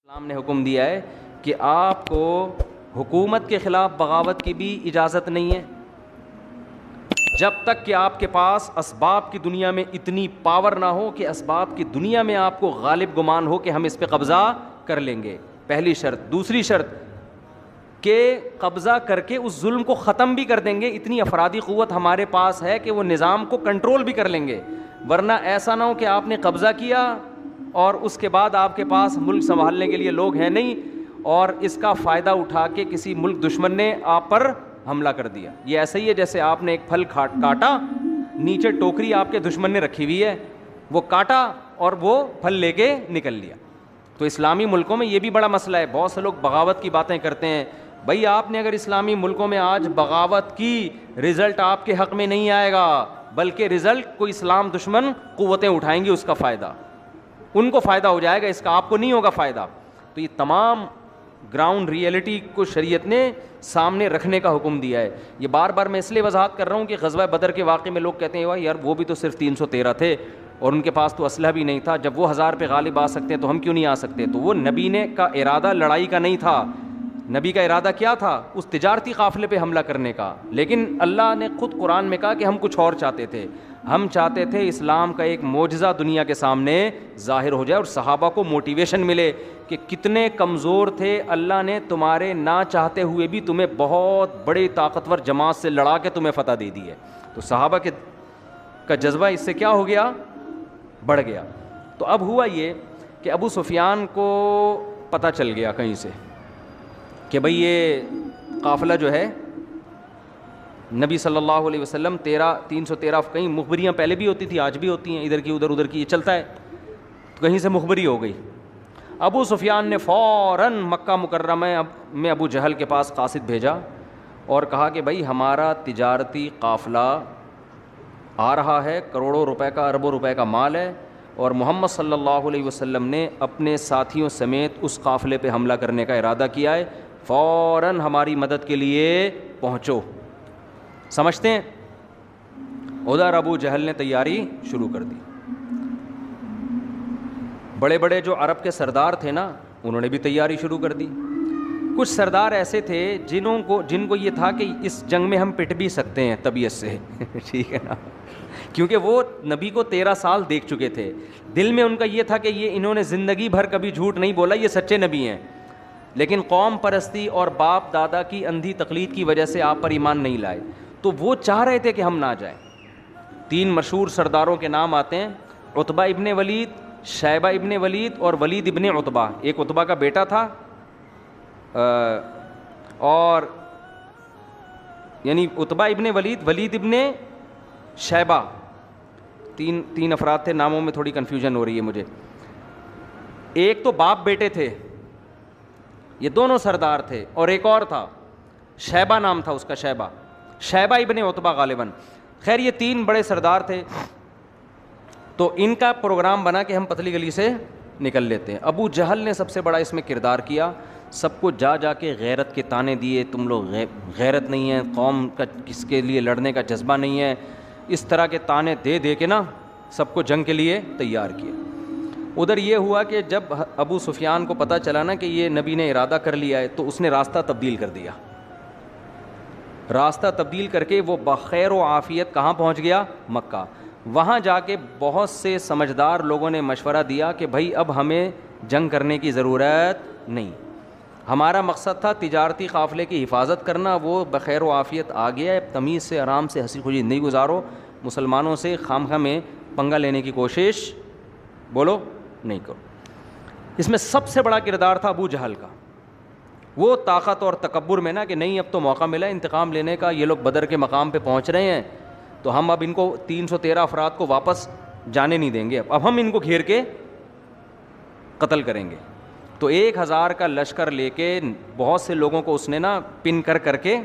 اسلام نے حکم دیا ہے کہ آپ کو حکومت کے خلاف بغاوت کی بھی اجازت نہیں ہے جب تک کہ آپ کے پاس اسباب کی دنیا میں اتنی پاور نہ ہو کہ اسباب کی دنیا میں آپ کو غالب گمان ہو کہ ہم اس پہ قبضہ کر لیں گے. پہلی شرط. دوسری شرط کہ قبضہ کر کے اس ظلم کو ختم بھی کر دیں گے, اتنی افرادی قوت ہمارے پاس ہے کہ وہ نظام کو کنٹرول بھی کر لیں گے. ورنہ ایسا نہ ہو کہ آپ نے قبضہ کیا اور اس کے بعد آپ کے پاس ملک سنبھالنے کے لیے لوگ ہیں نہیں, اور اس کا فائدہ اٹھا کے کسی ملک دشمن نے آپ پر حملہ کر دیا. یہ ایسا ہی ہے جیسے آپ نے ایک پھل کاٹا, نیچے ٹوکری آپ کے دشمن نے رکھی ہوئی ہے, وہ کاٹا اور وہ پھل لے کے نکل لیا. تو اسلامی ملکوں میں یہ بھی بڑا مسئلہ ہے. بہت سے لوگ بغاوت کی باتیں کرتے ہیں. بھائی آپ نے اگر اسلامی ملکوں میں آج بغاوت کی, رزلٹ آپ کے حق میں نہیں آئے گا, بلکہ رزلٹ کوئی اسلام دشمن قوتیں اٹھائیں گی, اس کا فائدہ ان کو فائدہ ہو جائے گا, اس کا آپ کو نہیں ہوگا فائدہ. تو یہ تمام گراؤنڈ ریئلٹی کو شریعت نے سامنے رکھنے کا حکم دیا ہے. یہ بار بار میں اس لیے وضاحت کر رہا ہوں کہ غزوہ بدر کے واقعے میں لوگ کہتے ہیں یار وہ بھی تو صرف 313 تھے اور ان کے پاس تو اسلحہ بھی نہیں تھا, جب وہ 1000 پہ غالب آ سکتے ہیں تو ہم کیوں نہیں آ سکتے. تو وہ نبی نے کا ارادہ لڑائی کا نہیں تھا. نبی کا ارادہ کیا تھا؟ اس تجارتی قافلے پہ حملہ کرنے کا. لیکن اللہ نے خود قرآن میں کہا کہ ہم کچھ اور چاہتے تھے. ہم چاہتے تھے اسلام کا ایک معجزہ دنیا کے سامنے ظاہر ہو جائے اور صحابہ کو موٹیویشن ملے کہ کتنے کمزور تھے, اللہ نے تمہارے نہ چاہتے ہوئے بھی تمہیں بہت بڑی طاقتور جماعت سے لڑا کے تمہیں فتح دے دی ہے. تو صحابہ کا جذبہ اس سے کیا ہو گیا؟ بڑھ گیا. تو اب ہوا یہ کہ ابو سفیان کو پتہ چل گیا کہیں سے کہ بھئی یہ قافلہ جو ہے نبی صلی اللہ علیہ وسلم 313 کہیں مخبریاں پہلے بھی ہوتی تھی, آج بھی ہوتی ہیں, ادھر کی ادھر کی, یہ چلتا ہے. تو کہیں سے مخبری ہو گئی. ابو سفیان نے فوراً مکہ مکرمہ میں ابو جہل کے پاس قاصد بھیجا اور کہا کہ بھائی ہمارا تجارتی قافلہ آ رہا ہے, کروڑوں روپے کا, اربوں روپے کا مال ہے, اور محمد صلی اللہ علیہ وسلم نے اپنے ساتھیوں سمیت اس قافلے پہ حملہ کرنے کا ارادہ کیا ہے, فوراً ہماری مدد کے لیے پہنچو. سمجھتے ہیں؟ ادھر ابو جہل نے تیاری شروع کر دی. بڑے بڑے جو عرب کے سردار تھے نا, انہوں نے بھی تیاری شروع کر دی. کچھ سردار ایسے تھے جن کو یہ تھا کہ اس جنگ میں ہم پٹ بھی سکتے ہیں طبیعت سے ٹھیک ہے نا, کیونکہ وہ نبی کو 13 سال دیکھ چکے تھے. دل میں ان کا یہ تھا کہ یہ انہوں نے زندگی بھر کبھی جھوٹ نہیں بولا, یہ سچے نبی ہیں, لیکن قوم پرستی اور باپ دادا کی اندھی تقلید کی وجہ سے آپ پر ایمان نہیں لائے. تو وہ چاہ رہے تھے کہ ہم نہ جائیں. 3 مشہور سرداروں کے نام آتے ہیں, عتبہ ابن ولید, شیبہ ابن ولید اور ولید ابن عتبہ. ایک عتبہ کا بیٹا تھا, اور یعنی عتبہ ابن ولید, ولید ابن شیبہ, تین افراد تھے. ناموں میں تھوڑی کنفیوژن ہو رہی ہے مجھے. ایک تو باپ بیٹے تھے, یہ دونوں سردار تھے, اور ایک اور تھا شیبہ نام تھا اس کا, شیبہ ابن عتبہ غالباً. خیر یہ 3 بڑے سردار تھے. تو ان کا پروگرام بنا کہ ہم پتلی گلی سے نکل لیتے ہیں. ابو جہل نے سب سے بڑا اس میں کردار کیا. سب کو جا کے غیرت کے تانے دیے, تم لوگ غیرت نہیں ہے, قوم کا کس کے لیے لڑنے کا جذبہ نہیں ہے, اس طرح کے تانے دے کے نا سب کو جنگ کے لیے تیار کیا. ادھر یہ ہوا کہ جب ابو سفیان کو پتہ چلا نا کہ یہ نبی نے ارادہ کر لیا ہے, تو اس نے راستہ تبدیل کر دیا. راستہ تبدیل کر کے وہ بخیر و عافیت کہاں پہنچ گیا؟ مکہ. وہاں جا کے بہت سے سمجھدار لوگوں نے مشورہ دیا کہ بھائی اب ہمیں جنگ کرنے کی ضرورت نہیں, ہمارا مقصد تھا تجارتی قافلے کی حفاظت کرنا, وہ بخیر و عافیت آ گیا ہے, تمیز سے آرام سے ہنسی خوشی زندگی گزارو, مسلمانوں سے خامخواہ میں پنگا لینے کی کوشش بولو نہیں کرو. اس میں سب سے بڑا کردار تھا ابو جہل کا. وہ طاقت اور تکبر میں نا کہ نہیں اب تو موقع ملا انتقام لینے کا, یہ لوگ بدر کے مقام پہ پہنچ رہے ہیں, تو ہم اب ان کو 313 افراد کو واپس جانے نہیں دیں گے, اب ہم ان کو گھیر کے قتل کریں گے. تو 1000 کا لشکر لے کے بہت سے لوگوں کو اس نے نا پن کر کے,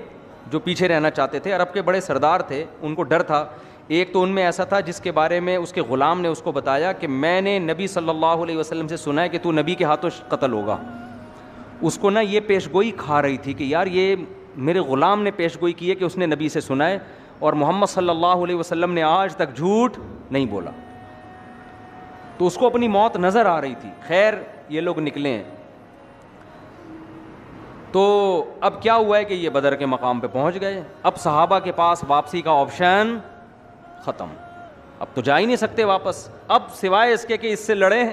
جو پیچھے رہنا چاہتے تھے, عرب کے بڑے سردار تھے, ان کو ڈر تھا. ایک تو ان میں ایسا تھا جس کے بارے میں اس کے غلام نے اس کو بتایا کہ میں نے نبی صلی اللہ علیہ وسلم سے سنا ہے کہ تو نبی کے ہاتھوں قتل ہوگا. اس کو نا یہ پیش گوئی کھا رہی تھی کہ یار یہ میرے غلام نے پیش گوئی کی ہے کہ اس نے نبی سے سنا ہے, اور محمد صلی اللہ علیہ وسلم نے آج تک جھوٹ نہیں بولا. تو اس کو اپنی موت نظر آ رہی تھی. خیر یہ لوگ نکلے ہیں, تو اب کیا ہوا ہے کہ یہ بدر کے مقام پہ پہنچ گئے. اب صحابہ کے پاس واپسی کا آپشن ختم. اب تو جا ہی نہیں سکتے واپس, اب سوائے اس کے کہ اس سے لڑیں,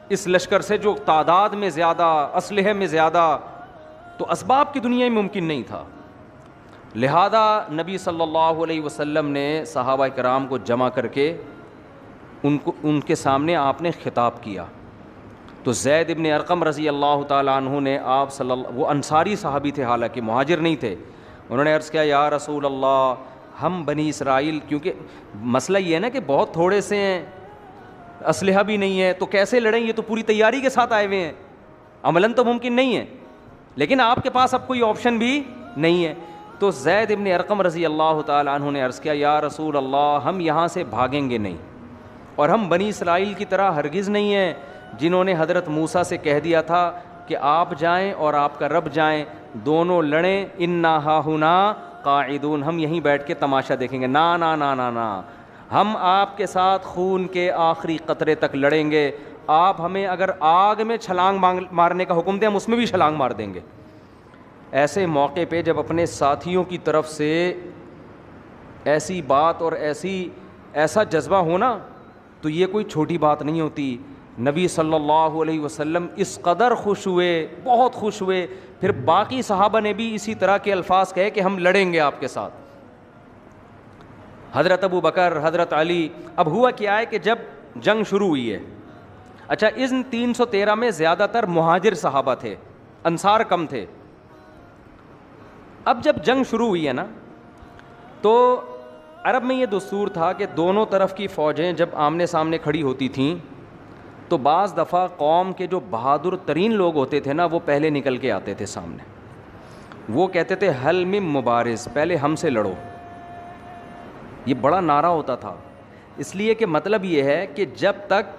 اس لشکر سے جو تعداد میں زیادہ, اسلحے میں زیادہ, تو اسباب کی دنیا میں ممکن نہیں تھا. لہذا نبی صلی اللہ علیہ وسلم نے صحابہ کرام کو جمع کر کے ان کے سامنے آپ نے خطاب کیا. تو زید ابن ارقم رضی اللہ تعالیٰ عنہ نے آپ وہ انصاری صحابی تھے, حالانکہ مہاجر نہیں تھے, انہوں نے عرض کیا یا رسول اللہ, ہم بنی اسرائیل, کیونکہ مسئلہ یہ ہے نا کہ بہت تھوڑے سے ہیں, اسلحہ بھی نہیں ہے, تو کیسے لڑیں, یہ تو پوری تیاری کے ساتھ آئے ہوئے ہیں, عملاً تو ممکن نہیں ہے, لیکن آپ کے پاس اب کوئی آپشن بھی نہیں ہے. تو زید ابن ارقم رضی اللہ تعالیٰ عنہ نے عرض کیا یا رسول اللہ, ہم یہاں سے بھاگیں گے نہیں, اور ہم بنی اسرائیل کی طرح ہرگز نہیں ہیں جنہوں نے حضرت موسیٰ سے کہہ دیا تھا کہ آپ جائیں اور آپ کا رب جائیں, دونوں لڑیں, انا ہاہنا قاعدون, ہم یہیں بیٹھ کے تماشا دیکھیں گے. نا نا نا نا نا, ہم آپ کے ساتھ خون کے آخری قطرے تک لڑیں گے. آپ ہمیں اگر آگ میں چھلانگ مارنے کا حکم دیں, ہم اس میں بھی چھلانگ مار دیں گے. ایسے موقع پہ جب اپنے ساتھیوں کی طرف سے ایسی بات اور ایسا جذبہ ہونا, تو یہ کوئی چھوٹی بات نہیں ہوتی. نبی صلی اللہ علیہ وسلم اس قدر خوش ہوئے, بہت خوش ہوئے. پھر باقی صحابہ نے بھی اسی طرح کے الفاظ کہے کہ ہم لڑیں گے آپ کے ساتھ. حضرت ابو بکر, حضرت علی. اب ہوا کیا ہے کہ جب جنگ شروع ہوئی ہے, اچھا ان 313 میں زیادہ تر مہاجر صحابہ تھے, انصار کم تھے. اب جب جنگ شروع ہوئی ہے نا, تو عرب میں یہ دستور تھا کہ دونوں طرف کی فوجیں جب آمنے سامنے کھڑی ہوتی تھیں, تو بعض دفعہ قوم کے جو بہادر ترین لوگ ہوتے تھے نا, وہ پہلے نکل کے آتے تھے سامنے. وہ کہتے تھے حل من مبارز, پہلے ہم سے لڑو. یہ بڑا نعرہ ہوتا تھا, اس لیے کہ مطلب یہ ہے کہ جب تک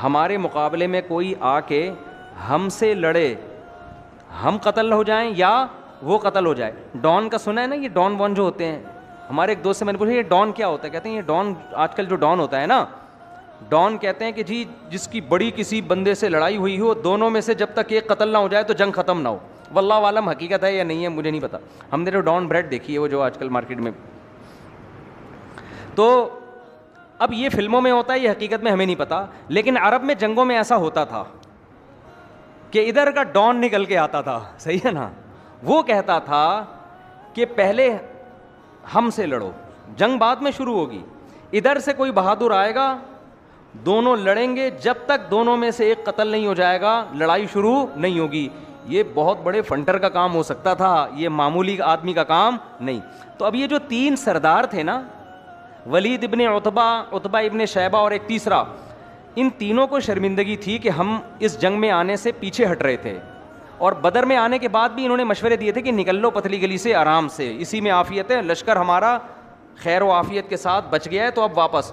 ہمارے مقابلے میں کوئی آ کے ہم سے لڑے, ہم قتل نہ ہو جائیں یا وہ قتل ہو جائے. ڈان کا سنا ہے نا, یہ ڈان وان جو ہوتے ہیں, ہمارے ایک دوست سے میں نے پوچھا یہ ڈان کیا ہوتا ہے, کہتے ہیں یہ ڈان, آج کل جو ڈان ہوتا ہے نا, ڈان کہتے ہیں کہ جی جس کی بڑی کسی بندے سے لڑائی ہوئی ہو, دونوں میں سے جب تک ایک قتل نہ ہو جائے تو جنگ ختم نہ ہو. واللہ عالم حقیقت ہے یا نہیں ہے مجھے نہیں پتا, ہم نے جو ڈان بریڈ دیکھی ہے وہ جو آج کل مارکیٹ میں. تو اب یہ فلموں میں ہوتا ہے, یہ حقیقت میں ہمیں نہیں پتا, لیکن عرب میں جنگوں میں ایسا ہوتا تھا کہ ادھر کا ڈان نکل کے آتا تھا, صحیح ہے نا, وہ کہتا تھا کہ پہلے ہم سے لڑو, جنگ بعد میں شروع ہوگی. ادھر سے کوئی بہادر آئے گا, دونوں لڑیں گے, جب تک دونوں میں سے ایک قتل نہیں ہو جائے گا لڑائی شروع نہیں ہوگی. یہ بہت بڑے فنٹر کا کام ہو سکتا تھا, یہ معمولی آدمی کا کام نہیں. تو اب یہ جو 3 سردار تھے نا, ولید ابن عتبہ, عتبہ ابن شیبہ اور ایک تیسرا, ان تینوں کو شرمندگی تھی کہ ہم اس جنگ میں آنے سے پیچھے ہٹ رہے تھے, اور بدر میں آنے کے بعد بھی انہوں نے مشورے دیے تھے کہ نکل لو پتلی گلی سے آرام سے, اسی میں عافیت ہے, لشکر ہمارا خیر و عافیت کے ساتھ بچ گیا ہے, تو اب واپس.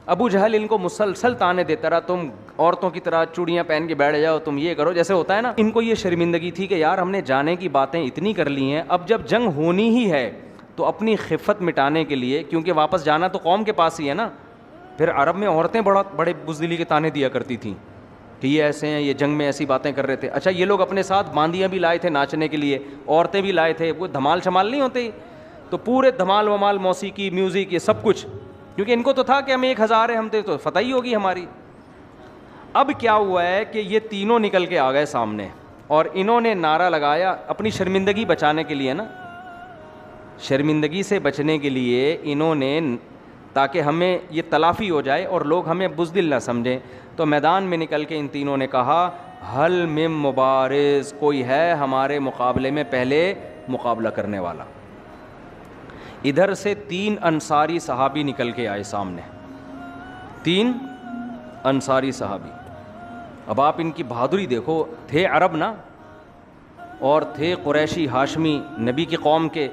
ابو جہل ان کو مسلسل تانے دیتا رہا, تم عورتوں کی طرح چوڑیاں پہن کے بیٹھ جاؤ, تم یہ کرو, جیسے ہوتا ہے نا. ان کو یہ شرمندگی تھی کہ یار ہم نے جانے کی باتیں اتنی کر لی ہیں, اب جب جنگ ہونی ہی ہے تو اپنی خفت مٹانے کے لیے, کیونکہ واپس جانا تو قوم کے پاس ہی ہے نا. پھر عرب میں عورتیں بڑے بزدلی کے تانے دیا کرتی تھیں کہ یہ ایسے ہیں, یہ جنگ میں ایسی باتیں کر رہے تھے. اچھا یہ لوگ اپنے ساتھ باندیاں بھی لائے تھے ناچنے کے لیے, عورتیں بھی لائے تھے, وہ دھمال شمال نہیں ہوتے, تو پورے دھمال ومال, موسیقی, میوزک, یہ سب کچھ, کیونکہ ان کو تو تھا کہ ہم 1000 ہیں, ہم تو فتح ہی ہوگی ہماری. اب کیا ہوا ہے کہ یہ تینوں نکل کے آ گئے سامنے, اور انہوں نے نعرہ لگایا اپنی شرمندگی بچانے کے لیے نا, شرمندگی سے بچنے کے لیے انہوں نے, تاکہ ہمیں یہ تلافی ہو جائے اور لوگ ہمیں بزدل نہ سمجھیں, تو میدان میں نکل کے ان تینوں نے کہا حل من مبارز, کوئی ہے ہمارے مقابلے میں پہلے مقابلہ کرنے والا. ادھر سے 3 انصاری صحابی نکل کے آئے سامنے, 3 انصاری صحابی. اب آپ ان کی بہادری دیکھو, تھے عرب نا, اور تھے قریشی ہاشمی نبی کی قوم کے.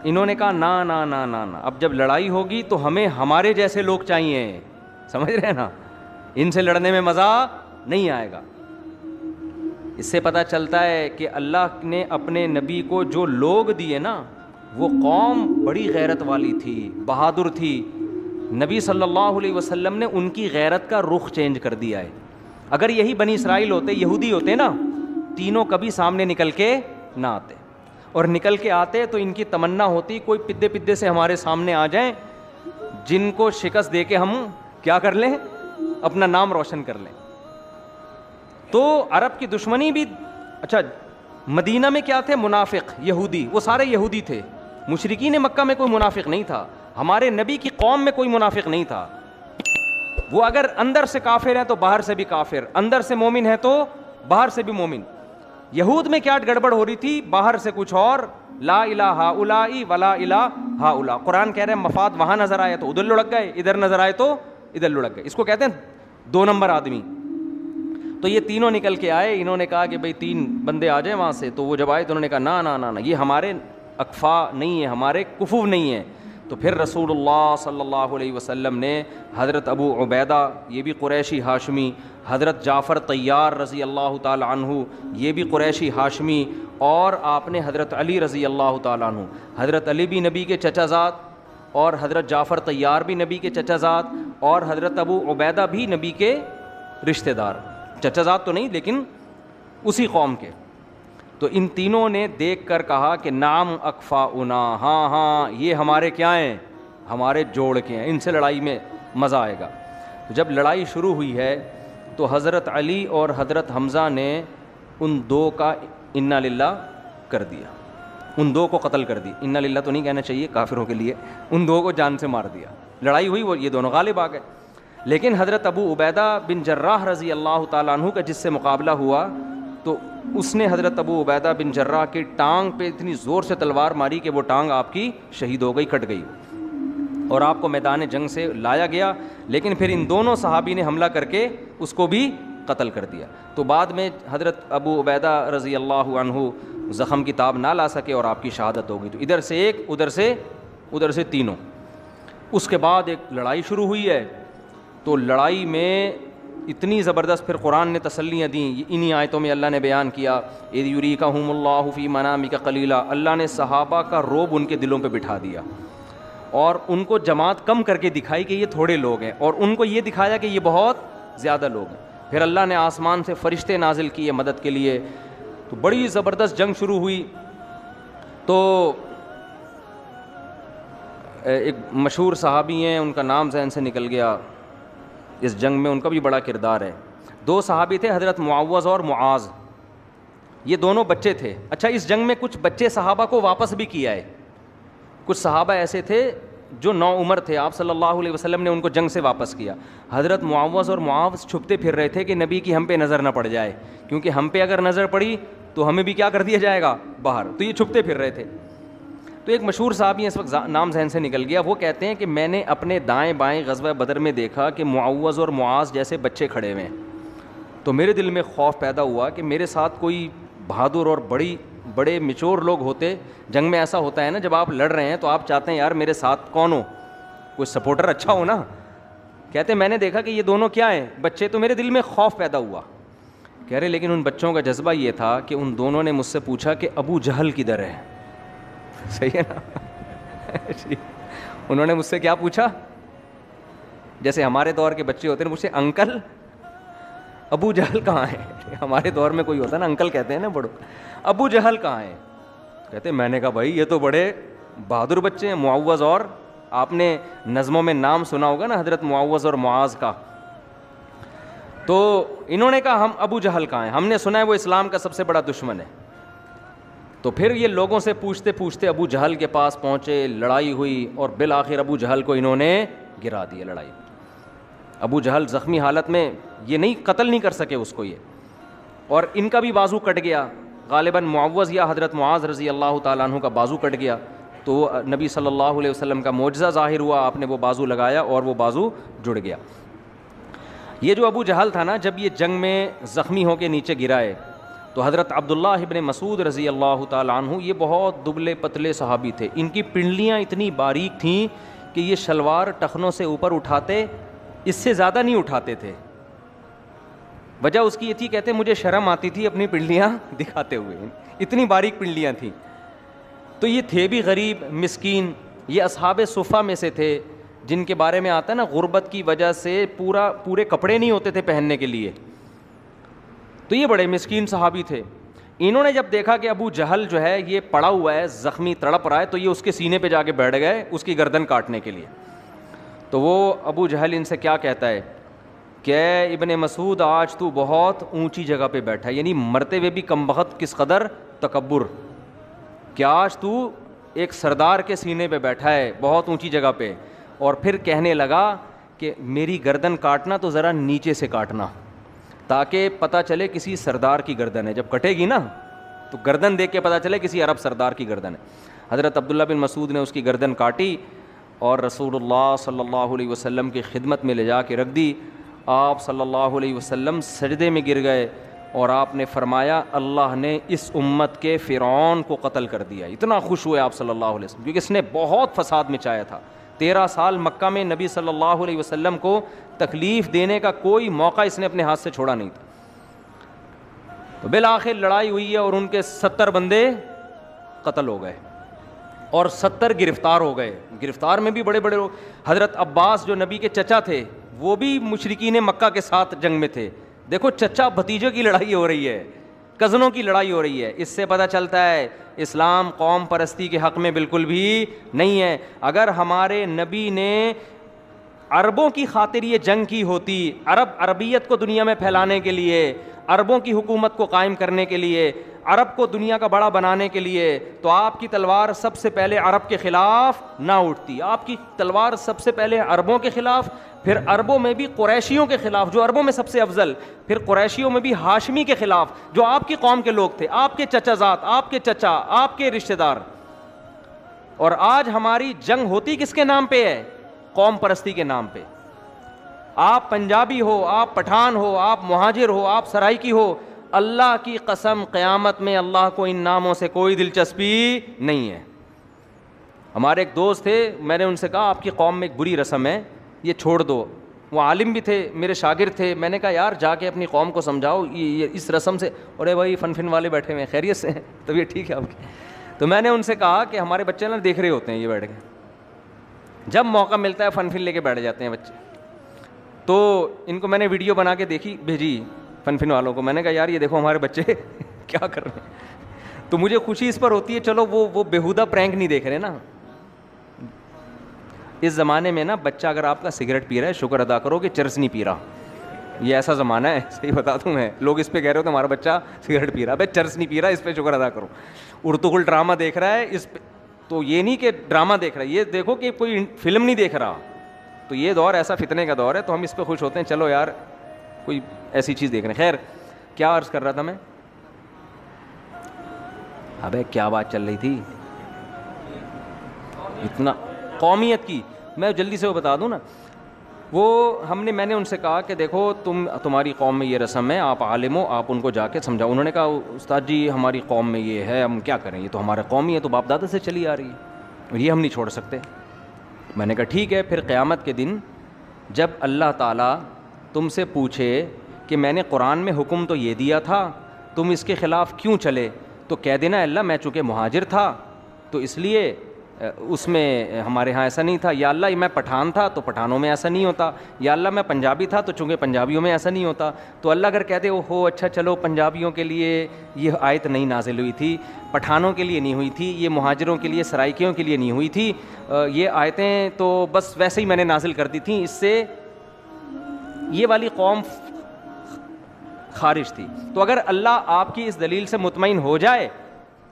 انہوں نے کہا نا نا نا نا نا, اب جب لڑائی ہوگی تو ہمیں ہمارے جیسے لوگ چاہیے, سمجھ رہے ہیں نا, ان سے لڑنے میں مزہ نہیں آئے گا. اس سے پتہ چلتا ہے کہ اللہ نے اپنے نبی کو جو لوگ دیے نا, وہ قوم بڑی غیرت والی تھی, بہادر تھی. نبی صلی اللہ علیہ وسلم نے ان کی غیرت کا رخ چینج کر دیا ہے. اگر یہی بنی اسرائیل ہوتے, یہودی ہوتے نا, تینوں کبھی سامنے نکل کے نہ آتے, اور نکل کے آتے تو ان کی تمنا ہوتی کوئی پدے پدے سے ہمارے سامنے آ جائیں جن کو شکست دے کے ہم کیا کر لیں, اپنا نام روشن کر لیں. تو عرب کی دشمنی بھی, اچھا مدینہ میں کیا تھے منافق یہودی, وہ سارے یہودی تھے, مشرکین مکہ میں کوئی منافق نہیں تھا, ہمارے نبی کی قوم میں کوئی منافق نہیں تھا. وہ اگر اندر سے کافر ہیں تو باہر سے بھی کافر, اندر سے مومن ہے تو باہر سے بھی مومن. یہود میں کیا گڑبڑ ہو رہی تھی, باہر سے کچھ اور, لا الہ ہؤلاء ولا الہ ہؤلاء. قرآن کہہ رہے ہیں مفاد وہاں نظر آئے تو ادھر لڑک گئے, ادھر نظر آئے تو ادھر لڑک گئے. اس کو کہتے ہیں 2 نمبر آدمی. تو یہ تینوں نکل کے آئے, انہوں نے کہا کہ بھئی 3 بندے آ جائیں وہاں سے. تو وہ جب آئے تو انہوں نے کہا نا نا نا نا, یہ ہمارے اکفا نہیں ہے, ہمارے کفو نہیں ہے. تو پھر رسول اللہ صلی اللہ علیہ وسلم نے حضرت ابو عبیدہ, یہ بھی قریشی ہاشمی, حضرت جعفر طیار رضی اللہ تعالی عنہ, یہ بھی قریشی ہاشمی, اور آپ نے حضرت علی رضی اللہ تعالی عنہ, حضرت علی بھی نبی کے چچا زاد, اور حضرت جعفر طیار بھی نبی کے چچا زاد, اور حضرت ابو عبیدہ بھی نبی کے رشتہ دار, چچا زاد تو نہیں لیکن اسی قوم کے. تو ان تینوں نے دیکھ کر کہا کہ نام اکفاؤنا, ہاں ہاں یہ ہمارے کیا ہیں, ہمارے جوڑ کے ہیں, ان سے لڑائی میں مزہ آئے گا. تو جب لڑائی شروع ہوئی ہے تو حضرت علی اور حضرت حمزہ نے ان 2 کا انا للہ کر دیا, ان 2 کو قتل کر دی. انا للہ تو نہیں کہنا چاہیے کافروں کے لیے, ان 2 کو جان سے مار دیا. لڑائی ہوئی, وہ یہ دونوں غالب آ گئے. لیکن حضرت ابو عبیدہ بن جراح رضی اللہ تعالیٰ عنہ کا جس سے مقابلہ ہوا تو اس نے حضرت ابو عبیدہ بن جراح کی ٹانگ پہ اتنی زور سے تلوار ماری کہ وہ ٹانگ آپ کی شہید ہو گئی, کٹ گئی, اور آپ کو میدان جنگ سے لایا گیا. لیکن پھر ان دونوں صحابی نے حملہ کر کے اس کو بھی قتل کر دیا. تو بعد میں حضرت ابو عبیدہ رضی اللہ عنہ زخم کی تاب نہ لا سکے اور آپ کی شہادت ہو گئی. تو ادھر سے ایک, ادھر سے تینوں. اس کے بعد ایک لڑائی شروع ہوئی ہے. تو لڑائی میں اتنی زبردست پھر قرآن نے تسلیاں دیں, انہی آیتوں میں اللہ نے بیان کیا, اذ یریکہم اللہ فی منامک قلیلا, اللہ نے صحابہ کا رعب ان کے دلوں پہ بٹھا دیا اور ان کو جماعت کم کر کے دکھائی کہ یہ تھوڑے لوگ ہیں, اور ان کو یہ دکھایا کہ یہ بہت زیادہ لوگ ہیں. پھر اللہ نے آسمان سے فرشتے نازل کیے مدد کے لیے. تو بڑی زبردست جنگ شروع ہوئی. تو ایک مشہور صحابی ہیں, ان کا نام ذہن سے نکل گیا, اس جنگ میں ان کا بھی بڑا کردار ہے. 2 صحابی تھے, حضرت معوذ اور معاذ, یہ دونوں بچے تھے. اچھا اس جنگ میں کچھ بچے صحابہ کو واپس بھی کیا ہے, کچھ صحابہ ایسے تھے جو نوعمر تھے, آپ صلی اللہ علیہ وسلم نے ان کو جنگ سے واپس کیا. حضرت معوذ اور معاذ چھپتے پھر رہے تھے کہ نبی کی ہم پہ نظر نہ پڑ جائے, کیونکہ ہم پہ اگر نظر پڑی تو ہمیں بھی کیا کر دیا جائے گا باہر. تو یہ چھپتے پھر رہے تھے. تو ایک مشہور صحابی ہیں, اس وقت نام ذہن سے نکل گیا, وہ کہتے ہیں کہ میں نے اپنے دائیں بائیں غزوہ بدر میں دیکھا کہ معوذ اور معاذ جیسے بچے کھڑے ہوئے ہیں. تو میرے دل میں خوف پیدا ہوا کہ میرے ساتھ کوئی بہادر اور بڑے میچور لوگ ہوتے. جنگ میں ایسا ہوتا ہے نا, جب آپ لڑ رہے ہیں تو آپ چاہتے ہیں یار میرے ساتھ کون ہو, کوئی سپورٹر اچھا ہو نا. کہتے ہیں میں نے دیکھا کہ یہ دونوں کیا ہیں بچے, تو میرے دل میں خوف پیدا ہوا. کہہ رہے لیکن ان بچوں کا جذبہ یہ تھا کہ ان دونوں نے مجھ سے پوچھا کہ ابو جہل کدھر ہے. صحیح ہے نا, انہوں نے مجھ سے کیا پوچھا, جیسے ہمارے دور کے بچے ہوتے ہیں مجھ سے انکل ابو جہل کہاں ہے. ہمارے دور میں کوئی ہوتا ہے نا انکل کہتے ہیں نا بڑوں, ابو جہل کہاں ہے. کہتے ہیں میں نے کہا بھائی یہ تو بڑے بہادر بچے ہیں. معوذ, اور آپ نے نظموں میں نام سنا ہوگا نا حضرت معوذ اور معاذ کا. تو انہوں نے کہا ہم ابو جہل کہاں ہیں, ہم نے سنا ہے وہ اسلام کا سب سے بڑا دشمن ہے. تو پھر یہ لوگوں سے پوچھتے پوچھتے ابو جہل کے پاس پہنچے, لڑائی ہوئی اور بالآخر ابو جہل کو انہوں نے گرا دیا. لڑائی ابو جہل زخمی حالت میں, یہ نہیں قتل نہیں کر سکے اس کو یہ, اور ان کا بھی بازو کٹ گیا. غالباً معوذ یا حضرت معاذ رضی اللہ تعالیٰ عنہ کا بازو کٹ گیا. تو نبی صلی اللہ علیہ وسلم کا معجزہ ظاہر ہوا, آپ نے وہ بازو لگایا اور وہ بازو جڑ گیا. یہ جو ابو جہل تھا نا, جب یہ جنگ میں زخمی ہو کے نیچے گرائے تو حضرت عبداللہ ابن مسعود رضی اللہ تعالیٰ عنہ, یہ بہت دبلے پتلے صحابی تھے. ان کی پنڈلیاں اتنی باریک تھیں کہ یہ شلوار ٹخنوں سے اوپر اٹھاتے, اس سے زیادہ نہیں اٹھاتے تھے. وجہ اس کی یہ تھی, کہتے مجھے شرم آتی تھی اپنی پنڈلیاں دکھاتے ہوئے, اتنی باریک پنڈلیاں تھیں. تو یہ تھے بھی غریب مسکین. یہ اصحاب صفہ میں سے تھے جن کے بارے میں آتا ہے نا غربت کی وجہ سے پورے کپڑے نہیں ہوتے تھے پہننے کے لیے. تو یہ بڑے مسکین صحابی تھے. انہوں نے جب دیکھا کہ ابو جہل جو ہے یہ پڑا ہوا ہے, زخمی, تڑپ رہا ہے, تو یہ اس کے سینے پہ جا کے بیٹھ گئے اس کی گردن کاٹنے کے لیے. تو وہ ابو جہل ان سے کیا کہتا ہے کہ ابن مسعود آج تو بہت اونچی جگہ پہ بیٹھا ہے, یعنی مرتے ہوئے بھی کم بخت کس قدر تکبر, کہ آج تو ایک سردار کے سینے پہ بیٹھا ہے بہت اونچی جگہ پہ. اور پھر کہنے لگا کہ میری گردن کاٹنا تو ذرا نیچے سے کاٹنا, تاکہ پتہ چلے کسی سردار کی گردن ہے, جب کٹے گی نا تو گردن دیکھ کے پتہ چلے کسی عرب سردار کی گردن ہے. حضرت عبداللہ بن مسعود نے اس کی گردن کاٹی اور رسول اللہ صلی اللہ علیہ وسلم کی خدمت میں لے جا کے رکھ دی. آپ صلی اللہ علیہ وسلم سجدے میں گر گئے اور آپ نے فرمایا اللہ نے اس امت کے فرعون کو قتل کر دیا. اتنا خوش ہوئے آپ صلی اللہ علیہ وسلم, کیونکہ اس نے بہت فساد مچایا تھا. 13 سال مکہ میں نبی صلی اللہ علیہ وسلم کو تکلیف دینے کا کوئی موقع اس نے اپنے ہاتھ سے چھوڑا نہیں تھا. تو بالآخر لڑائی ہوئی ہے اور ان کے 70 بندے قتل ہو گئے اور 70 گرفتار ہو گئے. گرفتار میں بھی بڑے بڑے لوگ. حضرت عباس جو نبی کے چچا تھے وہ بھی مشرکین مکہ کے ساتھ جنگ میں تھے. دیکھو چچا بھتیجوں کی لڑائی ہو رہی ہے, کزنوں کی لڑائی ہو رہی ہے. اس سے پتہ چلتا ہے اسلام قوم پرستی کے حق میں بالکل بھی نہیں ہے. اگر ہمارے نبی نے عربوں کی خاطر یہ جنگ کی ہوتی, عربیت کو دنیا میں پھیلانے کے لیے, عربوں کی حکومت کو قائم کرنے کے لیے, عرب کو دنیا کا بڑا بنانے کے لیے, تو آپ کی تلوار سب سے پہلے عرب کے خلاف نہ اٹھتی. آپ کی تلوار سب سے پہلے عربوں کے خلاف, پھر عربوں میں بھی قریشیوں کے خلاف جو عربوں میں سب سے افضل, پھر قریشیوں میں بھی ہاشمی کے خلاف جو آپ کی قوم کے لوگ تھے, آپ کے چچا زاد, آپ کے چچا, آپ کے رشتہ دار. اور آج ہماری جنگ ہوتی کس کے نام پہ ہے؟ قوم پرستی کے نام پہ. آپ پنجابی ہو, آپ پٹھان ہو, آپ مہاجر ہو, آپ سرائکی ہو, اللہ کی قسم قیامت میں اللہ کو ان ناموں سے کوئی دلچسپی نہیں ہے. ہمارے ایک دوست تھے, میں نے ان سے کہا آپ کی قوم میں ایک بری رسم ہے, یہ چھوڑ دو. وہ عالم بھی تھے, میرے شاگرد تھے. میں نے کہا یار جا کے اپنی قوم کو سمجھاؤ یہ اس رسم سے. ارے بھائی فن والے بیٹھے ہوئے ہیں, خیریت سے ہیں, طبیعت ٹھیک ہے آپ کی؟ تو میں نے ان سے کہا کہ ہمارے بچے نا دیکھ رہے ہوتے ہیں یہ بیٹھ کے, جب موقع ملتا ہے فن لے کے بیٹھ جاتے ہیں بچے. تو ان کو میں نے ویڈیو بنا کے بھیجی فن والوں کو. میں نے کہا یار یہ دیکھو ہمارے بچے کیا کر رہے ہیں. تو مجھے خوشی اس پر ہوتی ہے, چلو وہ بیہودہ پرینک نہیں دیکھ رہے نا. اس زمانے میں نا بچہ اگر آپ کا سگریٹ پی رہا ہے شکر ادا کرو کہ چرس نہیں پی رہا. یہ ایسا زمانہ ہے, صحیح بتا دوں میں. لوگ اس پہ کہہ رہے ہوتے ہمارا بچہ سگریٹ پی رہا ہے, بھائی چرس نہیں پی رہا, اس پہ شکر ادا کرو. ارطغرل ڈرامہ دیکھ رہا ہے اس پہ, تو یہ نہیں کہ ڈرامہ دیکھ رہا ہے, یہ دیکھو کہ کوئی فلم نہیں دیکھ رہا. تو یہ دور ایسا فتنے کا دور ہے, تو ہم اس پہ خوش ہوتے ہیں, چلو یار کوئی ایسی چیز دیکھ رہے ہیں. خیر کیا عرض کر رہا تھا میں, ابے کیا بات چل رہی تھی, اتنا قومیت کی. میں جلدی سے وہ بتا دوں نا. میں نے ان سے کہا کہ دیکھو تمہاری قوم میں یہ رسم ہے, آپ عالم ہو, آپ ان کو جا کے سمجھاؤ. انہوں نے کہا استاد جی ہماری قوم میں یہ ہے, ہم کیا کریں, یہ تو ہمارا قوم ہی ہے, تو باپ دادا سے چلی آ رہی ہے, اور یہ ہم نہیں چھوڑ سکتے. میں نے کہا ٹھیک ہے. پھر قیامت کے دن جب اللہ تعالیٰ تم سے پوچھے کہ میں نے قرآن میں حکم تو یہ دیا تھا, تم اس کے خلاف کیوں چلے, تو کہہ دینا اللہ میں چونکہ مہاجر تھا تو اس لیے اس میں ہمارے ہاں ایسا نہیں تھا, یا اللہ میں پٹھان تھا تو پٹھانوں میں ایسا نہیں ہوتا, یا اللہ میں پنجابی تھا تو چونکہ پنجابیوں میں ایسا نہیں ہوتا. تو اللہ اگر کہتے ہو اچھا چلو پنجابیوں کے لیے یہ آیت نہیں نازل ہوئی تھی, پٹھانوں کے لیے نہیں ہوئی تھی, یہ مہاجروں کے لیے سرائکیوں کے لیے نہیں ہوئی تھی, یہ آیتیں تو بس ویسے ہی میں نے نازل کر دی تھیں, اس سے یہ والی قوم خارج تھی. تو اگر اللہ آپ کی اس دلیل سے مطمئن ہو جائے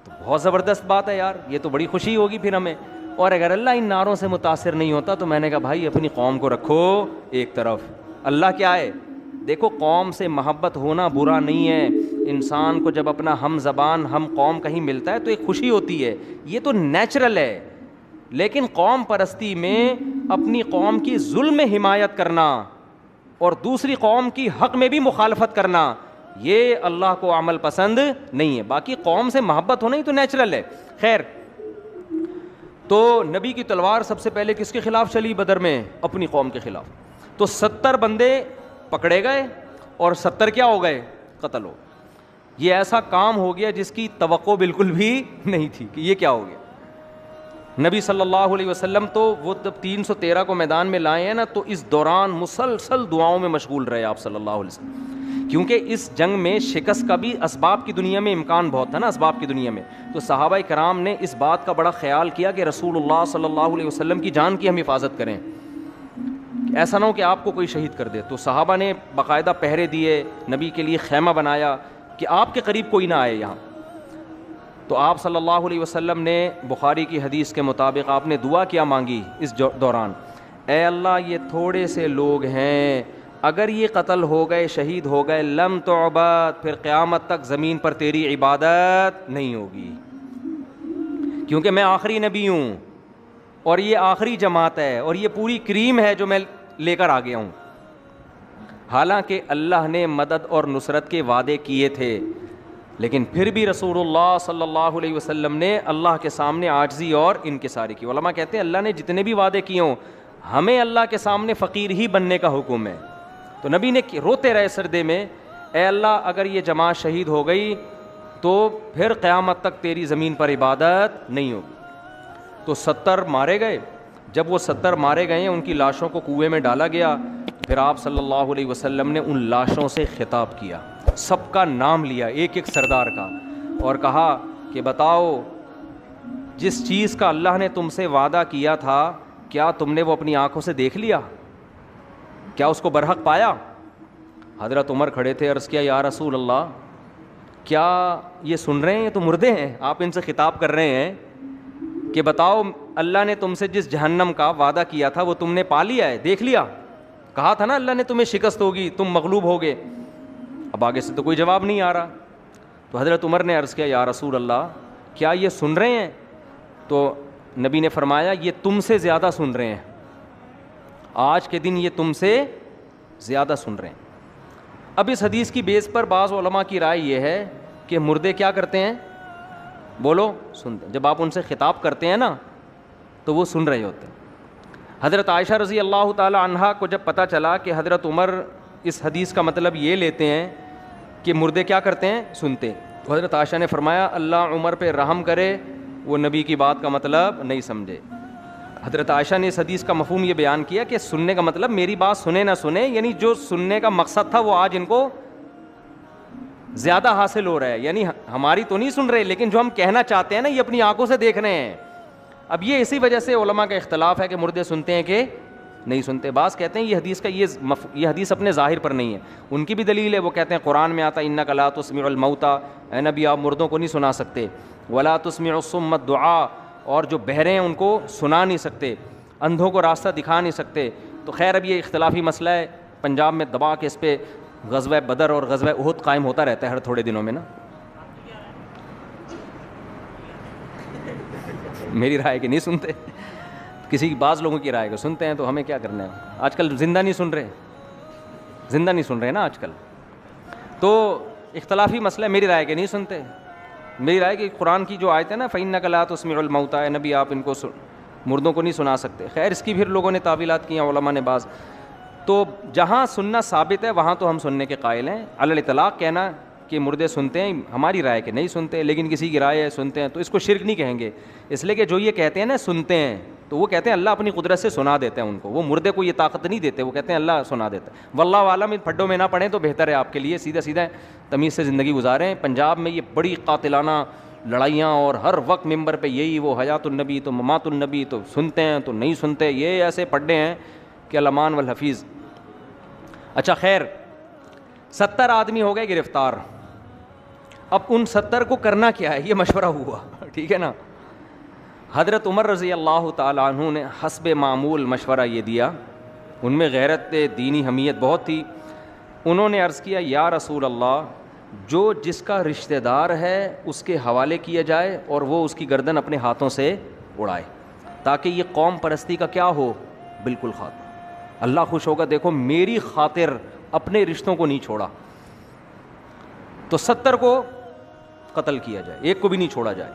تو بہت زبردست بات ہے یار, یہ تو بڑی خوشی ہوگی پھر ہمیں. اور اگر اللہ ان نعروں سے متاثر نہیں ہوتا تو میں نے کہا بھائی اپنی قوم کو رکھو ایک طرف. اللہ کیا ہے, دیکھو قوم سے محبت ہونا برا نہیں ہے. انسان کو جب اپنا ہم زبان ہم قوم کہیں ملتا ہے تو ایک خوشی ہوتی ہے, یہ تو نیچرل ہے. لیکن قوم پرستی میں اپنی قوم کی ظلم میں حمایت کرنا اور دوسری قوم کی حق میں بھی مخالفت کرنا, یہ اللہ کو عمل پسند نہیں ہے. باقی قوم سے محبت ہونا ہی تو نیچرل ہے. خیر, تو نبی کی تلوار سب سے پہلے کس کے خلاف چلی بدر میں؟ اپنی قوم کے خلاف. تو 70 بندے پکڑے گئے اور 70 کیا ہو گئے؟ قتل ہو. یہ ایسا کام ہو گیا جس کی توقع بالکل بھی نہیں تھی کہ یہ کیا ہو گیا. نبی صلی اللہ علیہ وسلم تو وہ جب 313 کو میدان میں لائے ہیں نا, تو اس دوران مسلسل دعاؤں میں مشغول رہے آپ صلی اللہ علیہ وسلم. کیونکہ اس جنگ میں شکست کا بھی اسباب کی دنیا میں امکان بہت تھا نا، اسباب کی دنیا میں. تو صحابہ کرام نے اس بات کا بڑا خیال کیا کہ رسول اللہ صلی اللہ علیہ وسلم کی جان کی ہم حفاظت کریں، ایسا نہ ہو کہ آپ کو کوئی شہید کر دے. تو صحابہ نے باقاعدہ پہرے دیے، نبی کے لیے خیمہ بنایا کہ آپ کے قریب کوئی نہ آئے یہاں. تو آپ صلی اللہ علیہ وسلم نے بخاری کی حدیث کے مطابق آپ نے دعا کیا مانگی اس دوران، اے اللہ یہ تھوڑے سے لوگ ہیں، اگر یہ قتل ہو گئے، شہید ہو گئے، لم تعبد، پھر قیامت تک زمین پر تیری عبادت نہیں ہوگی، کیونکہ میں آخری نبی ہوں اور یہ آخری جماعت ہے اور یہ پوری کریم ہے جو میں لے کر آ گیا ہوں. حالانکہ اللہ نے مدد اور نصرت کے وعدے کیے تھے، لیکن پھر بھی رسول اللہ صلی اللہ علیہ وسلم نے اللہ کے سامنے عاجزی اور انکساری کی. علماء کہتے ہیں اللہ نے جتنے بھی وعدے کیے ہوں، ہمیں اللہ کے سامنے فقیر ہی بننے کا حکم ہے. تو نبی نے روتے رہے سردے میں، اے اللہ اگر یہ جماعت شہید ہو گئی تو پھر قیامت تک تیری زمین پر عبادت نہیں ہوگی. تو 70 مارے گئے. جب وہ 70 مارے گئے ان کی لاشوں کو کنویں میں ڈالا گیا. پھر آپ صلی اللہ علیہ وسلم نے ان لاشوں سے خطاب کیا، سب کا نام لیا، ایک ایک سردار کا، اور کہا کہ بتاؤ جس چیز کا اللہ نے تم سے وعدہ کیا تھا کیا تم نے وہ اپنی آنکھوں سے دیکھ لیا؟ کیا اس کو برحق پایا؟ حضرت عمر کھڑے تھے، عرض کیا یا رسول اللہ کیا یہ سن رہے ہیں؟ یہ تو مردے ہیں. آپ ان سے خطاب کر رہے ہیں کہ بتاؤ اللہ نے تم سے جس جہنم کا وعدہ کیا تھا وہ تم نے پا لیا ہے، دیکھ لیا؟ کہا تھا نا اللہ نے تمہیں شکست ہوگی، تم مغلوب ہوگے. اب آگے سے تو کوئی جواب نہیں آ رہا. تو حضرت عمر نے عرض کیا یا رسول اللہ کیا یہ سن رہے ہیں؟ تو نبی نے فرمایا یہ تم سے زیادہ سن رہے ہیں، آج کے دن یہ تم سے زیادہ سن رہے ہیں. اب اس حدیث کی بیس پر بعض علماء کی رائے یہ ہے کہ مردے کیا کرتے ہیں؟ بولو، سنتے ہیں. جب آپ ان سے خطاب کرتے ہیں نا تو وہ سن رہے ہوتے ہیں. حضرت عائشہ رضی اللہ تعالی عنہا کو جب پتہ چلا کہ حضرت عمر اس حدیث کا مطلب یہ لیتے ہیں کہ مردے کیا کرتے ہیں؟ سنتے ہیں، تو حضرت عائشہ نے فرمایا اللہ عمر پہ رحم کرے، وہ نبی کی بات کا مطلب نہیں سمجھے. حضرت عائشہ نے اس حدیث کا مفہوم یہ بیان کیا کہ سننے کا مطلب میری بات سنے نہ سنے، یعنی جو سننے کا مقصد تھا وہ آج ان کو زیادہ حاصل ہو رہا ہے. یعنی ہماری تو نہیں سن رہے، لیکن جو ہم کہنا چاہتے ہیں نا یہ اپنی آنکھوں سے دیکھ رہے ہیں. اب یہ اسی وجہ سے علماء کا اختلاف ہے کہ مردے سنتے ہیں کہ نہیں سنتے. بعض کہتے ہیں یہ حدیث کا یہ حدیث اپنے ظاہر پر نہیں ہے، ان کی بھی دلیل ہے. وہ کہتے ہیں قرآن میں آتا انک لا تسمع الموتى، اے نبی آپ مردوں کو نہیں سنا سکتے. ولا تسمع الصم الدعاء، اور جو بہرے ہیں ان کو سنا نہیں سکتے، اندھوں کو راستہ دکھا نہیں سکتے. تو خیر اب یہ اختلافی مسئلہ ہے. پنجاب میں دبا کے اس پہ غزوہ بدر اور غزوہ احد قائم ہوتا رہتا ہے ہر تھوڑے دنوں میں نا. میری رائے کہ نہیں سنتے، کسی بعض لوگوں کی رائے کو سنتے ہیں، تو ہمیں کیا کرنا ہے. آج کل زندہ نہیں سن رہے نا آج کل. تو اختلافی مسئلہ ہے. میری رائے کہ نہیں سنتے. میری رائے کہ قرآن کی جو آیت ہے نا فَإِنَّكَ لَا تُسْمِعُ الْمَوْتَى، نبی آپ ان کو مردوں کو نہیں سنا سکتے. خیر اس کی پھر لوگوں نے تعویلات کی ہیں علماء نے بعض. تو جہاں سننا ثابت ہے وہاں تو ہم سننے کے قائل ہیں. علی الاطلاق کہنا کہ مردے سنتے ہیں ہماری رائے کہ نہیں سنتے، لیکن کسی کی رائے ہے سنتے ہیں، تو اس کو شرک نہیں کہیں گے. اس لیے کہ جو یہ کہتے ہیں نا سنتے ہیں، تو وہ کہتے ہیں اللہ اپنی قدرت سے سنا دیتے ہیں ان کو. وہ مردے کو یہ طاقت نہیں دیتے، وہ کہتے ہیں اللہ سنا دیتا ہے. واللہ عالم ان پھڈوں میں نہ پڑیں تو بہتر ہے آپ کے لیے. سیدھا تمیز سے زندگی گزاریں. پنجاب میں یہ بڑی قاتلانہ لڑائیاں اور ہر وقت ممبر پہ یہی وہ حیات النبی تو ممات النبی، تو سنتے ہیں تو نہیں سنتے. یہ ایسے پڑھے ہیں کہ الامان والحفیظ. اچھا خیر 70 آدمی ہو گئے گرفتار. اب ان 70 کو کرنا کیا ہے یہ مشورہ ہوا، ٹھیک ہے نا. حضرت عمر رضی اللہ تعالیٰ عنہ نے حسب معمول مشورہ یہ دیا، ان میں غیرت دینی حمیت بہت تھی. انہوں نے عرض کیا یا رسول اللہ جو جس کا رشتہ دار ہے اس کے حوالے کیا جائے اور وہ اس کی گردن اپنے ہاتھوں سے اڑائے، تاکہ یہ قوم پرستی کا کیا ہو، بالکل خاتمہ. اللہ خوش ہوگا. دیکھو میری خاطر اپنے رشتوں کو نہیں چھوڑا. تو 70 کو قتل کیا جائے، ایک کو بھی نہیں چھوڑا جائے.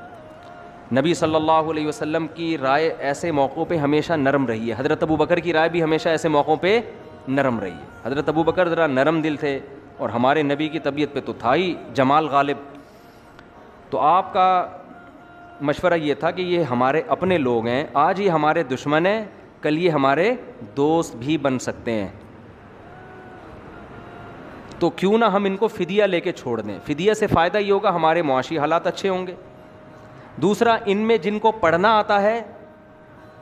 نبی صلی اللہ علیہ وسلم کی رائے ایسے موقعوں پہ ہمیشہ نرم رہی ہے. حضرت ابو بکر کی رائے بھی ہمیشہ ایسے موقعوں پہ نرم رہی ہے. حضرت ابو بکر ذرا نرم دل تھے اور ہمارے نبی کی طبیعت پہ تو تھا ہی جمال غالب. تو آپ کا مشورہ یہ تھا کہ یہ ہمارے اپنے لوگ ہیں، آج یہ ہمارے دشمن ہیں، کل یہ ہمارے دوست بھی بن سکتے ہیں. تو کیوں نہ ہم ان کو فدیہ لے کے چھوڑ دیں. فدیہ سے فائدہ یہ ہوگا ہمارے معاشی حالات اچھے ہوں گے. دوسرا, ان میں جن کو پڑھنا آتا ہے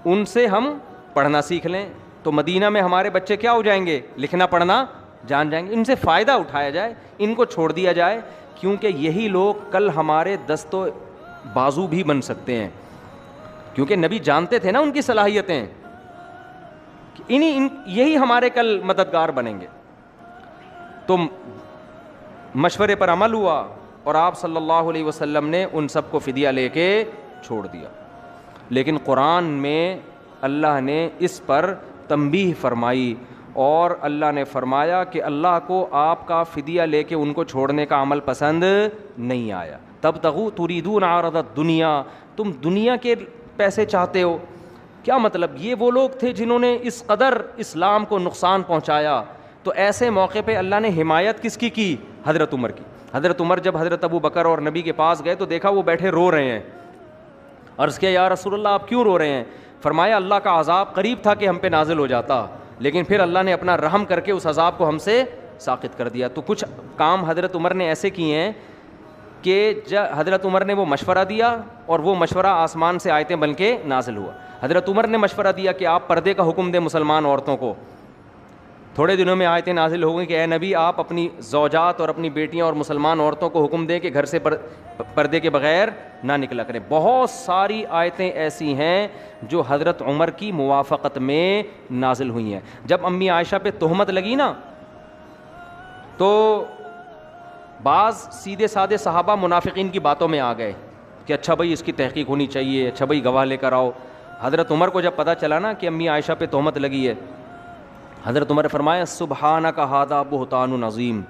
ان سے ہم پڑھنا سیکھ لیں, تو مدینہ میں ہمارے بچے کیا ہو جائیں گے, لکھنا پڑھنا جان جائیں گے. ان سے فائدہ اٹھایا جائے, ان کو چھوڑ دیا جائے, کیونکہ یہی لوگ کل ہمارے دست و بازو بھی بن سکتے ہیں, کیونکہ نبی جانتے تھے نا ان کی صلاحیتیں, یہی ہمارے کل مددگار بنیں گے. تو مشورے پر عمل ہوا اور آپ صلی اللہ علیہ وسلم نے ان سب کو فدیہ لے کے چھوڑ دیا. لیکن قرآن میں اللہ نے اس پر تنبیہ فرمائی اور اللہ نے فرمایا کہ اللہ کو آپ کا فدیہ لے کے ان کو چھوڑنے کا عمل پسند نہیں آیا. تبتغوا تریدون عرض الدنیا, تم دنیا کے پیسے چاہتے ہو. کیا مطلب, یہ وہ لوگ تھے جنہوں نے اس قدر اسلام کو نقصان پہنچایا. تو ایسے موقع پہ اللہ نے حمایت کس کی حضرت عمر کی. حضرت عمر جب حضرت ابو بکر اور نبی کے پاس گئے تو دیکھا وہ بیٹھے رو رہے ہیں. عرض کیا یا رسول اللہ آپ کیوں رو رہے ہیں؟ فرمایا اللہ کا عذاب قریب تھا کہ ہم پہ نازل ہو جاتا, لیکن پھر اللہ نے اپنا رحم کر کے اس عذاب کو ہم سے ساقط کر دیا. تو کچھ کام حضرت عمر نے ایسے کیے ہیں کہ حضرت عمر نے وہ مشورہ دیا اور وہ مشورہ آسمان سے آیتیں بن کے نازل ہوا. حضرت عمر نے مشورہ دیا کہ آپ پردے کا حکم دیں مسلمان عورتوں کو. تھوڑے دنوں میں آیتیں نازل ہو گئی کہ اے نبی آپ اپنی زوجات اور اپنی بیٹیاں اور مسلمان عورتوں کو حکم دیں کہ گھر سے پردے کے بغیر نہ نکلا کریں. بہت ساری آیتیں ایسی ہیں جو حضرت عمر کی موافقت میں نازل ہوئی ہیں. جب امی عائشہ پہ تہمت لگی نا تو بعض سیدھے سادے صحابہ منافقین کی باتوں میں آ گئے کہ اچھا بھائی اس کی تحقیق ہونی چاہیے, اچھا بھائی گواہ لے کر آؤ. حضرت عمر کو جب پتہ چلا نا کہ امی عائشہ پہ تہمت لگی ہے, حضرت عمر نے فرمایا سبحانک ھذا بہتان عظیم,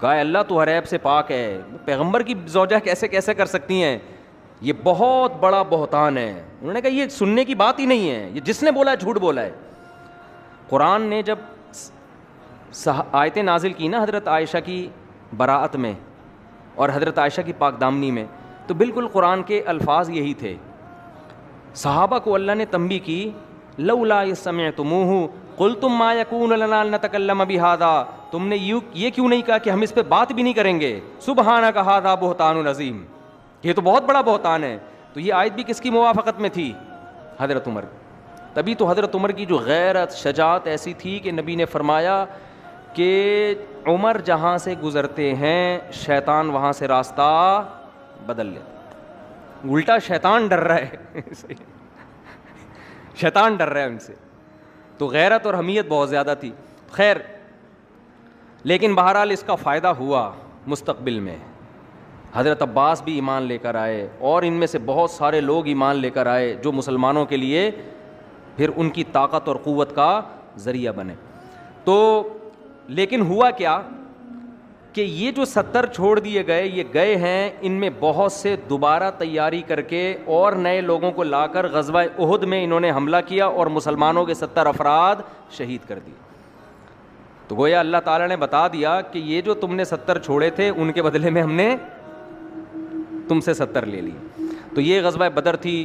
کہا اللہ تو ہر عیب سے پاک ہے, پیغمبر کی زوجہ کیسے کر سکتی ہیں, یہ بہت بڑا بہتان ہے. انہوں نے کہا یہ سننے کی بات ہی نہیں ہے, یہ جس نے بولا ہے جھوٹ بولا ہے. قرآن نے جب آیتیں نازل کی نا حضرت عائشہ کی براءت میں اور حضرت عائشہ کی پاک دامنی میں, تو بالکل قرآن کے الفاظ یہی تھے. صحابہ کو اللہ نے تنبیہ کی لولا سمعتموہ قلتم ما یکون لنا ان نتکلم بہذا, تم نے یہ کیوں نہیں کہا کہ ہم اس پہ بات بھی نہیں کریں گے. سبحانک ھذا بہتان عظیم, یہ تو بہت بڑا بہتان ہے. تو یہ آیت بھی کس کی موافقت میں تھی؟ حضرت عمر. تبھی تو حضرت عمر کی جو غیرت شجاعت ایسی تھی کہ نبی نے فرمایا کہ عمر جہاں سے گزرتے ہیں شیطان وہاں سے راستہ بدل لیتا. الٹا شیطان ڈر رہا ہے شیطان ڈر رہا ہے ان سے. تو غیرت اور حمیت بہت زیادہ تھی. خیر, لیکن بہرحال اس کا فائدہ ہوا مستقبل میں. حضرت عباس بھی ایمان لے کر آئے اور ان میں سے بہت سارے لوگ ایمان لے کر آئے جو مسلمانوں کے لیے پھر ان کی طاقت اور قوت کا ذریعہ بنے. تو لیکن ہوا کیا کہ یہ جو 70 چھوڑ دیے گئے, یہ گئے ہیں, ان میں بہت سے دوبارہ تیاری کر کے اور نئے لوگوں کو لا کر غزوہ احد میں انہوں نے حملہ کیا اور مسلمانوں کے 70 افراد شہید کر دیے. تو گویا اللہ تعالیٰ نے بتا دیا کہ یہ جو تم نے 70 چھوڑے تھے ان کے بدلے میں ہم نے تم سے 70 لے لیے. تو یہ غزوہ بدر تھی.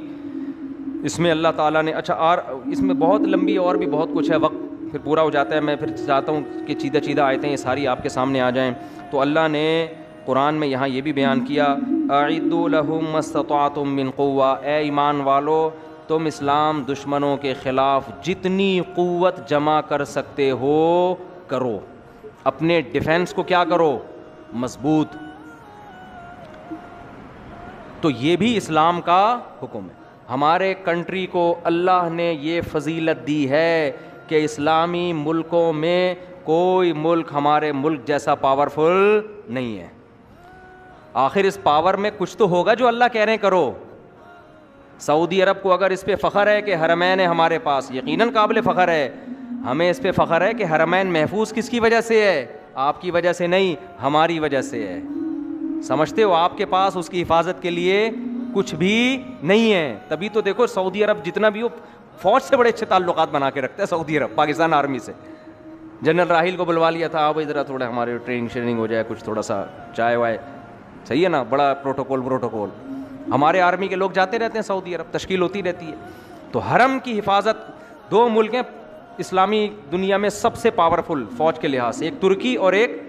اس میں اللہ تعالیٰ نے اور اس میں بہت لمبی اور بھی بہت کچھ ہے, وقت پھر پورا ہو جاتا ہے. میں پھر چاہتا ہوں کہ چیدہ آیتیں یہ ساری آپ کے سامنے آ جائیں. تو اللہ نے قرآن میں یہاں یہ بھی بیان کیا اعدوا لہم ما استطعتم من قوہ, اے ایمان والو تم اسلام دشمنوں کے خلاف جتنی قوت جمع کر سکتے ہو کرو, اپنے ڈیفینس کو کیا کرو, مضبوط. تو یہ بھی اسلام کا حکم ہے. ہمارے کنٹری کو اللہ نے یہ فضیلت دی ہے کہ اسلامی ملکوں میں کوئی ملک ہمارے ملک جیسا پاورفل نہیں ہے. آخر اس پاور میں کچھ تو ہوگا جو اللہ کہہ رہے ہیں کرو. سعودی عرب کو اگر اس پہ فخر ہے کہ حرمین ہے ہمارے پاس, یقیناً قابل فخر ہے. ہمیں اس پہ فخر ہے کہ حرمین محفوظ کس کی وجہ سے ہے, آپ کی وجہ سے نہیں, ہماری وجہ سے ہے. سمجھتے ہو آپ کے پاس اس کی حفاظت کے لیے کچھ بھی نہیں ہے. تبھی تو دیکھو سعودی عرب جتنا بھی ہو فوج سے بڑے اچھے تعلقات بنا کے رکھتا ہے سعودی عرب پاکستان آرمی سے. جنرل راحیل کو بلوا لیا تھا, بھائی ذرا تھوڑا ہمارے ٹریننگ ہو جائے, کچھ تھوڑا سا چائے وائے, صحیح ہے نا, بڑا پروٹوکول. ہمارے آرمی کے لوگ جاتے رہتے ہیں سعودی عرب, تشکیل ہوتی رہتی ہے. تو حرم کی حفاظت, 2 ملک ہیں اسلامی دنیا میں سب سے پاورفل فوج کے لحاظ سے, ایک ترکی اور ایک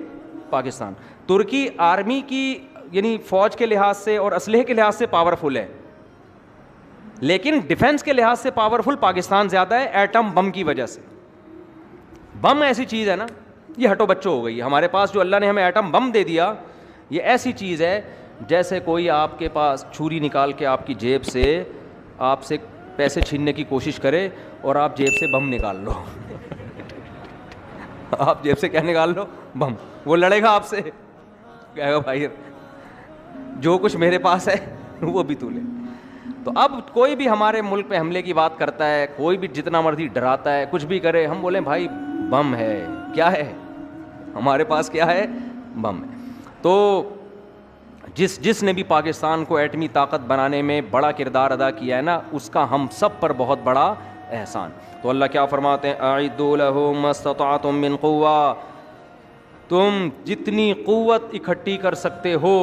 پاکستان. ترکی آرمی کی یعنی فوج کے لحاظ سے اور اسلحے کے لحاظ سے پاورفل ہے, لیکن ڈیفنس کے لحاظ سے پاورفل پاکستان زیادہ ہے ایٹم بم کی وجہ سے. بم ایسی چیز ہے نا, یہ ہٹو بچوں ہو گئی ہمارے پاس, جو اللہ نے ہمیں ایٹم بم دے دیا, یہ ایسی چیز ہے جیسے کوئی آپ کے پاس چھری نکال کے آپ کی جیب سے آپ سے پیسے چھیننے کی کوشش کرے اور آپ جیب سے بم نکال لو. آپ جیب سے کیا نکال لو؟ بم. وہ لڑے گا آپ سے, کہے گا بھائی جو کچھ میرے پاس ہے وہ بھی تو لے. تو اب کوئی بھی ہمارے ملک پہ حملے کی بات کرتا ہے, کوئی بھی جتنا مرضی ڈراتا ہے, کچھ بھی کرے, ہم بولیں بھائی بم ہے. کیا ہے ہمارے پاس؟ کیا ہے؟ بم ہے. تو جس نے بھی پاکستان کو ایٹمی طاقت بنانے میں بڑا کردار ادا کیا ہے نا, اس کا ہم سب پر بہت بڑا احسان. تو اللہ کیا فرماتے ہیں؟ اعدوا لهم ما استطعتم من قوة, تم جتنی قوت اکٹھی کر سکتے ہو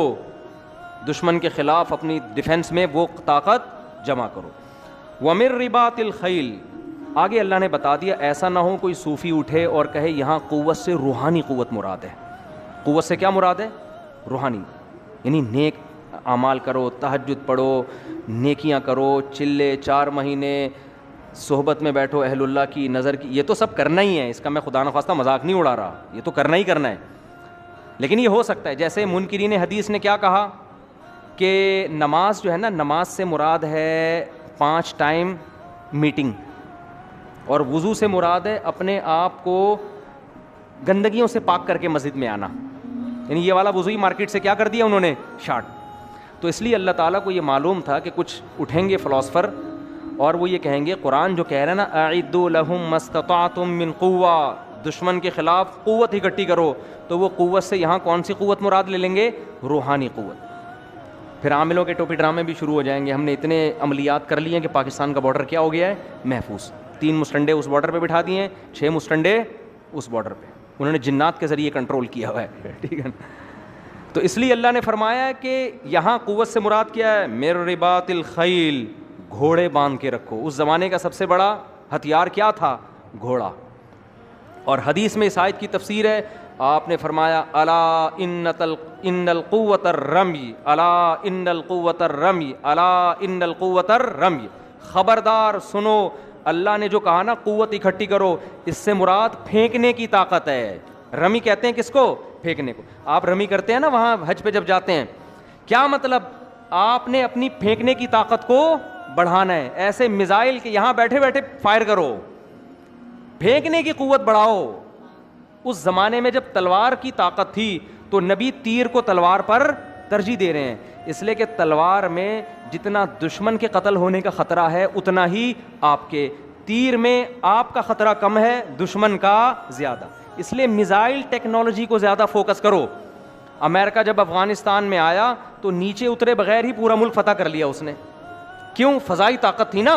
دشمن کے خلاف اپنی ڈیفنس میں, وہ طاقت جمع کرو. ومن رباط الخیل, آگے اللہ نے بتا دیا ایسا نہ ہو کوئی صوفی اٹھے اور کہے یہاں قوت سے روحانی قوت مراد ہے. قوت سے کیا مراد ہے؟ روحانی, یعنی نیک اعمال کرو, تہجد پڑھو, نیکیاں کرو, چلے 4 مہینے صحبت میں بیٹھو اہل اللہ کی نظر کی, یہ تو سب کرنا ہی ہے. اس کا میں خدا نخواستہ مذاق نہیں اڑا رہا, یہ تو کرنا ہی کرنا ہے. لیکن یہ ہو سکتا ہے جیسے منکرین حدیث نے کیا کہا کہ نماز جو ہے نا, نماز سے مراد ہے 5 ٹائم میٹنگ, اور وضو سے مراد ہے اپنے آپ کو گندگیوں سے پاک کر کے مسجد میں آنا. یعنی یہ والا وضو ہی مارکیٹ سے کیا کر دیا انہوں نے؟ شارٹ. تو اس لیے اللہ تعالیٰ کو یہ معلوم تھا کہ کچھ اٹھیں گے فلاسفر اور وہ یہ کہیں گے قرآن جو کہہ رہا ہے نا اعدوا لهم ما استطعتم من قوة, دشمن کے خلاف قوت اکٹھی کرو, تو وہ قوت سے یہاں کون سی قوت مراد لے لیں گے؟ روحانی قوت. پھر عاملوں کے ٹوپی ڈرامے بھی شروع ہو جائیں گے. ہم نے اتنے عملیات کر لیے ہیں کہ پاکستان کا بارڈر کیا ہو گیا ہے؟ محفوظ. 3 مسٹنڈے اس بارڈر پہ بٹھا دیے ہیں, 6 مسٹنڈے اس بارڈر پہ, انہوں نے جنات کے ذریعے کنٹرول کیا ہوا ہے. ٹھیک ہے. تو اس لیے اللہ نے فرمایا ہے کہ یہاں قوت سے مراد کیا ہے؟ من رباط الخیل, گھوڑے باندھ کے رکھو. اس زمانے کا سب سے بڑا ہتھیار کیا تھا؟ گھوڑا. اور حدیث میں اس آیت کی تفسیر ہے, آپ نے فرمایا الا ان القوۃ الرمی, الا ان القوۃ الرمی, الا ان القوۃ الرمی, خبردار سنو, اللہ نے جو کہا نا قوت اکٹھی کرو, اس سے مراد پھینکنے کی طاقت ہے. رمی کہتے ہیں کس کو؟ پھینکنے کو. آپ رمی کرتے ہیں نا وہاں حج پہ جب جاتے ہیں, کیا مطلب؟ آپ نے اپنی پھینکنے کی طاقت کو بڑھانا ہے. ایسے میزائل کہ یہاں بیٹھے بیٹھے فائر کرو, پھینکنے کی قوت بڑھاؤ. اس زمانے میں جب تلوار کی طاقت تھی تو نبی تیر کو تلوار پر ترجیح دے رہے ہیں, اس لیے کہ تلوار میں جتنا دشمن کے قتل ہونے کا خطرہ ہے اتنا ہی آپ کے, تیر میں آپ کا خطرہ کم ہے, دشمن کا زیادہ. اس لیے میزائل ٹیکنالوجی کو زیادہ فوکس کرو. امریکہ جب افغانستان میں آیا تو نیچے اترے بغیر ہی پورا ملک فتح کر لیا اس نے. کیوں؟ فضائی طاقت تھی نا.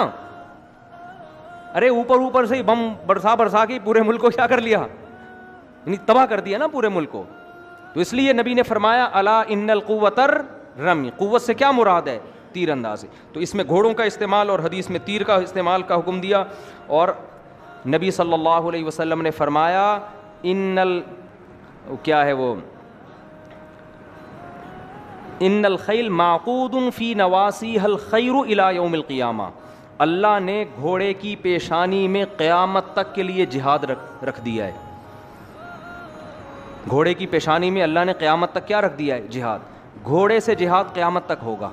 ارے اوپر سے بم برسا کے پورے ملک کو کیا کر لیا؟ یعنی تباہ کر دیا نا پورے ملک کو. تو اس لیے نبی نے فرمایا الا ان القوۃ الرمی, قوت سے کیا مراد ہے؟ تیر اندازی. تو اس میں گھوڑوں کا استعمال اور حدیث میں تیر کا استعمال کا حکم دیا. اور نبی صلی اللہ علیہ وسلم نے فرمایا کیا ہے وہ, ان الخیل معقود فی نواسیھا الخیر الی یوم القیامہ, اللہ نے گھوڑے کی پیشانی میں قیامت تک کے لیے جہاد رکھ دیا ہے. گھوڑے کی پیشانی میں اللہ نے قیامت تک کیا رکھ دیا ہے؟ جہاد. گھوڑے سے جہاد قیامت تک ہوگا.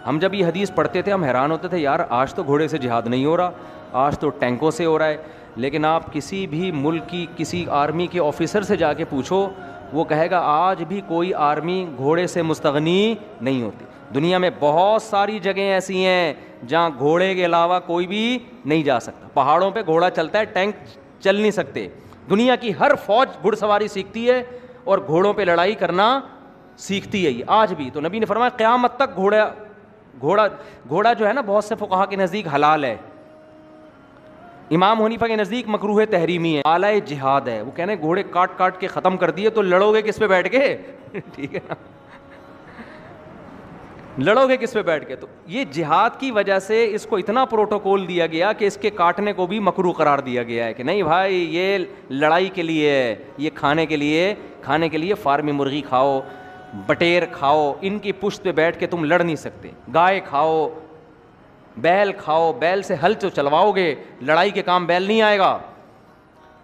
ہم جب یہ حدیث پڑھتے تھے ہم حیران ہوتے تھے, یار آج تو گھوڑے سے جہاد نہیں ہو رہا, آج تو ٹینکوں سے ہو رہا ہے. لیکن آپ کسی بھی ملک کی کسی آرمی کے آفیسر سے جا کے پوچھو, وہ کہے گا آج بھی کوئی آرمی گھوڑے سے مستغنی نہیں ہوتی. دنیا میں بہت ساری جگہیں ایسی ہیں جہاں گھوڑے کے علاوہ کوئی بھی نہیں جا سکتا. پہاڑوں پہ گھوڑا چلتا ہے, ٹینک چل نہیں سکتے. دنیا کی ہر فوج گھڑ سواری سیکھتی ہے اور گھوڑوں پہ لڑائی کرنا سیکھتی ہے یہ آج بھی. تو نبی نے فرمایا قیامت تک گھوڑا جو ہے نا بہت سے فقہا کے نزدیک حلال ہے, امام حنیفہ کے نزدیک مکروہ تحریمی ہے, اعلی جہاد ہے. وہ کہنے گھوڑے کاٹ کاٹ کے ختم کر دیے تو لڑو گے کس پہ بیٹھ کے؟ ٹھیک ہے نا. لڑو گے کس پہ بیٹھ کے؟ تو یہ جہاد کی وجہ سے اس کو اتنا پروٹوکول دیا گیا کہ اس کے کاٹنے کو بھی مکروہ قرار دیا گیا ہے کہ نہیں بھائی یہ لڑائی کے لیے ہے، یہ کھانے کے لیے فارمی مرغی کھاؤ، بٹیر کھاؤ، ان کی پشت پہ بیٹھ کے تم لڑ نہیں سکتے، گائے کھاؤ، بیل کھاؤ، بیل سے ہل تو چلواؤ گے، لڑائی کے کام بیل نہیں آئے گا،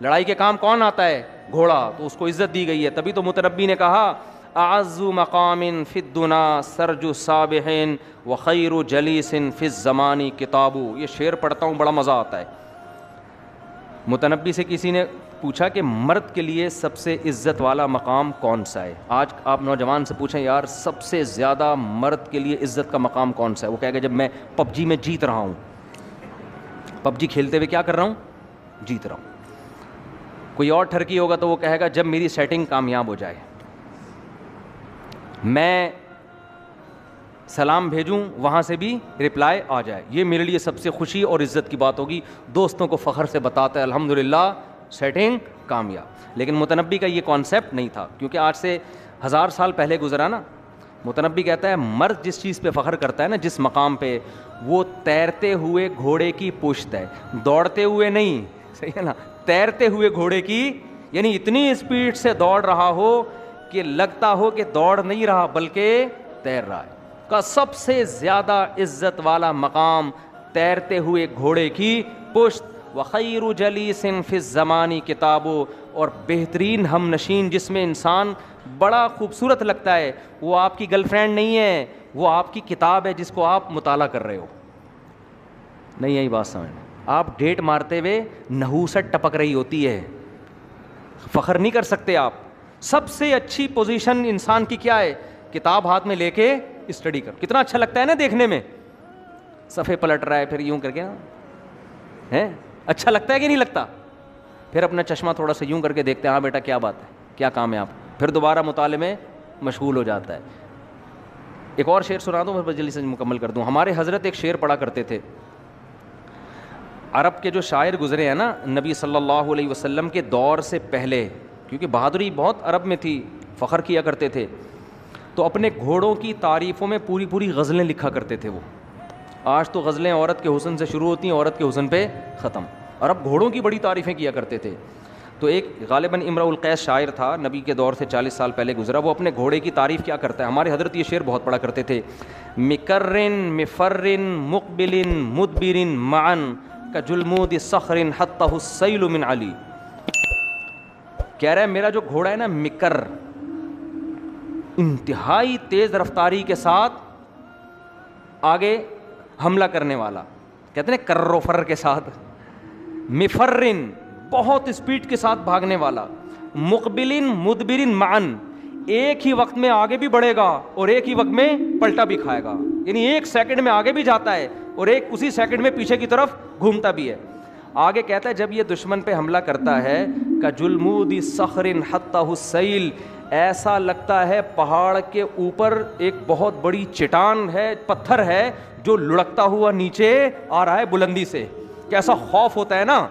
لڑائی کے کام کون آتا ہے؟ گھوڑا، تو اس کو عزت دی گئی ہے۔ تبھی تو متنبی نے کہا اعز مقام فی الدنا سرج صابح وخیر جلیس فی الزمان کتاب۔ یہ شعر پڑھتا ہوں بڑا مزہ آتا ہے۔ متنبی سے کسی نے پوچھا کہ مرد کے لیے سب سے عزت والا مقام کون سا ہے؟ آج آپ نوجوان سے پوچھیں یار سب سے زیادہ مرد کے لیے عزت کا مقام کون سا ہے، وہ کہے گا جب میں پب جی میں جیت رہا ہوں، پب جی کھیلتے ہوئے کیا کر رہا ہوں؟ جیت رہا ہوں۔ کوئی اور ٹھرکی ہوگا تو وہ کہے گا جب میری سیٹنگ کامیاب ہو جائے، میں سلام بھیجوں وہاں سے بھی رپلائی آ جائے، یہ میرے لیے سب سے خوشی اور عزت کی بات ہوگی، دوستوں کو فخر سے بتاتا ہے الحمدللہ سیٹنگ کامیاب۔ لیکن متنبی کا یہ کانسیپٹ نہیں تھا، کیونکہ آج سے 1000 سال پہلے گزرا نا۔ متنبی کہتا ہے مرد جس چیز پہ فخر کرتا ہے نا، جس مقام پہ، وہ تیرتے ہوئے گھوڑے کی پشت ہے، دوڑتے ہوئے نہیں، صحیح ہے نا، تیرتے ہوئے گھوڑے کی، یعنی اتنی اسپیڈ سے دوڑ رہا ہو کہ لگتا ہو کہ دوڑ نہیں رہا بلکہ تیر رہا ہے۔ کا سب سے زیادہ عزت والا مقام تیرتے ہوئے گھوڑے کی پشت، وخیر جلیس فی الزمان کتاب، اور بہترین ہم نشین جس میں انسان بڑا خوبصورت لگتا ہے، وہ آپ کی گرل فرینڈ نہیں ہے، وہ آپ کی کتاب ہے جس کو آپ مطالعہ کر رہے ہو۔ نہیں یہی بات سمجھ، آپ ڈیٹ مارتے ہوئے نحوست ٹپک رہی ہوتی ہے، فخر نہیں کر سکتے آپ۔ سب سے اچھی پوزیشن انسان کی کیا ہے؟ کتاب ہاتھ میں لے کے اسٹڈی کر۔ کتنا اچھا لگتا ہے نا دیکھنے میں، صفحے پلٹ رہا ہے پھر یوں کر کے، ہے اچھا لگتا ہے کہ نہیں لگتا؟ پھر اپنا چشمہ تھوڑا سا یوں کر کے دیکھتے ہیں، ہاں بیٹا کیا بات ہے، کیا کام ہے آپ، پھر دوبارہ مطالعے میں مشغول ہو جاتا ہے۔ ایک اور شعر سنا دوں، بس جلدی سے مکمل کر دوں۔ ہمارے حضرت ایک شعر پڑھا کرتے تھے، عرب کے جو شاعر گزرے ہیں نا نبی صلی اللہ علیہ وسلم کے دور سے پہلے، کیونکہ بہادری بہت عرب میں تھی، فخر کیا کرتے تھے، تو اپنے گھوڑوں کی تعریفوں میں پوری پوری غزلیں لکھا کرتے تھے وہ۔ آج تو غزلیں عورت کے حسن سے شروع ہوتی ہیں، عورت کے حسن پہ ختم۔ عرب گھوڑوں کی بڑی تعریفیں کیا کرتے تھے۔ تو ایک غالباً امرؤ القیس شاعر تھا، نبی کے دور سے 40 سال پہلے گزرا، وہ اپنے گھوڑے کی تعریف کیا کرتا ہے؟ ہمارے حضرت یہ شعر بہت پڑھا کرتے تھے، مکرن مفرن مقبل مدبر معا کجلمود صخر حتہ السیل من علی۔ کہہ رہا ہے میرا جو گھوڑا ہے نا مکر، انتہائی تیز رفتاری کے ساتھ آگے حملہ کرنے والا، کہتے ہیں کر و فر کے ساتھ، مفرن بہت اسپیڈ کے ساتھ بھاگنے والا، مقبلن مدبرن معن ایک ہی وقت میں آگے بھی بڑھے گا اور ایک ہی وقت میں پلٹا بھی کھائے گا، یعنی ایک سیکنڈ میں آگے بھی جاتا ہے اور ایک اسی سیکنڈ میں پیچھے کی طرف گھومتا بھی ہے۔ آگے کہتا ہے جب یہ دشمن پہ حملہ کرتا ہے کجلمود صخر حتہ السیل، ایسا لگتا ہے پہاڑ کے اوپر ایک بہت بڑی چٹان ہے، پتھر ہے جو لڑکتا ہوا نیچے آ رہا ہے بلندی سے، کیسا خوف ہوتا ہے نا۔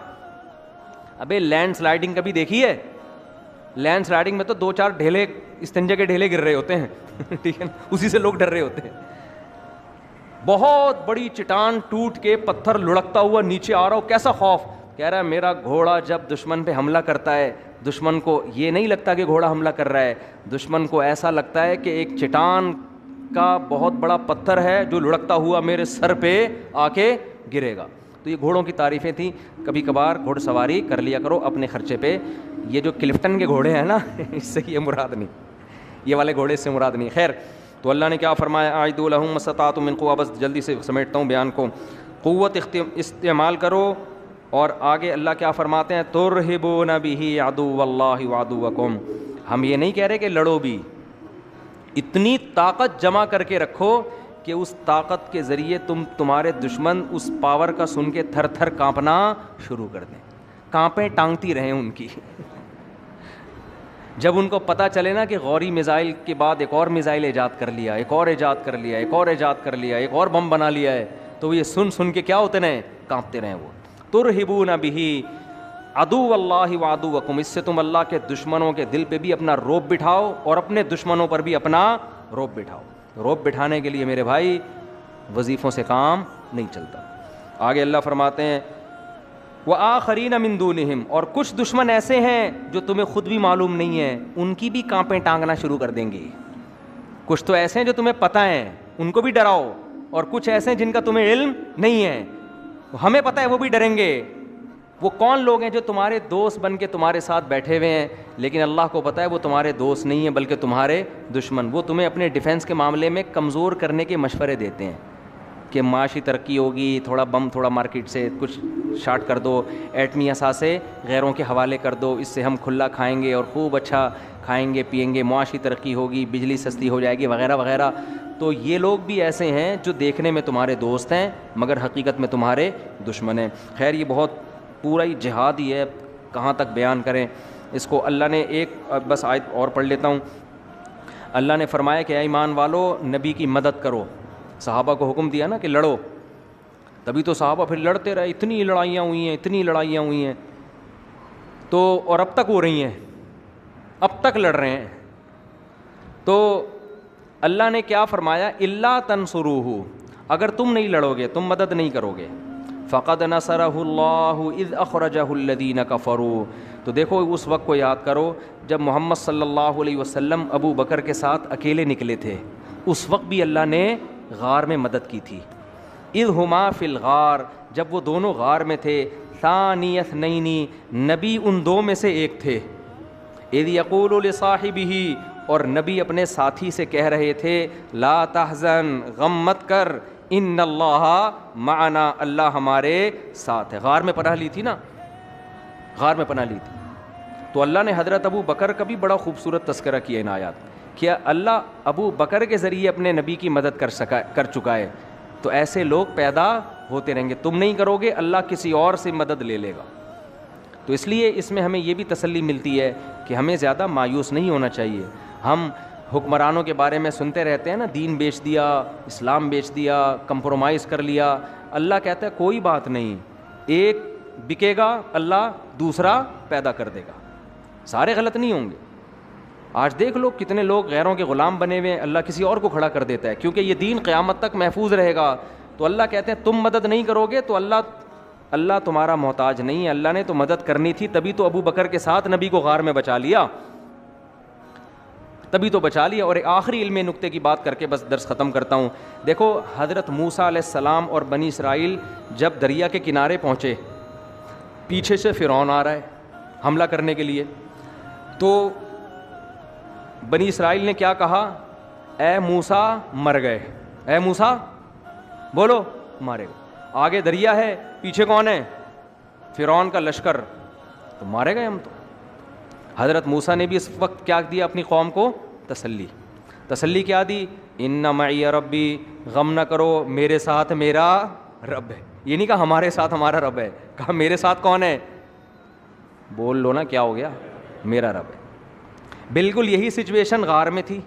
ابے لینڈ سلائڈنگ کبھی دیکھی ہے؟ لینڈ سلائڈنگ میں تو 2-4 ڈھیلے استنجے کے ڈھیلے گر رہے ہوتے ہیں ٹھیک ہے نا، اسی سے لوگ ڈر رہے ہوتے ہیں۔ بہت بڑی چٹان ٹوٹ کے پتھر لڑکتا ہوا نیچے آ رہا ہو، کیسا خوف۔ کہہ رہا ہے میرا گھوڑا جب دشمن پہ حملہ کرتا ہے، دشمن کو یہ نہیں لگتا کہ گھوڑا حملہ کر رہا ہے، دشمن کو ایسا لگتا ہے کہ ایک چٹان کا بہت بڑا پتھر ہے جو لڑکتا ہوا میرے سر پہ آ کے گرے گا۔ تو یہ گھوڑوں کی تعریفیں تھیں، کبھی کبھار گھوڑ سواری کر لیا کرو اپنے خرچے پہ۔ یہ جو کلفٹن کے گھوڑے ہیں نا اس سے یہ مراد نہیں، یہ والے گھوڑے اس سے مراد نہیں۔ خیر، تو اللہ نے کیا فرمایا، اعدوا لہم ما استطعتم من قوة، بس جلدی سے سمیٹتا ہوں بیان کو، قوت استعمال کرو۔ اور آگے اللہ کیا فرماتے ہیں، ترہبون بہ عدو اللہ وعدوکم، ہم یہ نہیں کہہ رہے کہ لڑو بھی، اتنی طاقت جمع کر کے رکھو کہ اس طاقت کے ذریعے تمہارے دشمن اس پاور کا سن کے تھر تھر کانپنا شروع کر دیں، کانپیں ٹانگتی رہیں ان کی۔ جب ان کو پتہ چلے نا کہ غوری میزائل کے بعد ایک اور میزائل ایجاد کر لیا، ایک اور ایجاد کر لیا، ایک اور ایجاد کر لیا، ایک اور بم بنا لیا ہے، تو یہ سن کے کیا ہوتے رہیں، کانپتے رہیں وہ۔ ترہبون بہ عدو اللہ وعدوکم، اس سے تم اللہ کے دشمنوں کے دل پہ بھی اپنا روب بٹھاؤ اور اپنے دشمنوں پر بھی اپنا روب بٹھاؤ۔ روب بٹھانے کے لیے میرے بھائی وظیفوں سے کام نہیں چلتا. آگے اللہ فرماتے ہیں وآخرین من دونہم، اور کچھ دشمن ایسے ہیں جو تمہیں خود بھی معلوم نہیں ہے، ان کی بھی کانپیں ٹانگنا شروع کر دیں گے. کچھ تو ایسے ہیں جو تمہیں پتہ ہیں، ان کو بھی ڈراؤ، اور کچھ ایسے ہیں جن کا تمہیں علم نہیں ہے، ہمیں پتہ ہے وہ بھی ڈریں گے. وہ کون لوگ ہیں جو تمہارے دوست بن کے تمہارے ساتھ بیٹھے ہوئے ہیں، لیکن اللہ کو پتہ ہے وہ تمہارے دوست نہیں ہیں بلکہ تمہارے دشمن. وہ تمہیں اپنے ڈیفنس کے معاملے میں کمزور کرنے کے مشورے دیتے ہیں کہ معاشی ترقی ہوگی، تھوڑا بم تھوڑا مارکیٹ سے کچھ شارٹ کر دو، ایٹمی اثاثے غیروں کے حوالے کر دو، اس سے ہم کھلا کھائیں گے اور خوب اچھا کھائیں گے پیئیں گے، معاشی ترقی ہوگی، بجلی سستی ہو جائے گی وغیرہ وغیرہ. تو یہ لوگ بھی ایسے ہیں جو دیکھنے میں تمہارے دوست ہیں مگر حقیقت میں تمہارے دشمن ہیں. خیر یہ بہت پورا ہی جہاد ہی ہے، کہاں تک بیان کریں اس کو. اللہ نے ایک بس آیت اور پڑھ لیتا ہوں. اللہ نے فرمایا کہ اے ایمان والو نبی کی مدد کرو. صحابہ کو حکم دیا نا کہ لڑو، تبھی تو صحابہ پھر لڑتے رہے. اتنی لڑائیاں ہوئی ہیں تو، اور اب تک ہو رہی ہیں، اب تک لڑ رہے ہیں. تو اللہ نے کیا فرمایا الا تنصروہ، اگر تم نہیں لڑو گے، تم مدد نہیں کرو گے، فقد نصرہ اللہ اذ اخرجہ الذین کفروا. تو دیکھو اس وقت کو یاد کرو جب محمد صلی اللہ علیہ وسلم ابو بکر کے ساتھ اکیلے نکلے تھے، اس وقت بھی اللہ نے غار میں مدد کی تھی. اذ ہما فی الغار، جب وہ دونوں غار میں تھے. ثانی اثنین، نبی ان دو میں سے ایک تھے. اذ یقول لصاحبہ، اور نبی اپنے ساتھی سے کہہ رہے تھے لا تحزن، غم مت کر، ان اللہ معنا، اللہ ہمارے ساتھ ہے. غار میں پناہ لی تھی نا، غار میں پناہ لی تھی. تو اللہ نے حضرت ابو بکر کا بھی بڑا خوبصورت تذکرہ کیا ان آیات. کیا اللہ ابو بکر کے ذریعے اپنے نبی کی مدد کر چکا ہے، تو ایسے لوگ پیدا ہوتے رہیں گے. تم نہیں کرو گے، اللہ کسی اور سے مدد لے لے گا. تو اس لیے اس میں ہمیں یہ بھی تسلی ملتی ہے کہ ہمیں زیادہ مایوس نہیں ہونا چاہیے. ہم حکمرانوں کے بارے میں سنتے رہتے ہیں نا، دین بیچ دیا، اسلام بیچ دیا، کمپرومائز کر لیا. اللہ کہتا ہے کوئی بات نہیں، ایک بکے گا اللہ دوسرا پیدا کر دے گا، سارے غلط نہیں ہوں گے. آج دیکھ لو کتنے لوگ غیروں کے غلام بنے ہوئے ہیں، اللہ کسی اور کو کھڑا کر دیتا ہے کیونکہ یہ دین قیامت تک محفوظ رہے گا. تو اللہ کہتے ہیں تم مدد نہیں کرو گے تو اللہ تمہارا محتاج نہیں ہے. اللہ نے تو مدد کرنی تھی، تبھی تو ابو بکر کے ساتھ نبی کو غار میں بچا لیا، تبھی تو بچا لیا. اور ایک آخری علمی نقطے کی بات کر کے بس درس ختم کرتا ہوں. دیکھو حضرت موسیٰ علیہ السلام اور بنی اسرائیل جب دریا کے کنارے پہنچے، پیچھے سے فرعون آ رہا ہے حملہ کرنے کے لیے. تو بنی اسرائیل نے کیا کہا، اے موسیٰ مر گئے، اے موسیٰ بولو مارے گئے. آگے دریا ہے، پیچھے کون ہے، فرعون کا لشکر، تو مارے گئے ہم تو. حضرت موسیٰ نے بھی اس وقت کیا دیا اپنی قوم کو، تسلی کیا دی، ان معی ربی، غم نہ کرو میرے ساتھ میرا رب ہے. یہ نہیں کہا ہمارے ساتھ ہمارا رب ہے، کہا میرے ساتھ کون ہے، بول لو نا کیا ہو گیا، میرا رب ہے. بالکل یہی سچویشن غار میں تھی.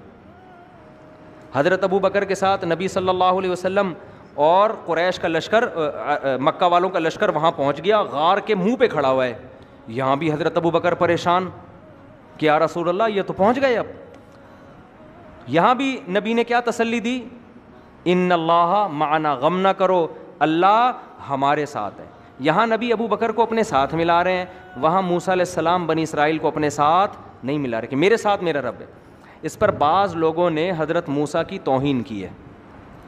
حضرت ابو بکر کے ساتھ نبی صلی اللہ علیہ وسلم اور قریش کا لشکر، مکہ والوں کا لشکر وہاں پہنچ گیا، غار کے منہ پہ کھڑا ہوا ہے. یہاں بھی حضرت ابو بکر پریشان کہ یا رسول اللہ یہ تو پہنچ گئے. اب یہاں بھی نبی نے کیا تسلی دی، ان اللہ معنا، غم نہ کرو اللہ ہمارے ساتھ ہے. یہاں نبی ابو بکر کو اپنے ساتھ ملا رہے ہیں، وہاں موسیٰ علیہ السلام بنی اسرائیل کو اپنے ساتھ نہیں ملا رہے کہ میرے ساتھ میرا رب ہے. اس پر بعض لوگوں نے حضرت موسیٰ کی توہین کی ہے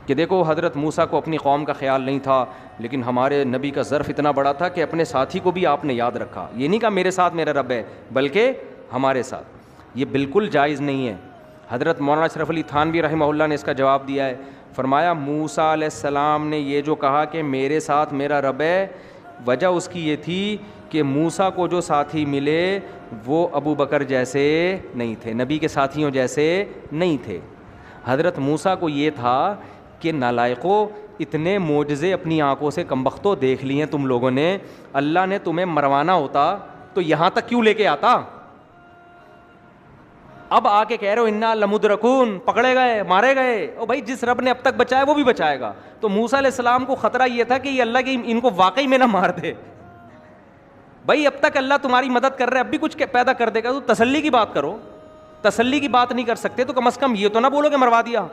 کہ دیکھو حضرت موسیٰ کو اپنی قوم کا خیال نہیں تھا، لیکن ہمارے نبی کا ظرف اتنا بڑا تھا کہ اپنے ساتھی کو بھی آپ نے یاد رکھا. یہ نہیں کہا میرے ساتھ میرا رب ہے، بلکہ ہمارے ساتھ. یہ بالکل جائز نہیں ہے. حضرت مولانا اشرف علی تھانوی رحمہ اللہ نے اس کا جواب دیا ہے. فرمایا موسیٰ علیہ السلام نے یہ جو کہا کہ میرے ساتھ میرا رب ہے، وجہ اس کی یہ تھی کہ موسیٰ کو جو ساتھی ملے وہ ابو بکر جیسے نہیں تھے، نبی کے ساتھیوں جیسے نہیں تھے. حضرت موسیٰ کو یہ تھا کہ نالائقو، اتنے معجزے اپنی آنکھوں سے کمبختوں دیکھ لیے تم لوگوں نے، اللہ نے تمہیں مروانا ہوتا تو یہاں تک کیوں لے کے آتا. اب آ کے کہہ رہے ہو انا لمدرکون، پکڑے گئے مارے گئے. او بھائی جس رب نے اب تک بچایا وہ بھی بچائے گا. تو موسیٰ علیہ السلام کو خطرہ یہ تھا کہ یہ اللہ کی ان کو واقعی میں نہ مار دے. بھائی اب تک اللہ تمہاری مدد کر رہا ہے، اب بھی کچھ پیدا کر دے گا. تو تسلی کی بات کرو. تسلی کی بات نہیں کر سکتے تو کم از کم یہ تو نہ بولو کہ مروا دیا.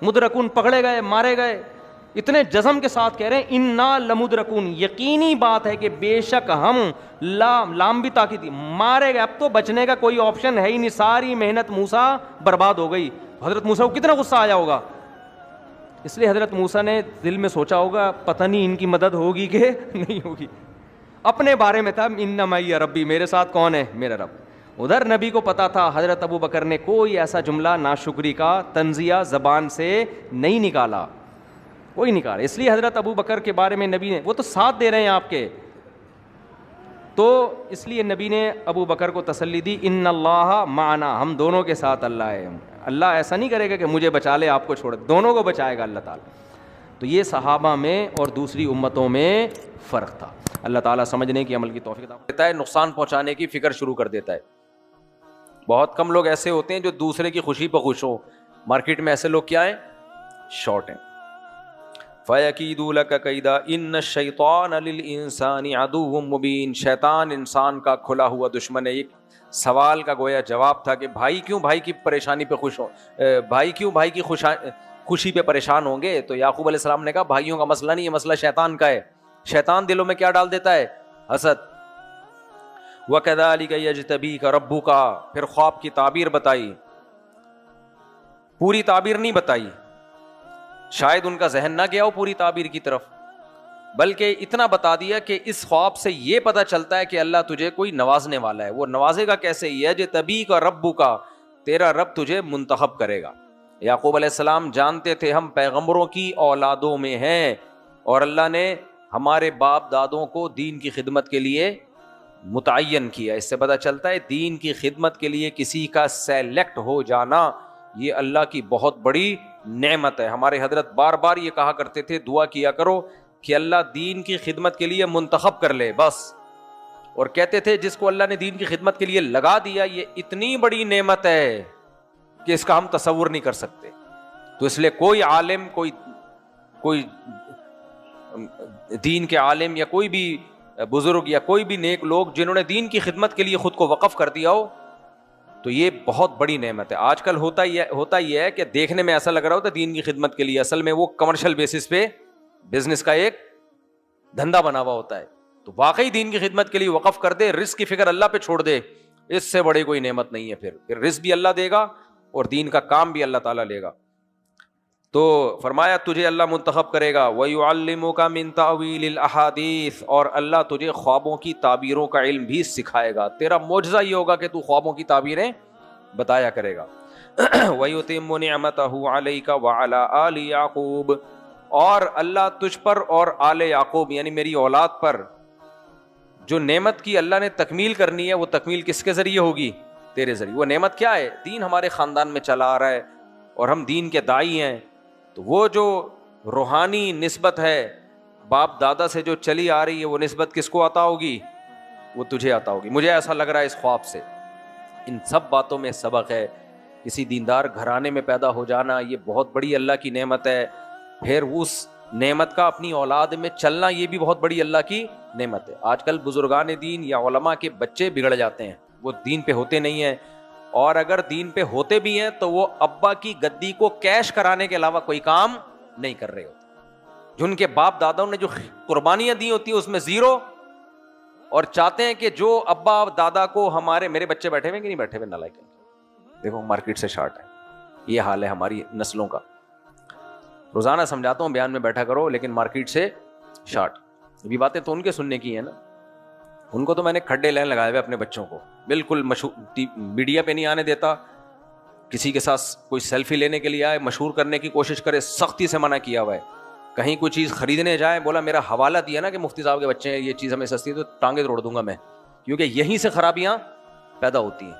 مدرکون پکڑے گئے, مارے گئے. اتنے جزم کے ساتھ کہہ رہے ہیں انا لمدرکون, یقینی بات ہے کہ بے شک ہم, لام بھی تاکید, مارے گئے. اب تو بچنے کا کوئی آپشن ہے ہی نہیں, ساری محنت موسیٰ برباد ہو گئی. حضرت موسیٰ کو کتنا غصہ آیا ہوگا. اس لیے حضرت موسیٰ نے دل میں سوچا ہوگا پتہ نہیں ان کی مدد ہوگی کہ نہیں ہوگی. اپنے بارے میں تھا ان معی ربی, میرے ساتھ کون ہے, میرا رب. ادھر نبی کو پتا تھا حضرت ابو بکر نے کوئی ایسا جملہ ناشکری کا تنزیہ زبان سے نہیں نکالا, کوئی نکالا. اس لیے حضرت ابو بکر کے بارے میں نبی نے, وہ تو ساتھ دے رہے ہیں آپ کے, تو اس لیے نبی نے ابو بکر کو تسلی دی ان اللہ معنا, ہم دونوں کے ساتھ اللہ ہے. اللہ ایسا نہیں کرے گا کہ مجھے بچا لے آپ کو چھوڑ, دونوں کو بچائے گا اللہ تعالیٰ. تو یہ صحابہ میں اور دوسری امتوں میں فرق تھا. اللہ تعالیٰ سمجھنے کی عمل کی توفیق دیتا ہے, نقصان پہنچانے کی فکر شروع کر دیتا ہے. بہت کم لوگ ایسے ہوتے ہیں جو دوسرے کی خوشی پہ خوش ہو. مارکیٹ میں ایسے لوگ کیا ہیں, شارٹ ہیں. فَيَكِيدُ لَكَ كَيْدًا إِنَّ الشَّيْطَانَ لِلْإِنسَانِ عَدُوٌّ مُبِينٌ, شیطان انسان کا کھلا ہوا دشمن ہے. ایک سوال کا گویا جواب تھا کہ بھائی کیوں بھائی کی پریشانی پہ خوش ہو, بھائی کیوں بھائی کی خوشی پہ پریشان ہوں گے. تو یعقوب علیہ السلام نے کہا بھائیوں کا مسئلہ نہیں, یہ مسئلہ شیطان کا ہے. شیطان دلوں میں کیا ڈال دیتا ہے, حسد. وَكَذَلِكَ يَجْتَبِيكَ رَبُّكَ, پھر خواب کی تعبیر بتائی, پوری تعبیر نہیں بتائی. شاید ان کا ذہن نہ گیا ہو پوری تعبیر کی طرف, بلکہ اتنا بتا دیا کہ اس خواب سے یہ پتہ چلتا ہے کہ اللہ تجھے کوئی نوازنے والا ہے. وہ نوازے گا کیسے, یجتبیک ربک, تیرا رب تجھے منتخب کرے گا. یعقوب علیہ السلام جانتے تھے ہم پیغمبروں کی اولادوں میں ہیں, اور اللہ نے ہمارے باپ دادوں کو دین کی خدمت کے لیے متعین کیا. اس سے پتہ چلتا ہے دین کی خدمت کے لیے کسی کا سیلیکٹ ہو جانا یہ اللہ کی بہت بڑی نعمت ہے. ہمارے حضرت بار بار یہ کہا کرتے تھے دعا کیا کرو کہ اللہ دین کی خدمت کے لیے منتخب کر لے بس. اور کہتے تھے جس کو اللہ نے دین کی خدمت کے لیے لگا دیا یہ اتنی بڑی نعمت ہے کہ اس کا ہم تصور نہیں کر سکتے. تو اس لیے کوئی عالم, کوئی دین کے عالم یا کوئی بھی بزرگ یا کوئی بھی نیک لوگ جنہوں نے دین کی خدمت کے لیے خود کو وقف کر دیا ہو تو یہ بہت بڑی نعمت ہے. آج کل ہوتا یہ ہے کہ دیکھنے میں ایسا لگ رہا ہوتا ہے دین کی خدمت کے لیے, اصل میں وہ کمرشل بیسس پہ بزنس کا ایک دھندا بنا ہوا ہوتا ہے. تو واقعی دین کی خدمت کے لیے وقف کر دے, رزق کی فکر اللہ پہ چھوڑ دے, اس سے بڑی کوئی نعمت نہیں ہے. پھر رزق بھی اللہ دے گا اور دین کا کام بھی اللہ تعالیٰ لے گا. تو فرمایا تجھے اللہ منتخب کرے گا. وَيُعَلِّمُكَ مِن تَأْوِيلِ الْأَحَادِيثِ, اور اللہ تجھے خوابوں کی تعبیروں کا علم بھی سکھائے گا. تیرا معجزہ یہ ہوگا کہ تو خوابوں کی تعبیریں بتایا کرے گا. وَيُتِمُّ نِعْمَتَهُ عَلَيْكَ وَعَلَىٰ آلِ يَعْقُوبَ, اور اللہ تجھ پر اور آل یعقوب یعنی میری اولاد پر جو نعمت کی اللہ نے تکمیل کرنی ہے وہ تکمیل کس کے ذریعے ہوگی, تیرے ذریعے. وہ نعمت کیا ہے, دین ہمارے خاندان میں چلا آ رہا ہے اور ہم دین کے داعی ہیں. تو وہ جو روحانی نسبت ہے باپ دادا سے جو چلی آ رہی ہے وہ نسبت کس کو عطا ہوگی, وہ تجھے عطا ہوگی. مجھے ایسا لگ رہا ہے اس خواب سے ان سب باتوں میں سبق ہے. کسی دیندار گھرانے میں پیدا ہو جانا یہ بہت بڑی اللہ کی نعمت ہے. پھر اس نعمت کا اپنی اولاد میں چلنا یہ بھی بہت بڑی اللہ کی نعمت ہے. آج کل بزرگان دین یا علماء کے بچے بگڑ جاتے ہیں, وہ دین پہ ہوتے نہیں ہیں, اور اگر دین پہ ہوتے بھی ہیں تو وہ ابا کی گدی کو کیش کرانے کے علاوہ کوئی کام نہیں کر رہے ہوتے. جن کے باپ داداؤں نے جو قربانیاں دی ہوتی ہیں اس میں زیرو, اور چاہتے ہیں کہ جو ابا دادا کو میرے بچے بیٹھے ہوئے کہ نہیں بیٹھے ہوئے نالائق ہیں, دیکھو مارکیٹ سے شارٹ ہے. یہ حال ہے ہماری نسلوں کا. روزانہ سمجھاتا ہوں بیان میں بیٹھا کرو لیکن مارکیٹ سے شارٹ. یہ باتیں تو ان کے سننے کی ہیں نا, ان کو تو میں نے کھڈے لین لگائے ہوئے اپنے بچوں کو, بالکل میڈیا پہ نہیں آنے دیتا. کسی کے ساتھ کوئی سیلفی لینے کے لیے آئے, مشہور کرنے کی کوشش کرے, سختی سے منع کیا ہوا ہے. کہیں کوئی چیز خریدنے جائے, بولا میرا حوالہ دیا نا کہ مفتی صاحب کے بچے ہیں, یہ چیز ہمیں سستی ہے تو ٹانگیں توڑ دوں گا میں, کیونکہ یہیں سے خرابیاں پیدا ہوتی ہیں.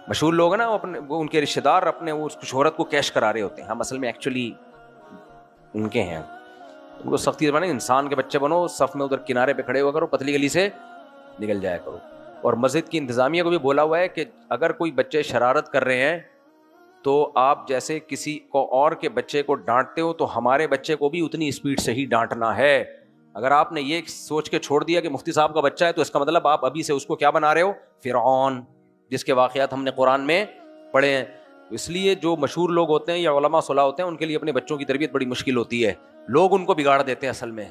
مشہور لوگ ہیں نا, وہ ان کے رشتے دار اپنے وہ شہرت کو کیش کرا رہے ہوتے ہیں, ہم اصل میں ایکچولی ان کے ہیں. ان کو سختی سے بنے, انسان کے بچے بنو, صف میں ادھر کنارے پہ کھڑے ہوا کرو, پتلی گلی سے نکل جایا کرو. اور مسجد کی انتظامیہ کو بھی بولا ہوا ہے کہ اگر کوئی بچے شرارت کر رہے ہیں تو آپ جیسے کسی کو اور کے بچے کو ڈانٹتے ہو تو ہمارے بچے کو بھی اتنی اسپیڈ سے ہی ڈانٹنا ہے. اگر آپ نے یہ سوچ کے چھوڑ دیا کہ مفتی صاحب کا بچہ ہے تو اس کا مطلب آپ ابھی سے اس کو کیا بنا رہے ہو, فرعون, جس کے واقعات ہم نے قرآن میں پڑھے ہیں. اس لیے جو مشہور لوگ ہوتے ہیں یا علماء صلاح ہوتے ہیں ان کے لیے اپنے بچوں کی تربیت بڑی مشکل ہوتی ہے. لوگ ان کو بگاڑ دیتے ہیں, اصل میں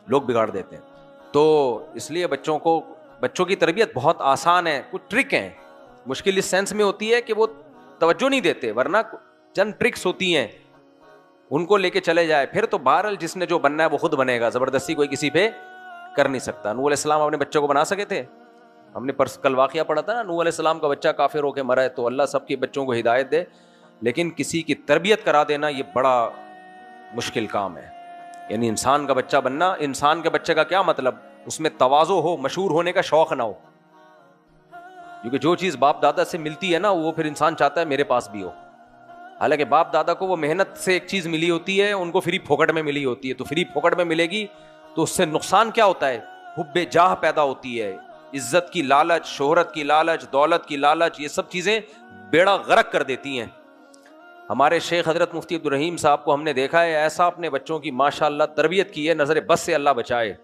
لوگ بگاڑ دیتے ہیں. تو اس لیے بچوں کی تربیت بہت آسان ہے. کچھ ٹرک ہیں, مشکل اس سینس میں ہوتی ہے کہ وہ توجہ نہیں دیتے, ورنہ چند ٹرکس ہوتی ہیں ان کو لے کے چلے جائے. پھر تو بہرحال جس نے جو بننا ہے وہ خود بنے گا, زبردستی کوئی کسی پہ کر نہیں سکتا. نوح علیہ السلام اپنے بچوں کو بنا سکے تھے؟ ہم نے کل واقعہ پڑھا تھا نا, نوح علیہ السلام کا بچہ کافر ہو کے مرا ہے. تو اللہ سب کے بچوں کو ہدایت دے, لیکن کسی کی تربیت کرا دینا یہ بڑا مشکل کام ہے. یعنی انسان کا بچہ بننا, انسان کے بچے کا کیا مطلب, اس میں تواضع ہو, مشہور ہونے کا شوق نہ ہو. کیونکہ جو چیز باپ دادا سے ملتی ہے نا وہ پھر انسان چاہتا ہے میرے پاس بھی ہو. حالانکہ باپ دادا کو وہ محنت سے ایک چیز ملی ہوتی ہے, ان کو فری پھوکٹ میں ملی ہوتی ہے. تو فری پھوکٹ میں ملے گی تو اس سے نقصان کیا ہوتا ہے, حب جاہ پیدا ہوتی ہے, عزت کی لالچ, شہرت کی لالچ, دولت کی لالچ, یہ سب چیزیں بیڑا غرق کر دیتی ہیں. ہمارے شیخ حضرت مفتی عبدالرحیم صاحب کو ہم نے دیکھا ہے, ایسا اپنے بچوں کی ماشاءاللہ تربیت کی ہے, نظر بس سے اللہ بچائے,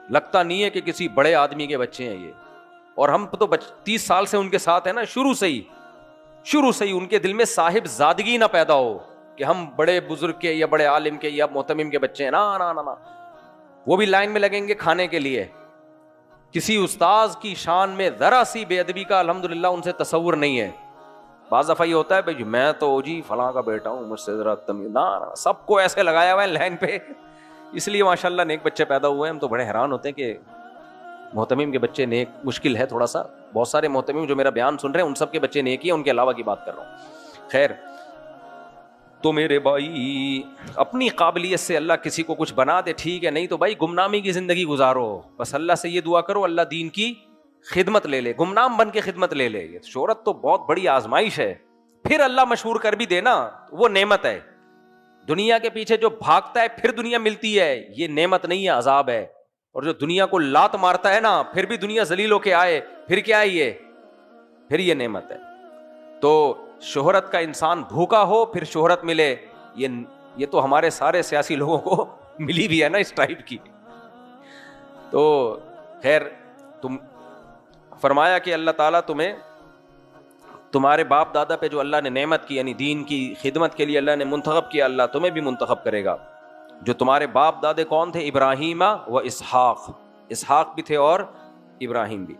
لگتا نہیں ہے کہ کسی بڑے آدمی کے بچے ہیں یہ. اور ہم تو 30 سال سے ان کے ساتھ ہیں نا, شروع سے ہی ان کے دل میں صاحب زادگی نہ پیدا ہو کہ ہم بڑے بزرگ کے یا بڑے عالم کے یا محتمم کے بچے ہیں. نا نا نا, وہ بھی لائن میں لگیں گے کھانے کے لیے. کسی استاذ کی شان میں ذرا سی بے ادبی کا الحمدللہ ان سے تصور نہیں ہے. بعض دفعہ یہ ہوتا ہے بھائی میں تو جی فلاں کا بیٹا ہوں, مجھ سے ذرا تمیز نہ, سب کو ایسے لگایا ہوا ہے لائن پہ. اس لیے ماشاءاللہ نیک بچے پیدا ہوئے ہیں. ہم تو بڑے حیران ہوتے ہیں کہ محتمم کے بچے نیک مشکل ہے تھوڑا سا. بہت سارے محتمم جو میرا بیان سن رہے ہیں ان سب کے بچے نیک ہی ہیں, ان کے علاوہ کی بات کر رہا ہوں. خیر, تو میرے بھائی اپنی قابلیت سے اللہ کسی کو کچھ بنا دے ٹھیک ہے, نہیں تو بھائی گمنامی کی زندگی گزارو. بس اللہ سے یہ دعا کرو اللہ دین کی خدمت لے لے, گمنام بن کے خدمت لے لے. شہرت تو بہت بڑی آزمائش ہے, پھر اللہ مشہور کر بھی دینا وہ نعمت ہے. دنیا کے پیچھے جو بھاگتا ہے پھر دنیا ملتی ہے, یہ نعمت نہیں ہے, عذاب ہے. اور جو دنیا کو لات مارتا ہے نا پھر بھی دنیا ذلیل ہو کے آئے, پھر کیا ہے یہ, پھر یہ نعمت ہے. تو شہرت کا انسان بھوکا ہو پھر شہرت ملے, یہ تو ہمارے سارے سیاسی لوگوں کو ملی بھی ہے نا اس ٹائپ کی. تو خیر, تم فرمایا کہ اللہ تعالیٰ تمہیں تمہارے باپ دادا پہ جو اللہ نے نعمت کی یعنی دین کی خدمت کے لیے اللہ نے منتخب کیا, اللہ تمہیں بھی منتخب کرے گا. جو تمہارے باپ دادے کون تھے, ابراہیم و اسحاق, اسحاق بھی تھے اور ابراہیم بھی.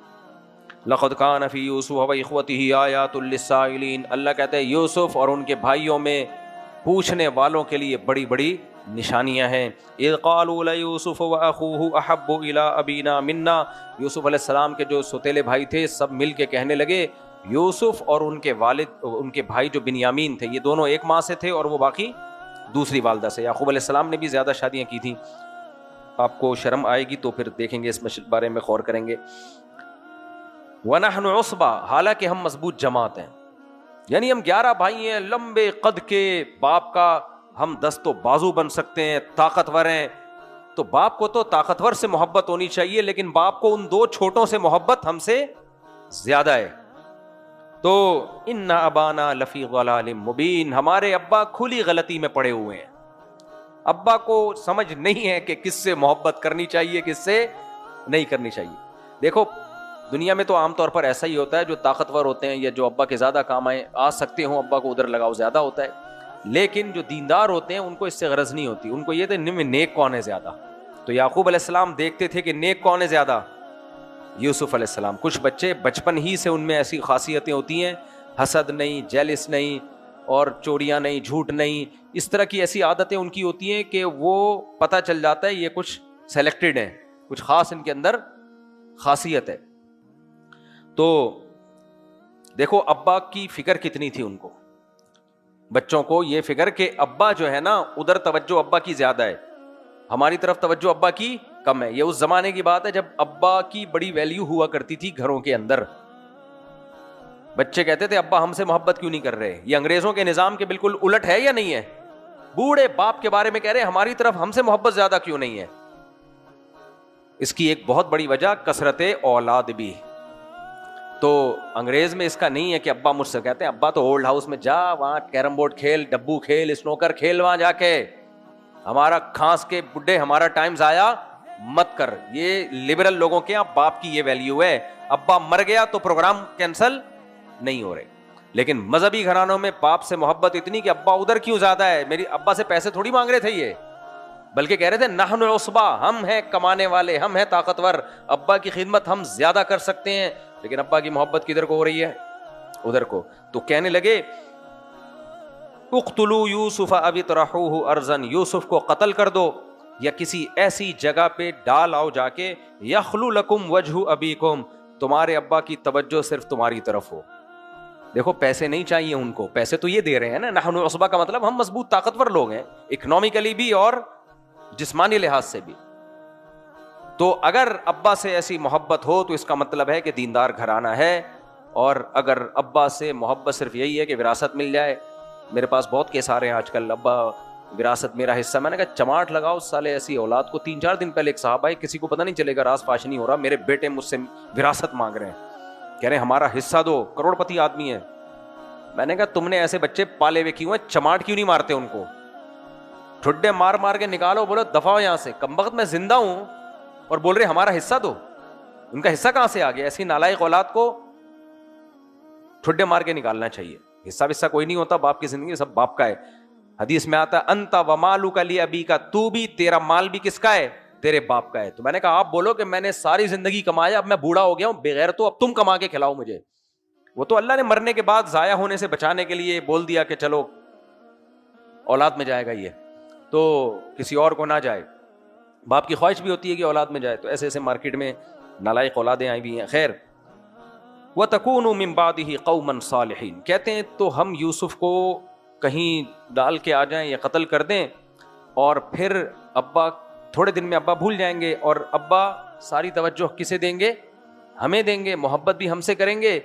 لقد کان فی یوسف و اخوتہ آیات للسائلین, اللہ کہتے ہیں یوسف اور ان کے بھائیوں میں پوچھنے والوں کے لیے بڑی بڑی نشانیاں ہیں. اذ قالوا لیوسف واخوہ احب الی ابینا منا, یوسف علیہ السلام کے جو سوتیلے بھائی تھے سب مل کے کہنے لگے یوسف اور ان کے والد, ان کے بھائی جو بنیامین تھے, یہ دونوں ایک ماں سے تھے اور وہ باقی دوسری والدہ سے. یعقوب علیہ السلام نے بھی زیادہ شادیاں کی تھیں. آپ کو شرم آئے گی تو پھر دیکھیں گے, اس بارے میں غور کریں گے. وَنَحْنُ عُصْبَةٌ, حالانکہ ہم مضبوط جماعت ہیں, یعنی ہم 11 بھائی ہیں لمبے قد کے, باپ کا ہم دست و بازو بن سکتے ہیں, طاقتور ہیں. تو باپ کو تو طاقتور سے محبت ہونی چاہیے, لیکن باپ کو ان 2 چھوٹوں سے محبت ہم سے زیادہ ہے. تو ان ابانا لفی ضلال مبین, ہمارے ابا کھلی غلطی میں پڑے ہوئے ہیں. ابا کو سمجھ نہیں ہے کہ کس سے محبت کرنی چاہیے کس سے نہیں کرنی چاہیے. دیکھو دنیا میں تو عام طور پر ایسا ہی ہوتا ہے, جو طاقتور ہوتے ہیں یا جو ابا کے زیادہ کام آ سکتے ہوں ابا کو ادھر لگاؤ زیادہ ہوتا ہے. لیکن جو دیندار ہوتے ہیں ان کو اس سے غرض نہیں ہوتی, ان کو یہ تھے نیک کون ہے زیادہ. تو یعقوب علیہ السلام دیکھتے تھے کہ نیک کون ہے زیادہ, یوسف علیہ السلام. کچھ بچے بچپن ہی سے ان میں ایسی خاصیتیں ہوتی ہیں, حسد نہیں, جیلس نہیں, اور چوریاں نہیں, جھوٹ نہیں, اس طرح کی ایسی عادتیں ان کی ہوتی ہیں کہ وہ پتہ چل جاتا ہے یہ کچھ سلیکٹڈ ہیں, کچھ خاص ان کے اندر خاصیت ہے. تو دیکھو ابا کی فکر کتنی تھی ان کو, بچوں کو یہ فکر کہ ابا جو ہے نا ادھر توجہ ابا کی زیادہ ہے, ہماری طرف توجہ ابا کی کم ہے. یہ اس زمانے کی بات ہے جب ابا کی بڑی ویلیو ہوا کرتی تھی گھروں کے اندر. بچے کہتے تھے ابا ہم سے محبت کیوں نہیں کر رہے. یہ انگریزوں کے نظام کے بالکل الٹ ہے یا نہیں ہے, بوڑھے باپ کے بارے میں کہہ رہے ہیں ہماری طرف ہم سے محبت زیادہ کیوں نہیں ہے. اس کی ایک بہت بڑی وجہ کثرت اولاد بھی. تو انگریز میں اس کا نہیں ہے کہ ابا مجھ سے کہتے ہیں ابا تو اولڈ ہاؤس میں جا, وہاں کیرم بورڈ کھیل, ڈبو کھیل, اسنوکر کھیل, وہاں جا کے ہمارا کھانس کے بڈھے ہمارا ٹائم ضائع مت کر. یہ لبرل لوگوں کے یہاں باپ کی یہ ویلیو ہے, ابا مر گیا تو پروگرام کینسل نہیں ہو رہے. لیکن مذہبی گھرانوں میں باپ سے محبت اتنی کہ ابا ادھر کیوں زیادہ ہے, میری ابا سے پیسے تھوڑی مانگ رہے تھے یہ, بلکہ کہہ رہے تھے نحن العصبہ, ہم ہیں کمانے والے, ہم ہیں طاقتور, ابا کی خدمت ہم زیادہ کر سکتے ہیں. لیکن ابا کی محبت کدھر کو ہو رہی ہے, ادھر کو. تو کہنے لگے اقتلوا یوسف او اطرحوہ ارضا, یوسف کو قتل کر دو یا کسی ایسی جگہ پہ ڈال آؤ جا کے, یخلو لکم وجہ ابیکم, تمہارے ابا کی توجہ صرف تمہاری طرف ہو. دیکھو پیسے نہیں چاہیے ان کو, پیسے تو یہ دے رہے ہیں نا, نحن العصبہ کا مطلب ہم مضبوط طاقتور لوگ ہیں, اکنامکلی بھی اور جسمانی لحاظ سے بھی. تو اگر ابا سے ایسی محبت ہو تو اس کا مطلب ہے کہ دیندار گھرانہ ہے. اور اگر ابا سے محبت صرف یہی ہے کہ وراثت مل جائے, میرے پاس بہت کیس آ رہے ہیں آج کل, ابا وراثت میرا حصہ, میں نے کہا چماٹ لگاؤ سالے ایسی اولاد کو. 3-4 دن پہلے ایک صاحب آئے, کسی کو پتہ نہیں چلے گا, راز فاش نہیں ہو رہا, میرے بیٹے مجھ سے وراثت مانگ رہے ہیں, کہہ رہے ہیں ہمارا حصہ دو, کروڑ پتی آدمی ہے. میں نے کہا تم نے ایسے بچے پالے ہوئے کیوں ہیں, چماٹ کیوں نہیں مارتے ان کو, ٹھڈے مار مار کے نکالو, بولو دفعہ ہو یہاں سے, کمبخت میں زندہ ہوں اور بول رہے ہمارا حصہ دو. ان کا حصہ کہاں سے آ گیا؟ ایسی نالائق اولاد کو ٹھڈے مار کے نکالنا چاہیے. حصہ کوئی نہیں ہوتا, باپ کی زندگی سب باپ کا ہے. حدیث میں آتا ہے انت ومالک لابیک, تو بھی, تیرا مال بھی کس کا ہے؟ تیرے باپ کا ہے. تو میں نے کہا آپ بولو کہ میں نے ساری زندگی کمایا, اب میں بوڑھا ہو گیا ہوں بغیر, تو اب تم کما کے کھلاؤ مجھے. وہ تو اللہ نے مرنے کے بعد ضائع ہونے سے بچانے کے لیے بول دیا کہ چلو اولاد میں جائے گا یہ, تو کسی اور کو نہ جائے. باپ کی خواہش بھی ہوتی ہے کہ اولاد میں جائے. تو ایسے ایسے مارکیٹ میں نالائق اولادیں آئی بھی ہیں. خیر, وَتَكُونُوا مِن بَعْدِهِ قَوْمًا صَالِحِينَ, کہتے ہیں تو ہم یوسف کو کہیں ڈال کے آ جائیں یا قتل کر دیں, اور پھر ابا تھوڑے دن میں ابا بھول جائیں گے, اور ابا ساری توجہ کسے دیں گے؟ ہمیں دیں گے, محبت بھی ہم سے کریں گے.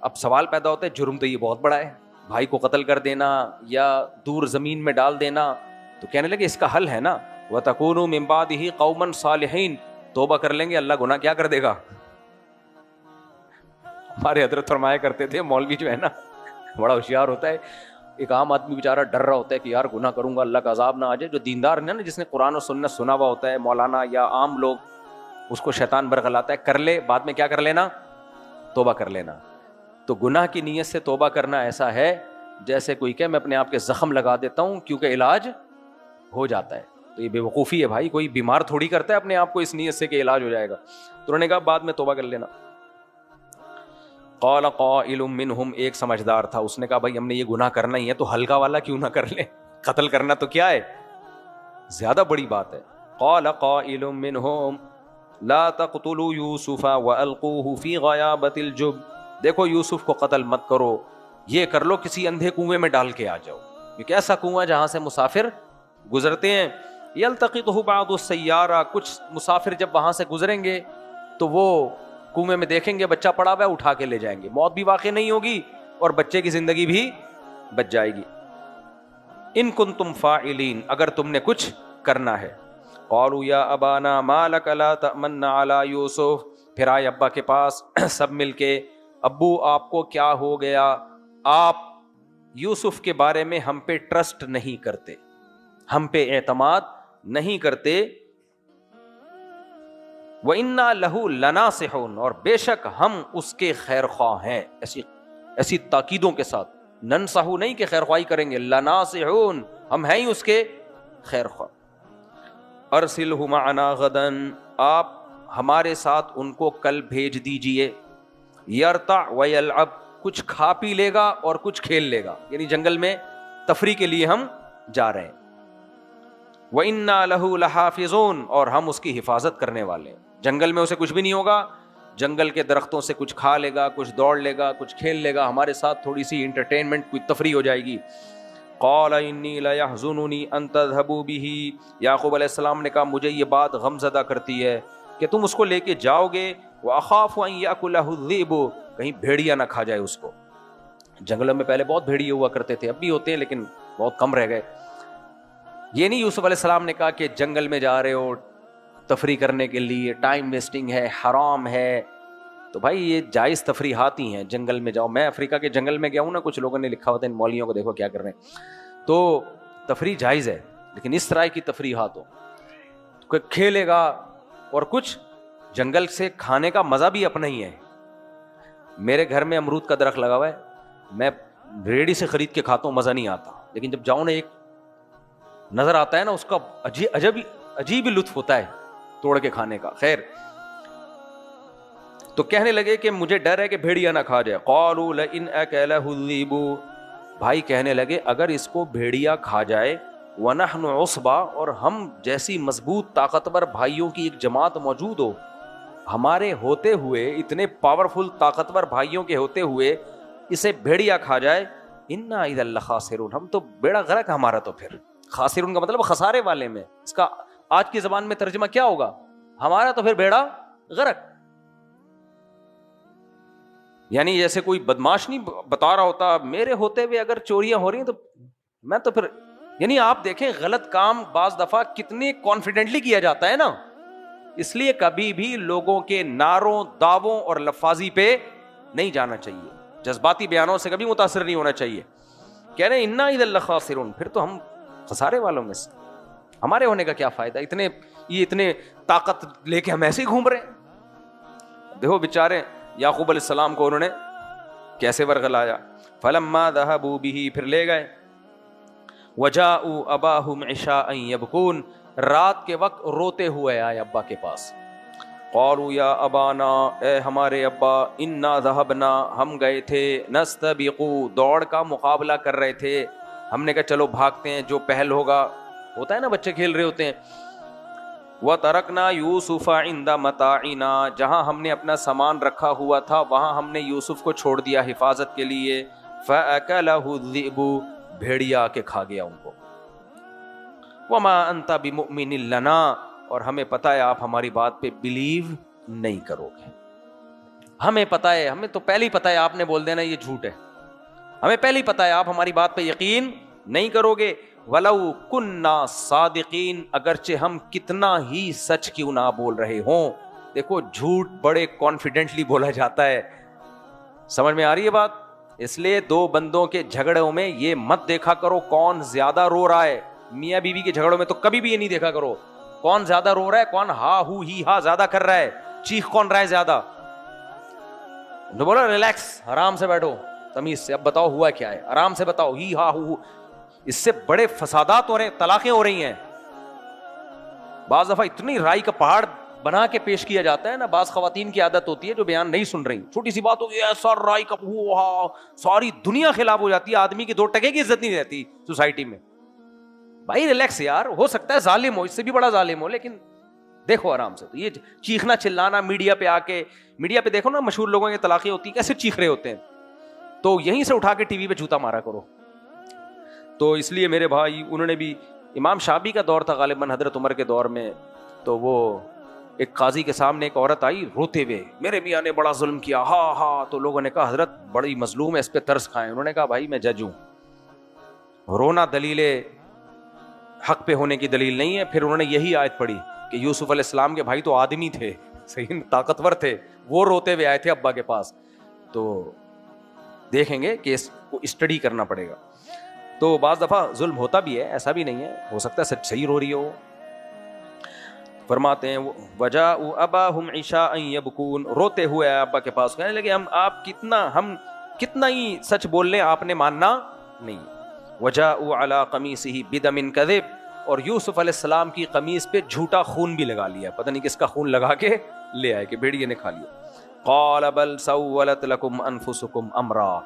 اب سوال پیدا ہوتا ہے جرم تو یہ بہت بڑا ہے, بھائی کو قتل کر دینا یا دور زمین میں ڈال دینا. تو کہنے لگے اس کا حل ہے نا, وَتَكُونُوا مِن بَعْدِهِ قَوْمًا صَالِحِينَ, توبہ کر لیں گے, اللہ گناہ کیا کر دے گا. ہمارے حضرت فرمایا کرتے تھے, مولوی جو ہے نا بڑا ہوشیار ہوتا ہے, ایک عام آدمی بیچارہ ڈر رہا ہوتا ہے کہ یار گناہ کروں گا اللہ کا عذاب نہ آ جائے. جو دیندار ہے نا, جس نے قرآن و سنت سنا ہوا ہوتا ہے, مولانا یا عام لوگ, اس کو شیطان برگلاتا ہے کر لے, بعد میں کیا کر لینا؟ توبہ کر لینا. تو گناہ کی نیت سے توبہ کرنا ایسا ہے جیسے کوئی کہ میں اپنے آپ کے زخم لگا دیتا ہوں کیونکہ علاج ہو جاتا ہے. تو یہ بے وقوفی ہے بھائی, کوئی بیمار تھوڑی کرتا ہے اپنے آپ کو اس نیت سے کہ علاج ہو جائے گا. تو انہوں نے کہا بعد میں توبہ کر لینا. قال قائل منہم, ایک سمجھدار تھا, اس نے کہا بھائی ہم نے یہ گناہ کرنا ہی ہے تو ہلکا والا کیوں نہ کر لیں, قتل کرنا تو کیا ہے, زیادہ بڑی بات ہے. قال قائل منہم لا تقتلوا یوسف والقوه فی غیابۃ الجب, دیکھو یوسف کو قتل مت کرو, یہ کر لو کسی اندھے کنویں میں ڈال کے آ جاؤ. یہ ایسا کنواں جہاں سے مسافر گزرتے ہیں. یلتقطہ بعض السیارہ, کچھ مسافر جب وہاں سے گزریں گے تو وہ کنویں میں دیکھیں گے بچہ پڑا ہوا ہے, اٹھا کے لے جائیں گے, موت بھی واقع نہیں ہوگی اور بچے کی زندگی بھی بچ جائے گی. ان کنتم فاعلین, اگر تم نے کچھ کرنا ہے. قالوا یا ابانا ما لک لا تأمنا علی یوسف, پھر آئے ابا کے پاس سب مل کے, ابو آپ کو کیا ہو گیا, آپ یوسف کے بارے میں ہم پہ ٹرسٹ نہیں کرتے, ہم پہ اعتماد نہیں کرتے. وَإِنَّا لَهُ لَنَاصِحُونَ, اور بے شک ہم اس کے خیر خواہ ہیں. ایسی تاکیدوں کے ساتھ, ننصحو نہیں کہ خیر خواہی کریں گے, لَنَاصِحُونَ, ہم ہیں ہی اس کے خیر خواہ. أَرْسِلْهُ مَعَنَا غَدًا, آپ ہمارے ساتھ ان کو کل بھیج دیجئے. يَرْتَعْ وَيَلْعَبْ, کچھ کھا پی لے گا اور کچھ کھیل لے گا, یعنی جنگل میں تفریح کے لیے ہم جا رہے ہیں. وَإِنَّا لَهُ لَحَافِظُونَ, اور ہم اس کی حفاظت کرنے والے ہیں. جنگل میں اسے کچھ بھی نہیں ہوگا, جنگل کے درختوں سے کچھ کھا لے گا, کچھ دوڑ لے گا, کچھ کھیل لے گا, ہمارے ساتھ تھوڑی سی انٹرٹینمنٹ, کوئی تفریح ہو جائے گی. قال انی لیحزننی ان تذهبوا به, یعقوب علیہ السلام نے کہا مجھے یہ بات غم زدہ کرتی ہے کہ تم اس کو لے کے جاؤ گے. واخاف ان یاکلہ الذئب, کہیں بھیڑیا نہ کھا جائے اس کو. جنگلوں میں پہلے بہت بھیڑیے ہوا کرتے تھے, اب بھی ہوتے ہیں لیکن بہت کم رہ گئے. یہ نہیں یوسف علیہ السلام نے کہا کہ جنگل میں جا رہے ہو تفریح کرنے کے لیے, ٹائم ویسٹنگ ہے, حرام ہے. تو بھائی یہ جائز تفریحات ہی ہیں, جنگل میں جاؤ. میں افریقہ کے جنگل میں گیا ہوں نا, کچھ لوگوں نے لکھا ہوتا ہے ان مولویوں کو دیکھو کیا کر رہے ہیں. تو تفریح جائز ہے, لیکن اس طرح کی تفریحات ہو, کوئی کھیلے گا اور کچھ جنگل سے کھانے کا مزہ بھی اپنا ہی ہے. میرے گھر میں امرود کا درخت لگا ہوا ہے, میں ریڑھی سے خرید کے کھاتا ہوں، مزہ نہیں آتا، لیکن جب جاؤں نا ایک نظر آتا ہے نا اس کا عجیب ہی لطف ہوتا ہے توڑ کے کھانے کا. خیر تو کہنے لگے کہ مجھے ڈر ہے کہ بھیڑیا نہ کھا جائے. قالوا لئن اکلہ الذئب، بھائی کہنے لگے اگر اس کو بھیڑیا کھا جائے، ونحن عصبہ، اور ہم جیسی مضبوط طاقتور بھائیوں کی ایک جماعت موجود ہو، ہمارے ہوتے ہوئے، اتنے پاورفل طاقتور بھائیوں کے ہوتے ہوئے اسے بھیڑیا کھا جائے، انا اذا لخاسرون، ہم تو بیڑا غرق ہمارا. تو پھر خاسرون کا مطلب خسارے والے میں، اس کا آج کی زبان میں ترجمہ کیا ہوگا؟ ہمارا تو پھر بیڑا غرق. یعنی جیسے کوئی بدماش نہیں بتا رہا ہوتا میرے ہوتے ہوئے اگر چوریاں ہو رہی ہیں تو میں تو پھر، یعنی آپ دیکھیں غلط کام بعض دفعہ کتنے کانفیڈنٹلی کیا جاتا ہے نا. اس لیے کبھی بھی لوگوں کے نعروں، دعووں اور لفاظی پہ نہیں جانا چاہیے، جذباتی بیانوں سے کبھی متاثر نہیں ہونا چاہیے. کہہ رہے ہیں انا اذا لخاسرون، پھر تو ہم خسارے والوں میں سے، ہمارے ہونے کا کیا فائدہ، اتنے طاقت لے کے ہم ایسے ہی گھوم رہے ہیں. دیکھو بیچارے یعقوب علیہ السلام کو انہوں نے کیسے ورغلایا. فلما ذهبوا به، پھر لے گئے. وجاءوا اباهم عشاء يبكون، رات کے وقت روتے ہوئے آئے ابا کے پاس. قالوا یا ابانا، اے ہمارے ابا، انا ذهبنا، ہم گئے تھے، نستبق، دوڑ کا مقابلہ کر رہے تھے، ہم نے کہا چلو بھاگتے ہیں، جو پہل ہوگا، ہوتا ہے نا بچے کھیل رہے ہوتے ہیں. وَتَرَكْنَا يُوسُفَ عِنْدَ مَتَاعِنَا، جہاں ہم نے اپنا سامان رکھا ہوا تھا وہاں ہم نے یوسف کو چھوڑ دیا حفاظت کے لیے. فَأَكَلَهُ الذِّئْبُ، بھیڑیا کے کھا گیا ان کو. وَمَا أَنْتَ بِمُؤْمِنٍ لَنَا، اور ہمیں پتہ ہے آپ ہماری بات پہ بلیو نہیں کرو گے. ہمیں پتہ ہے، ہمیں تو پہلے ہی پتہ ہے آپ نے بول دینا یہ جھوٹ ہے، ہمیں پہلے ہی پتہ ہے آپ ہماری بات پہ یقین نہیں کرو گے. وَلَوْ كُنَّا صَادِقِينَ، اگرچہ ہم کتنا ہی سچ کیوں نہ بول رہے ہوں. دیکھو جھوٹ بڑے کانفیڈنٹلی بولا جاتا ہے، سمجھ میں آ رہی ہے بات. اس لیے دو بندوں کے جھگڑوں میں یہ مت دیکھا کرو کون زیادہ رو رہا ہے. میاں بیوی کے جھگڑوں میں تو کبھی بھی یہ نہیں دیکھا کرو کون زیادہ رو رہا ہے، کون ہا ہو ہی ہا زیادہ کر رہا ہے، چیخ کون رہا ہے زیادہ. جو بولا ریلیکس، آرام سے بیٹھو تمیز سے، اب بتاؤ ہوا کیا ہے، آرام سے بتاؤ، ہی ہا ہو. اس سے بڑے فسادات ہو رہے ہیں، طلاقیں ہو رہی ہیں. بعض دفعہ اتنی رائی کا پہاڑ بنا کے پیش کیا جاتا ہے نا، بعض خواتین کی عادت ہوتی ہے جو بیان نہیں سن رہی، چھوٹی سی بات ہوگی ایسا رائی کا ساری دنیا خلاف ہو جاتی ہے، آدمی کی 2 ٹکے کی عزت نہیں رہتی سوسائٹی میں. بھائی ریلیکس یار، ہو سکتا ہے ظالم ہو، اس سے بھی بڑا ظالم ہو، لیکن دیکھو آرام سے. تو یہ چیخنا چلانا میڈیا پہ آ کے، میڈیا پہ دیکھو نا مشہور لوگوں کی طلاقیں ہوتی کیسے چیخ رہے ہوتے ہیں، تو یہیں سے اٹھا کے ٹی وی پہ جوتا مارا کرو. تو اس لیے میرے بھائی، انہوں نے بھی، امام شافعی کا دور تھا غالباً حضرت عمر کے دور میں، تو وہ ایک قاضی کے سامنے ایک عورت آئی روتے ہوئے، میرے میاں نے بڑا ظلم کیا، ہاں ہاں. تو لوگوں نے کہا حضرت بڑی مظلوم ہے، اس پہ ترس کھائیں. انہوں نے کہا بھائی میں جج ہوں، رونا دلیل حق پہ ہونے کی دلیل نہیں ہے. پھر انہوں نے یہی آیت پڑھی کہ یوسف علیہ السلام کے بھائی تو آدمی تھے، صحیح طاقتور تھے، وہ روتے ہوئے آئے تھے ابا کے پاس. تو دیکھیں گے کہ اس کو اسٹڈی کرنا پڑے گا. تو بعض دفعہ ظلم ہوتا بھی ہے، ایسا بھی نہیں ہے، ہو سکتا ہے صحیح رو رہی ہو. فرماتے ہیں وجاءوا اباهم عشاء يبكون، روتے ہوئے ابا کے پاس، کہنے لگے ہم کتنا ہی سچ بول لیں آپ نے ماننا نہیں. وجاءوا على قميصه بدم كذب، اور یوسف علیہ السلام کی قمیص پہ جھوٹا خون بھی لگا لیا، پتہ نہیں کس کا خون لگا کے لے آئے کہ بھیڑیے نے کھا لیا. قال بل سولت لكم انفسكم امرا،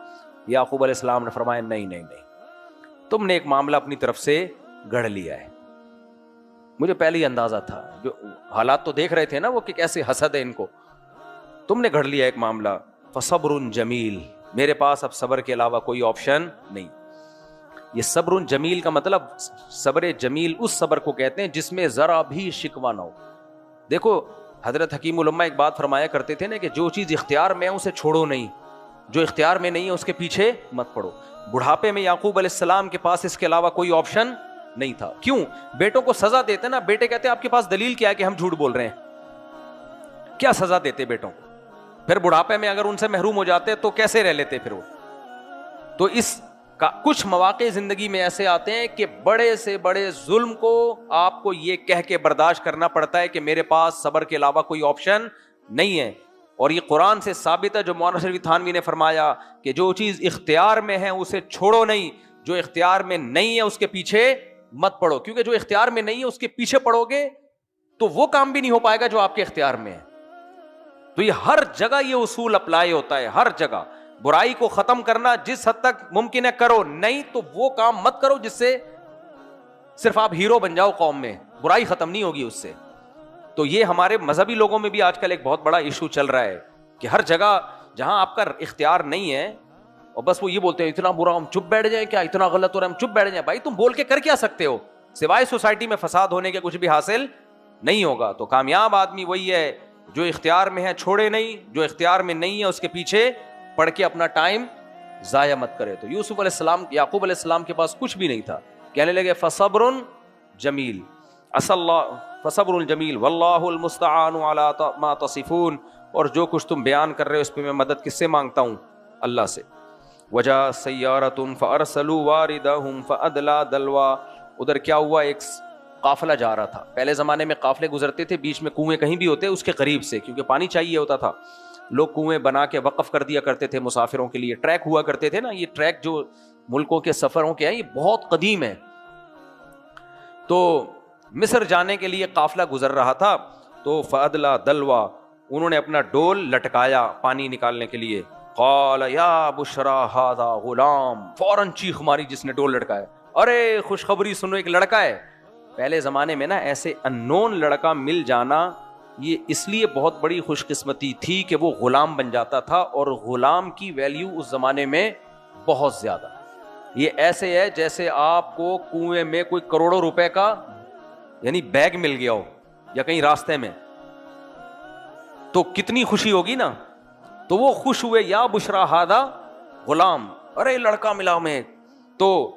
یعقوب علیہ السلام نے فرمایا نہیں، تم نے ایک معاملہ اپنی طرف سے گڑھ لیا ہے. مجھے پہلے ہی اندازہ تھا، جو حالات تو دیکھ رہے تھے نا وہ کہ کیسے حسد ہے ان کو، تم نے گھڑ لیا ایک معاملہ. فصبر جمیل، میرے پاس اب صبر کے علاوہ کوئی آپشن نہیں. یہ صبر جمیل کا مطلب، صبر جمیل اس صبر کو کہتے ہیں جس میں ذرا بھی شکوہ نہ ہو. دیکھو حضرت حکیم الامہ ایک بات فرمایا کرتے تھے نا کہ جو چیز اختیار میں ہے اسے چھوڑو نہیں، جو اختیار میں نہیں ہے اس کے پیچھے مت پڑو. بڑھاپے میں یعقوب علیہ السلام کے پاس اس کے علاوہ کوئی آپشن نہیں تھا. کیوں؟ بیٹوں کو سزا دیتے نا، بیٹے کہتے ہیں آپ کے پاس دلیل کیا ہے کہ ہم جھوٹ بول رہے ہیں؟ کیا سزا دیتے بیٹوں کو؟ پھر بڑھاپے میں اگر ان سے محروم ہو جاتے تو کیسے رہ لیتے پھر وہ؟ تو اس کا کچھ مواقع زندگی میں ایسے آتے ہیں کہ بڑے سے بڑے ظلم کو آپ کو یہ کہہ کے برداشت کرنا پڑتا ہے کہ میرے پاس صبر کے علاوہ کوئی آپشن نہیں ہے. اور یہ قرآن سے ثابت ہے جو مولانا شریف تھانوی نے فرمایا کہ جو چیز اختیار میں ہے اسے چھوڑو نہیں, جو اختیار میں نہیں ہے اس کے پیچھے مت پڑو, کیونکہ جو اختیار میں نہیں ہے اس کے پیچھے پڑو گے تو وہ کام بھی نہیں ہو پائے گا جو آپ کے اختیار میں ہے. تو یہ ہر جگہ یہ اصول اپلائی ہوتا ہے, ہر جگہ. برائی کو ختم کرنا جس حد تک ممکن ہے کرو, نہیں تو وہ کام مت کرو جس سے صرف آپ ہیرو بن جاؤ قوم میں, برائی ختم نہیں ہوگی اس سے. تو یہ ہمارے مذہبی لوگوں میں بھی آج کل ایک بہت بڑا ایشو چل رہا ہے کہ ہر جگہ جہاں آپ کا اختیار نہیں ہے اور بس وہ یہ بولتے ہیں اتنا برا, ہم چپ بیٹھ جائیں, کیا اتنا غلط ہو رہا ہے ہم چپ بیٹھ جائیں. بھائی تم بول کے کر کیا سکتے ہو, سوائے سوسائٹی میں فساد ہونے کے کچھ بھی حاصل نہیں ہوگا. تو کامیاب آدمی وہی ہے جو اختیار میں ہے چھوڑے نہیں, جو اختیار میں نہیں ہے اس کے پیچھے پڑھ کے اپنا ٹائم ضائع مت کرے. تو یوسف علیہ السلام, یعقوب علیہ السلام کے پاس کچھ بھی نہیں تھا, کہنے لگے فصبر جمیل, فصبر الجمیل واللہ المستعان علی ما تصفون, اور جو کچھ تم بیان کر رہے ہو اس پہ میں مدد کس سے مانگتا ہوں, اللہ سے. وجاء سیارۃ فارسلوا واردہم فادلی دلوا, ادھر کیا ہوا, ایک قافلہ جا رہا تھا. پہلے زمانے میں قافلے گزرتے تھے, بیچ میں کنویں کہیں بھی ہوتے اس کے قریب سے, کیونکہ پانی چاہیے ہوتا تھا. لوگ کنویں بنا کے وقف کر دیا کرتے تھے مسافروں کے لیے. ٹریک ہوا کرتے تھے نا, یہ ٹریک جو ملکوں کے سفروں کے ہیں یہ بہت قدیم ہے. تو مصر جانے کے لیے قافلہ گزر رہا تھا, تو فادلا دلوا, انہوں نے اپنا ڈول لٹکایا پانی نکالنے کے لیے. قال یا بشرا ھذا غلام, فوراً چیخ ماری جس نے ڈول لٹکایا, ارے خوشخبری سنو ایک لڑکا ہے. پہلے زمانے میں نا ایسے اننون لڑکا مل جانا یہ اس لیے بہت بڑی خوش قسمتی تھی کہ وہ غلام بن جاتا تھا, اور غلام کی ویلیو اس زمانے میں بہت زیادہ. یہ ایسے ہے جیسے آپ کو کنویں میں کوئی کروڑوں روپے کا یعنی بیگ مل گیا ہو یا کہیں راستے میں, تو کتنی خوشی ہوگی نا. تو وہ خوش ہوئے, یا بشرا ھذا غلام, ارے لڑکا ملا ہمیں. تو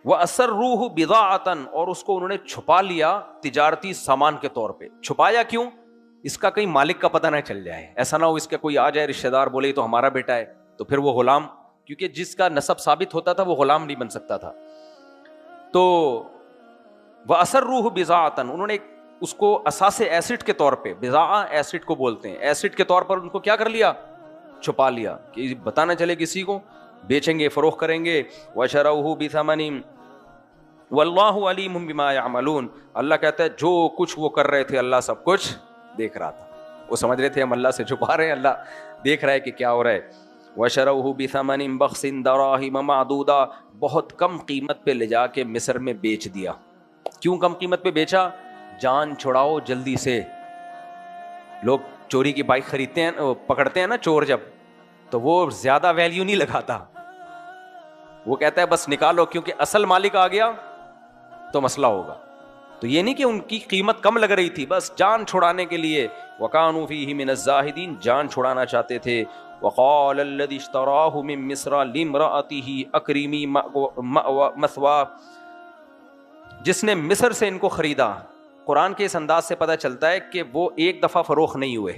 وَأَسَرُّوهُ بِضَاعَةً, اور اس کو انہوں نے چھپا لیا تجارتی سامان کے طور پہ. چھپایا کیوں, اس کا کہیں مالک کا پتہ نہ چل جائے, ایسا نہ ہو اس کا کوئی آ جائے رشتہ دار بولے تو ہمارا بیٹا ہے, تو پھر وہ غلام, کیونکہ جس کا نسب ثابت ہوتا تھا وہ غلام نہیں بن سکتا تھا. تو وَأَسَرُّوهُ بِضَاعَةً, انہوں نے اس کو اساس ایسڈ کے طور پہ, بضاعہ ایسڈ کو بولتے ہیں, ایسڈ کے طور پر ان کو کیا کر لیا, چھپا لیا کہ پتہ نہ چلے کسی کو, بیچیں گے فروخت کریں گے. وَشَرَوْهُ بِثَمَنٍ وَاللَّهُ عَلِيمٌ بِمَا يَعْمَلُونَ, اللہ کہتا ہے جو کچھ وہ کر رہے تھے اللہ سب کچھ دیکھ رہا تھا. وہ سمجھ رہے تھے ہم اللہ سے چھپا رہے ہیں, اللہ دیکھ رہا ہے کہ کیا ہو رہا ہے. وَشَرَوْهُ بِثَمَنٍ بَخْسٍ دَرَاهِمَ مَعْدُودَةٍ, بہت کم قیمت پہ لے جا کے مصر میں بیچ دیا. کیوں کم قیمت پہ بیچا, جان چھڑاؤ جلدی سے. لوگ چوری کی بائک خریدتے ہیں, پکڑتے ہیں نا چور جب, تو وہ زیادہ ویلیو نہیں لگاتا, وہ کہتا ہے بس نکالو, کیونکہ اصل مالک آ گیا تو مسئلہ ہوگا. تو یہ نہیں کہ ان کی قیمت کم لگ رہی تھی, بس جان چھڑانے کے لیے. وَكَانُوا فِيهِ مِنَ الزَّاهِدِينَ, جان چھڑانا چاہتے تھے. وَقَالَ الَّذِي اشْتَرَاهُ مِن مِّصْرَ لِامْرَأَتِهِ أَكْرِمِي مَثْوَاهُ, جس نے مصر سے ان کو خریدا. قرآن کے اس انداز سے پتہ چلتا ہے کہ وہ ایک دفعہ فروخت نہیں ہوئے,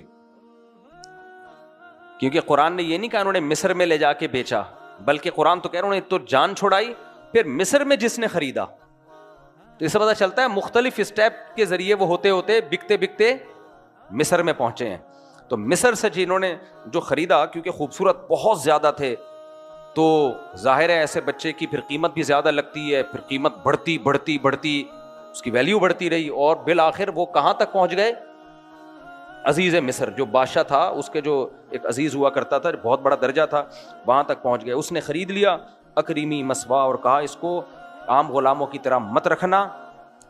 کیونکہ قرآن نے یہ نہیں کہا انہوں نے مصر میں لے جا کے بیچا, بلکہ قرآن تو کہہ رہا انہوں نے تو جان چھڑائی, پھر مصر میں جس نے خریدا. تو اس سے پتہ چلتا ہے مختلف اسٹیپ کے ذریعے وہ ہوتے ہوتے بکتے بکتے مصر میں پہنچے ہیں. تو مصر سے جنہوں نے جو خریدا, کیونکہ خوبصورت بہت زیادہ تھے, تو ظاہر ہے ایسے بچے کی پھر قیمت بھی زیادہ لگتی ہے, پھر قیمت بڑھتی بڑھتی بڑھتی اس کی ویلیو بڑھتی رہی, اور بالآخر وہ کہاں تک پہنچ گئے, عزیز مصر جو بادشاہ تھا اس کے جو ایک عزیز ہوا کرتا تھا, بہت بڑا درجہ تھا, وہاں تک پہنچ گئے. اس نے خرید لیا اکریمی مسوا, اور کہا اس کو عام غلاموں کی طرح مت رکھنا,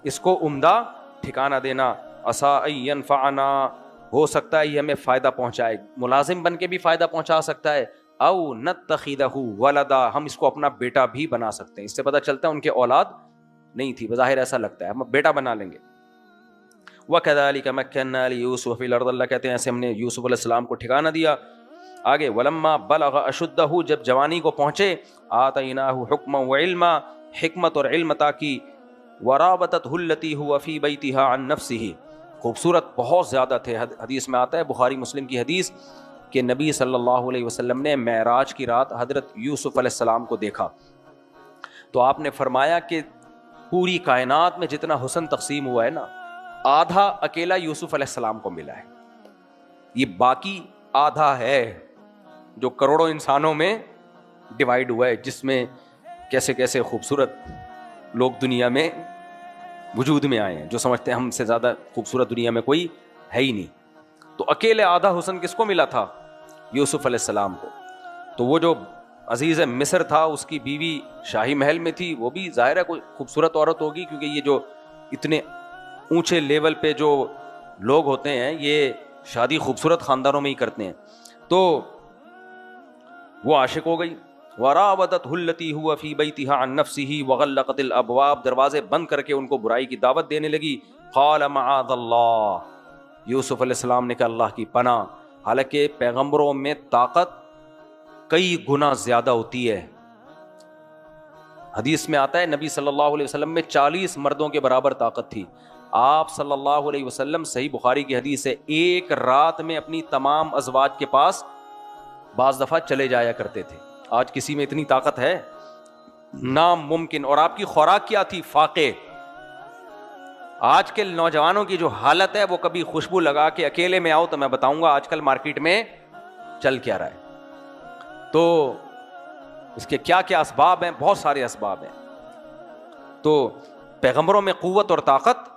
اس کو عمدہ ٹھکانہ دینا. عسیٰ ان ینفعنا, ہو سکتا ہے یہ ہمیں فائدہ پہنچائے, ملازم بن کے بھی فائدہ پہنچا سکتا ہے. او نتخذہ ولدا, ہم اس کو اپنا بیٹا بھی بنا سکتے ہیں. اس سے پتہ چلتا ہے ان کے اولاد نہیں تھی, بظاہر ایسا لگتا ہے ہم بیٹا بنا لیں گے. وَكَذَلِكَ مَكَّنَّا لِيُوسُفَ فِي الْأَرْضِ, اللہ کہتے ہیں ایسے ہم نے یوسف علیہ السلام کو ٹھکانہ دیا. آگے وَلَمَّا بَلَغَ أَشُدَّهُ, جب جوانی کو پہنچے, آتَيْنَاهُ حُكْمًا وَعِلْمًا, حکمت اور علم عطا کی. وَرَابَطَتْهُ الَّتِي هُوَ فِي بَيْتِهَا عَن نَفْسِهِ, خوبصورت بہت زیادہ تھے. حدیث میں آتا ہے, بخاری مسلم کی حدیث, کہ نبی صلی اللہ علیہ وسلم نے معراج کی رات حضرت یوسف علیہ السلام کو دیکھا. تو آپ نے فرمایا کہ پوری کائنات میں جتنا حسن تقسیم ہوا ہے نا, آدھا اکیلا یوسف علیہ السلام کو ملا ہے. یہ باقی آدھا ہے جو کروڑوں انسانوں میں ڈیوائڈ ہوا ہے، جس میں کیسے کیسے خوبصورت لوگ دنیا میں وجود میں آئے ہیں جو سمجھتے ہیں ہم سے زیادہ خوبصورت دنیا میں کوئی ہے ہی نہیں. تو اکیلے آدھا حسن کس کو ملا تھا؟ یوسف علیہ السلام کو. تو وہ جو عزیز مصر تھا اس کی بیوی شاہی محل میں تھی، وہ بھی ظاہر ہے کوئی خوبصورت عورت ہوگی، کیونکہ یہ جو اتنے اونچے لیول پہ جو لوگ ہوتے ہیں یہ شادی خوبصورت خاندانوں میں ہی کرتے ہیں. تو وہ عاشق ہو گئی. وراودته التي هو في بيتها عن نفسه وغلقت الابواب، دروازے بند کر کے ان کو برائی کی دعوت دینے لگی. قال معاذ اللہ، یوسف علیہ السلام نے کہا اللہ کی پناہ. حالانکہ پیغمبروں میں طاقت کئی گنا زیادہ ہوتی ہے. حدیث میں آتا ہے نبی صلی اللہ علیہ وسلم میں 40 مردوں کے برابر طاقت تھی. آپ صلی اللہ علیہ وسلم، صحیح بخاری کی حدیث ہے، ایک رات میں اپنی تمام ازواج کے پاس بعض دفعہ چلے جایا کرتے تھے. آج کسی میں اتنی طاقت ہے؟ ناممکن. اور آپ کی خوراک کیا تھی؟ فاقے. آج کے نوجوانوں کی جو حالت ہے وہ کبھی خوشبو لگا کے اکیلے میں آؤ تو میں بتاؤں گا آج کل مارکیٹ میں چل کیا رہا ہے. تو اس کے کیا کیا اسباب ہیں؟ بہت سارے اسباب ہیں. تو پیغمبروں میں قوت اور طاقت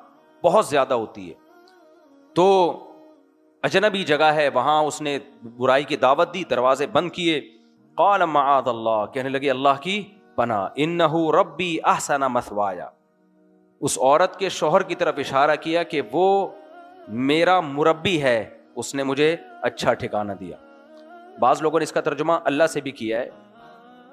بہت زیادہ ہوتی ہے. تو اجنبی جگہ ہے، وہاں اس نے برائی کی دعوت دی، دروازے بند کیے. قال معاذ اللہ، کہنے لگے اللہ کی پناہ. انہ ربی احسن مثوایا، اس عورت کے شوہر کی طرف اشارہ کیا کہ وہ میرا مربی ہے، اس نے مجھے اچھا ٹھکانہ دیا. بعض لوگوں نے اس کا ترجمہ اللہ سے بھی کیا ہے،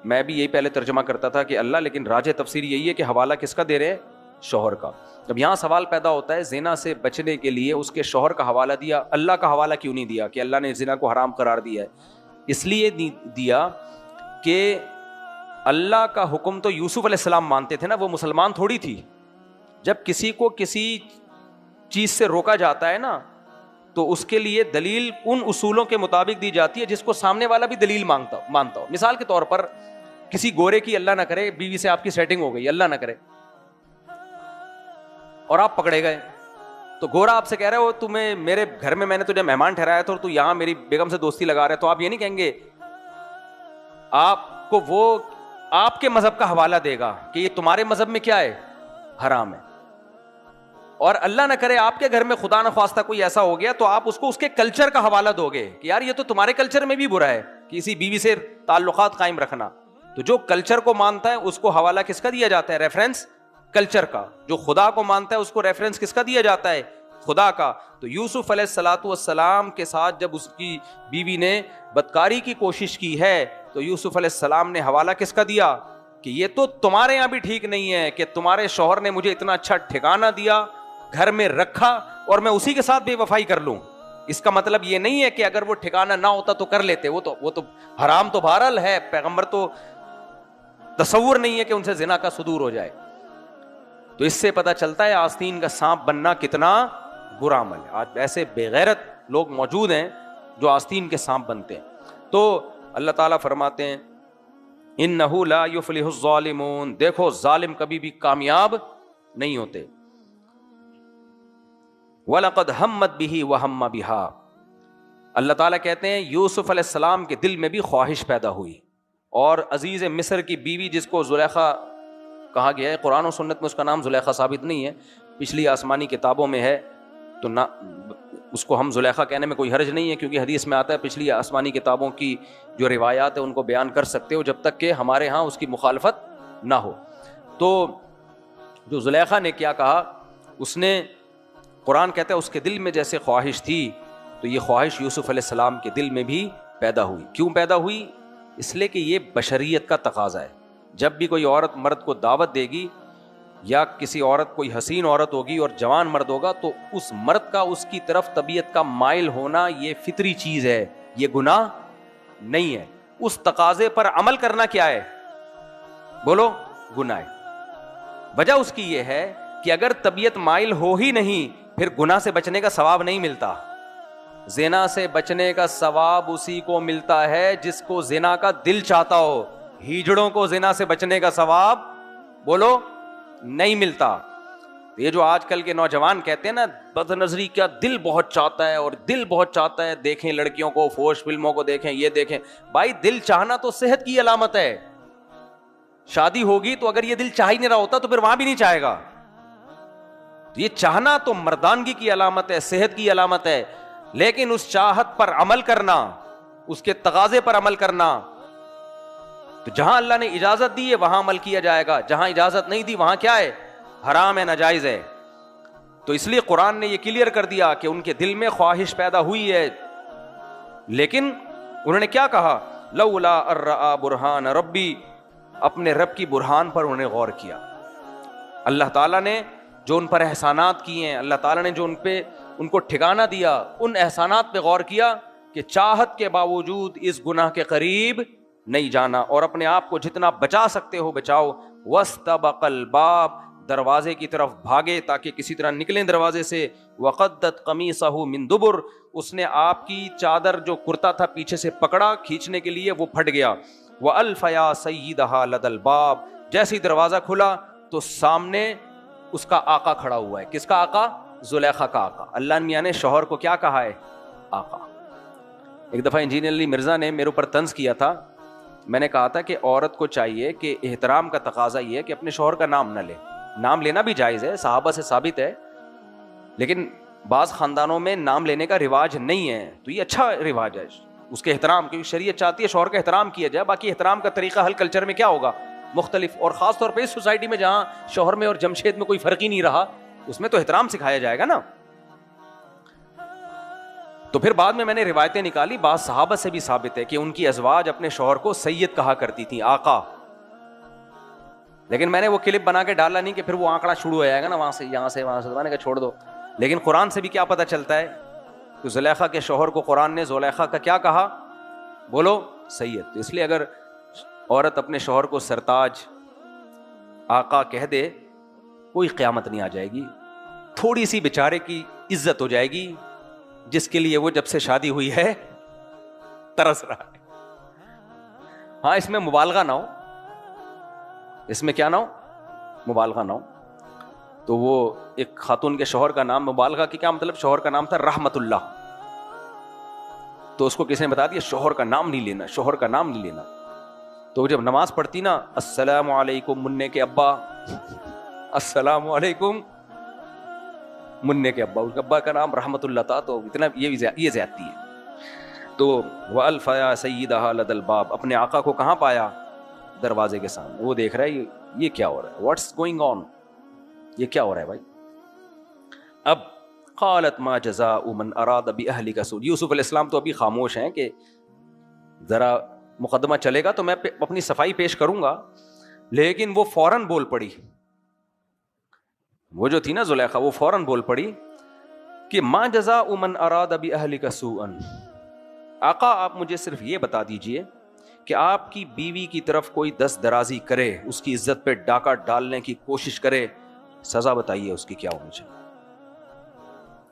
میں بھی یہی پہلے ترجمہ کرتا تھا کہ اللہ، لیکن راجح تفسیر یہی ہے کہ حوالہ کس کا دے رہے ہیں؟ شوہر کا. اب یہاں سوال پیدا ہوتا ہے زنا سے بچنے کے لیے اس کے شوہر کا حوالہ دیا، اللہ کا حوالہ کیوں نہیں دیا کہ اللہ نے زنا کو حرام قرار دیا ہے؟ اس لیے دیا کہ اللہ کا حکم تو یوسف علیہ السلام مانتے تھے نا، وہ مسلمان تھوڑی تھی. جب کسی کو کسی چیز سے روکا جاتا ہے نا تو اس کے لیے دلیل ان اصولوں کے مطابق دی جاتی ہے جس کو سامنے والا بھی دلیل مانتا ہو. مثال کے طور پر کسی گورے کی اللہ نہ کرے بیوی سے آپ کی سیٹنگ ہو گئی، اللہ نہ کرے، اور آپ پکڑے گئے، تو گورا آپ سے کہہ رہے ہو تمہیں میرے گھر میں نے تجھے مہمان ٹھہرایا تھا اور تو یہاں میری بیگم سے دوستی لگا رہے، تو آپ یہ نہیں کہیں گے، آپ کو وہ آپ کے مذہب کا حوالہ دے گا کہ یہ تمہارے مذہب میں کیا ہے؟ حرام ہے. اور اللہ نہ کرے آپ کے گھر میں خدا نہ خواستہ کوئی ایسا ہو گیا تو آپ اس کو اس کے کلچر کا حوالہ دو گے کہ یار یہ تو تمہارے کلچر میں بھی برا ہے کسی بیوی سے تعلقات قائم رکھنا. تو جو کلچر کو مانتا ہے اس کو حوالہ کس کا دیا جاتا ہے؟ ریفرنس کلچر کا. جو خدا کو مانتا ہے اس کو ریفرنس کس کا دیا جاتا ہے؟ خدا کا. تو یوسف علیہ الصلوۃ والسلام کے ساتھ جب اس کی بیوی نے بدکاری کی کوشش کی ہے تو یوسف علیہ السلام نے حوالہ کس کا دیا کہ یہ تو تمہارے یہاں بھی ٹھیک نہیں ہے کہ تمہارے شوہر نے مجھے اتنا اچھا ٹھکانہ دیا، گھر میں رکھا، اور میں اسی کے ساتھ بے وفائی کر لوں. اس کا مطلب یہ نہیں ہے کہ اگر وہ ٹھکانہ نہ ہوتا تو کر لیتے، وہ تو حرام تو بہرحال ہے. پیغمبر تو تصور نہیں ہے کہ ان سے زنا کا صدور ہو جائے. تو اس سے پتہ چلتا ہے آستین کا سانپ بننا کتنا برا عمل ہے. آج ایسے بے غیرت لوگ موجود ہیں جو آستین کے سانپ بنتے ہیں. تو اللہ تعالیٰ فرماتے ہیں انہ لا یفلح الظالمون، دیکھو ظالم کبھی بھی کامیاب نہیں ہوتے. وَلَقَدْ هَمَّتْ بِهِ وَهَمَّ بِهَا، اللہ تعالیٰ کہتے ہیں یوسف علیہ السلام کے دل میں بھی خواہش پیدا ہوئی. اور عزیز مصر کی بیوی جس کو زلیخا کہا گیا ہے، قرآن و سنت میں اس کا نام زلیخا ثابت نہیں ہے، پچھلی آسمانی کتابوں میں ہے، تو نہ اس کو ہم زلیخا کہنے میں کوئی حرج نہیں ہے، کیونکہ حدیث میں آتا ہے پچھلی آسمانی کتابوں کی جو روایات ہیں ان کو بیان کر سکتے ہو جب تک کہ ہمارے ہاں اس کی مخالفت نہ ہو. تو جو زلیخا نے کیا کہا، اس نے، قرآن کہتا ہے اس کے دل میں جیسے خواہش تھی تو یہ خواہش یوسف علیہ السلام کے دل میں بھی پیدا ہوئی. کیوں پیدا ہوئی؟ اس لیے کہ یہ بشریت کا تقاضا ہے. جب بھی کوئی عورت مرد کو دعوت دے گی یا کسی عورت کوئی حسین عورت ہوگی اور جوان مرد ہوگا تو اس مرد کا اس کی طرف طبیعت کا مائل ہونا یہ فطری چیز ہے، یہ گناہ نہیں ہے. اس تقاضے پر عمل کرنا کیا ہے؟ بولو، گناہ ہے. وجہ اس کی یہ ہے کہ اگر طبیعت مائل ہو ہی نہیں پھر گناہ سے بچنے کا ثواب نہیں ملتا. زنا سے بچنے کا ثواب اسی کو ملتا ہے جس کو زنا کا دل چاہتا ہو. ہیجڑوں کو زنا سے بچنے کا ثواب بولو نہیں ملتا. یہ جو آج کل کے نوجوان کہتے ہیں نا بد نظری کیا دل بہت چاہتا ہے اور دل بہت چاہتا ہے, دیکھیں لڑکیوں کو, فوش فلموں کو دیکھیں, یہ دیکھیں. بھائی دل چاہنا تو صحت کی علامت ہے. شادی ہوگی تو اگر یہ دل چاہ ہی نہیں رہا ہوتا تو پھر وہاں بھی نہیں چاہے گا. یہ چاہنا تو مردانگی کی علامت ہے, صحت کی علامت ہے. لیکن اس چاہت پر عمل کرنا, اس کے تقاضے پر عمل کرنا, تو جہاں اللہ نے اجازت دی ہے وہاں عمل کیا جائے گا, جہاں اجازت نہیں دی وہاں کیا ہے, حرام ہے, ناجائز ہے. تو اس لیے قرآن نے یہ کلیئر کر دیا کہ ان کے دل میں خواہش پیدا ہوئی ہے, لیکن انہوں نے کیا کہا, لولا ارآ برہان ربی, اپنے رب کی برہان پر انہوں نے غور کیا. اللہ تعالیٰ نے جو ان پر احسانات کیے ہیں, اللہ تعالیٰ نے جو ان کو ٹھکانہ دیا, ان احسانات پہ غور کیا کہ چاہت کے باوجود اس گناہ کے قریب نہیں جانا, اور اپنے آپ کو جتنا بچا سکتے ہو بچاؤ. واستبق الباب, دروازے کی طرف بھاگے تاکہ کسی طرح نکلیں دروازے سے. وقدت قمیصہ من دبر, اس نے آپ کی چادر جو کرتا تھا پیچھے سے پکڑا کھینچنے کے لیے, وہ پھٹ گیا. وَأَلْفَ يَا سَيِّدَهَا لَدَى الْبَابِ, جیسے ہی دروازہ کھلا تو سامنے اس کا آقا کھڑا ہوا ہے. کس کا آقا؟ زلیخا کا آقا. اللہ میاں نے شوہر کو کیا کہا ہے؟ آقا. ایک دفعہ انجینئر علی مرزا نے میرے اوپر طنز کیا تھا. میں نے کہا تھا کہ عورت کو چاہیے کہ احترام کا تقاضا یہ ہے کہ اپنے شوہر کا نام نہ لے. نام لینا بھی جائز ہے, صحابہ سے ثابت ہے, لیکن بعض خاندانوں میں نام لینے کا رواج نہیں ہے, تو یہ اچھا رواج ہے اس کے احترام, کیونکہ شریعت چاہتی ہے شوہر کا احترام کیا جائے. باقی احترام کا طریقہ ہر کلچر میں کیا ہوگا, مختلف, اور خاص طور پہ اس سوسائٹی میں جہاں شوہر میں اور جمشید میں کوئی فرق ہی نہیں رہا, اس میں تو احترام سکھایا جائے گا نا. تو پھر بعد میں نے روایتیں نکالی, بعض صحابہ سے بھی ثابت ہے کہ ان کی ازواج اپنے شوہر کو سید کہا کرتی تھیں, آقا. لیکن میں نے وہ کلپ بنا کے ڈالا نہیں کہ پھر وہ آنکڑا شروع ہو جائے گا نا, وہاں سے یہاں سے وہاں سے, میں نے کہا چھوڑ دو. لیکن قرآن سے بھی کیا پتہ چلتا ہے کہ زلیخا کے شوہر کو قرآن نے زلیخا کا کیا کہا, بولو سید. تو اس لیے اگر عورت اپنے شوہر کو سرتاج, آقا کہہ دے, کوئی قیامت نہیں آ جائے گی. تھوڑی سی بیچارے کی عزت ہو جائے گی جس کے لیے وہ جب سے شادی ہوئی ہے ترس رہا ہے. ہاں اس میں مبالغہ نہ ہو, اس میں کیا نہ ہو, مبالغہ نہ ہو. تو وہ ایک خاتون کے شوہر کا نام, مبالغہ کی کیا مطلب, شوہر کا نام تھا رحمت اللہ, تو اس کو کسی نے بتا دیا شوہر کا نام نہیں لینا, شوہر کا نام نہیں لینا. تو جب نماز پڑھتی نا, السلام علیکم منع کے ابا, السلام علیکم منع کے ابا, اس کے ابا کا نام رحمت اللہ تھا, تو اتنا یہ زیادتی ہے. تو وَأَلْفَ يَا سَيِّدَهَا لَدَى الْبَابِ, اپنے آقا کو کہاں پایا, دروازے کے سامنے. وہ دیکھ رہا ہے یہ کیا ہو رہا ہے, واٹس گوئنگ آن, یہ کیا ہو رہا ہے بھائی. اب قالت ما جزاء من اراد باهلك سوء, یوسف علیہ السلام تو ابھی خاموش ہیں کہ ذرا مقدمہ چلے گا تو میں اپنی صفائی پیش کروں گا, لیکن وہ فوراً بول پڑی, وہ جو تھی نا زلیخا, وہ فوراً بول پڑی کہ ما جزاء من اراد باهلك سوءا, آقا آپ مجھے صرف یہ بتا دیجئے کہ آپ کی بیوی کی طرف کوئی دست درازی کرے, اس کی عزت پہ ڈاکہ ڈالنے کی کوشش کرے, سزا بتائیے اس کی کیا ہونی چاہیے.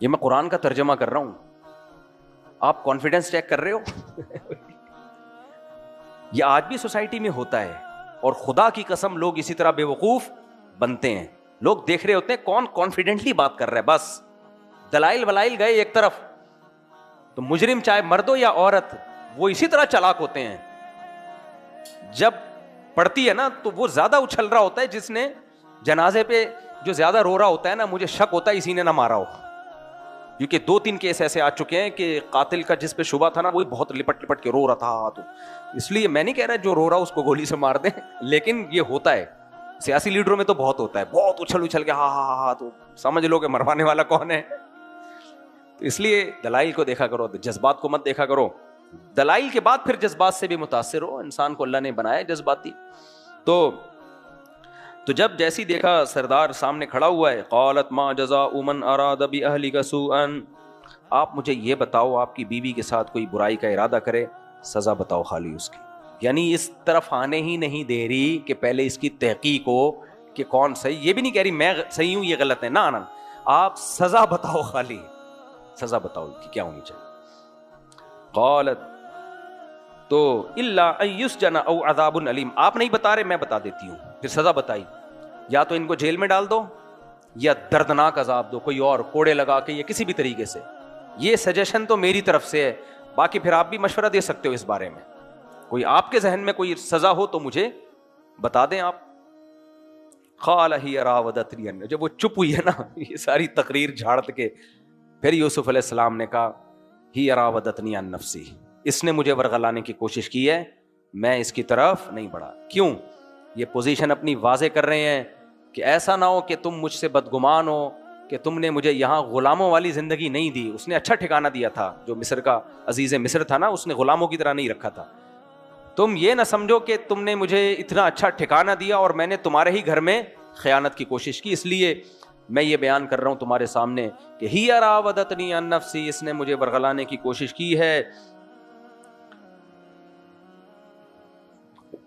یہ میں قرآن کا ترجمہ کر رہا ہوں, آپ کانفیڈنس چیک کر رہے ہو. یہ آج بھی سوسائٹی میں ہوتا ہے, اور خدا کی قسم لوگ اسی طرح بے وقوف بنتے ہیں. لوگ دیکھ رہے ہوتے ہیں کون کانفیڈنٹلی بات کر رہا ہے, بس دلائل ولائل گئے ایک طرف, تو مجرم چاہے مرد ہو یا عورت وہ اسی طرح چالاک ہوتے ہیں. جب پڑتی ہے نا تو وہ زیادہ اچھل رہا ہوتا ہے, جس نے جنازے پہ جو زیادہ رو رہا ہوتا ہے نا, مجھے شک ہوتا ہے اسی نے نہ مارا ہو, کیونکہ 2-3 کیس ایسے آ چکے ہیں کہ قاتل کا جس پہ شبہ تھا نا وہ بہت لپٹ لپٹ کے رو رہا تھا. تو اس لیے میں نہیں کہہ رہا جو رو رہا اس کو گولی سے مار دیں, لیکن یہ ہوتا ہے سیاسی لیڈروں میں تو بہت ہوتا ہے, بہت اچھل کے ہاں ہاں ہاں, تو سمجھ لو کہ مروانے والا کون ہے. تو اس لیے دلائل کو دیکھا کرو, جذبات کو مت دیکھا کرو. دلائل کے بعد پھر جذبات سے بھی متاثر ہو, انسان کو اللہ نے بنایا جذباتی. تو جب جیسی دیکھا سردار سامنے کھڑا ہوا ہے, قالت ما جزاء من اراد باهلك سوءا, آپ مجھے یہ بتاؤ آپ کی بیوی کے ساتھ کوئی برائی کا ارادہ کرے, سزا بتاؤ خالی اس کی. یعنی اس طرف آنے ہی نہیں دے رہی کہ پہلے اس کی تحقیق ہو کہ کون صحیح, یہ بھی نہیں کہہ رہی میں صحیح ہوں یہ غلط ہے, نہ آپ سزا بتاؤ, خالی سزا بتاؤ کہ کیا ہونی چاہیے. قالت تو الا ان یسجن او عذاب علیم, آپ نہیں بتا رہے میں بتا دیتی ہوں. پھر سزا بتائی, یا تو ان کو جیل میں ڈال دو یا دردناک عذاب دو، کوئی اور کوڑے لگا کے یا کسی بھی طریقے سے. یہ سجیشن تو میری طرف سے ہے، باقی پھر آپ بھی مشورہ دے سکتے ہو اس بارے میں. کوئی آپ کے ذہن میں کوئی سزا ہو تو مجھے بتا دیں آپ. قال ہی راودتنی، جب وہ چپ ہوئی ہے نا یہ ساری تقریر جھاڑ کے، پھر یوسف علیہ السلام نے کہا ہی راودتنی عن نفسی، اس نے مجھے ورغلانے کی کوشش کی ہے، میں اس کی طرف نہیں بڑھا. کیوں؟ یہ پوزیشن اپنی واضح کر رہے ہیں کہ ایسا نہ ہو کہ تم مجھ سے بدگمان ہو کہ تم نے مجھے یہاں غلاموں والی زندگی نہیں دی. اس نے اچھا ٹھکانہ دیا تھا، جو مصر کا عزیز مصر تھا نا، اس نے غلاموں کی طرح نہیں رکھا تھا. تم یہ نہ سمجھو کہ تم نے مجھے اتنا اچھا ٹھکانہ دیا اور میں نے تمہارے ہی گھر میں خیانت کی کوشش کی. اس لیے میں یہ بیان کر رہا ہوں تمہارے سامنے کہ ہی راودتنی عن نفسی، اس نے مجھے ورغلانے کی کوشش کی ہے.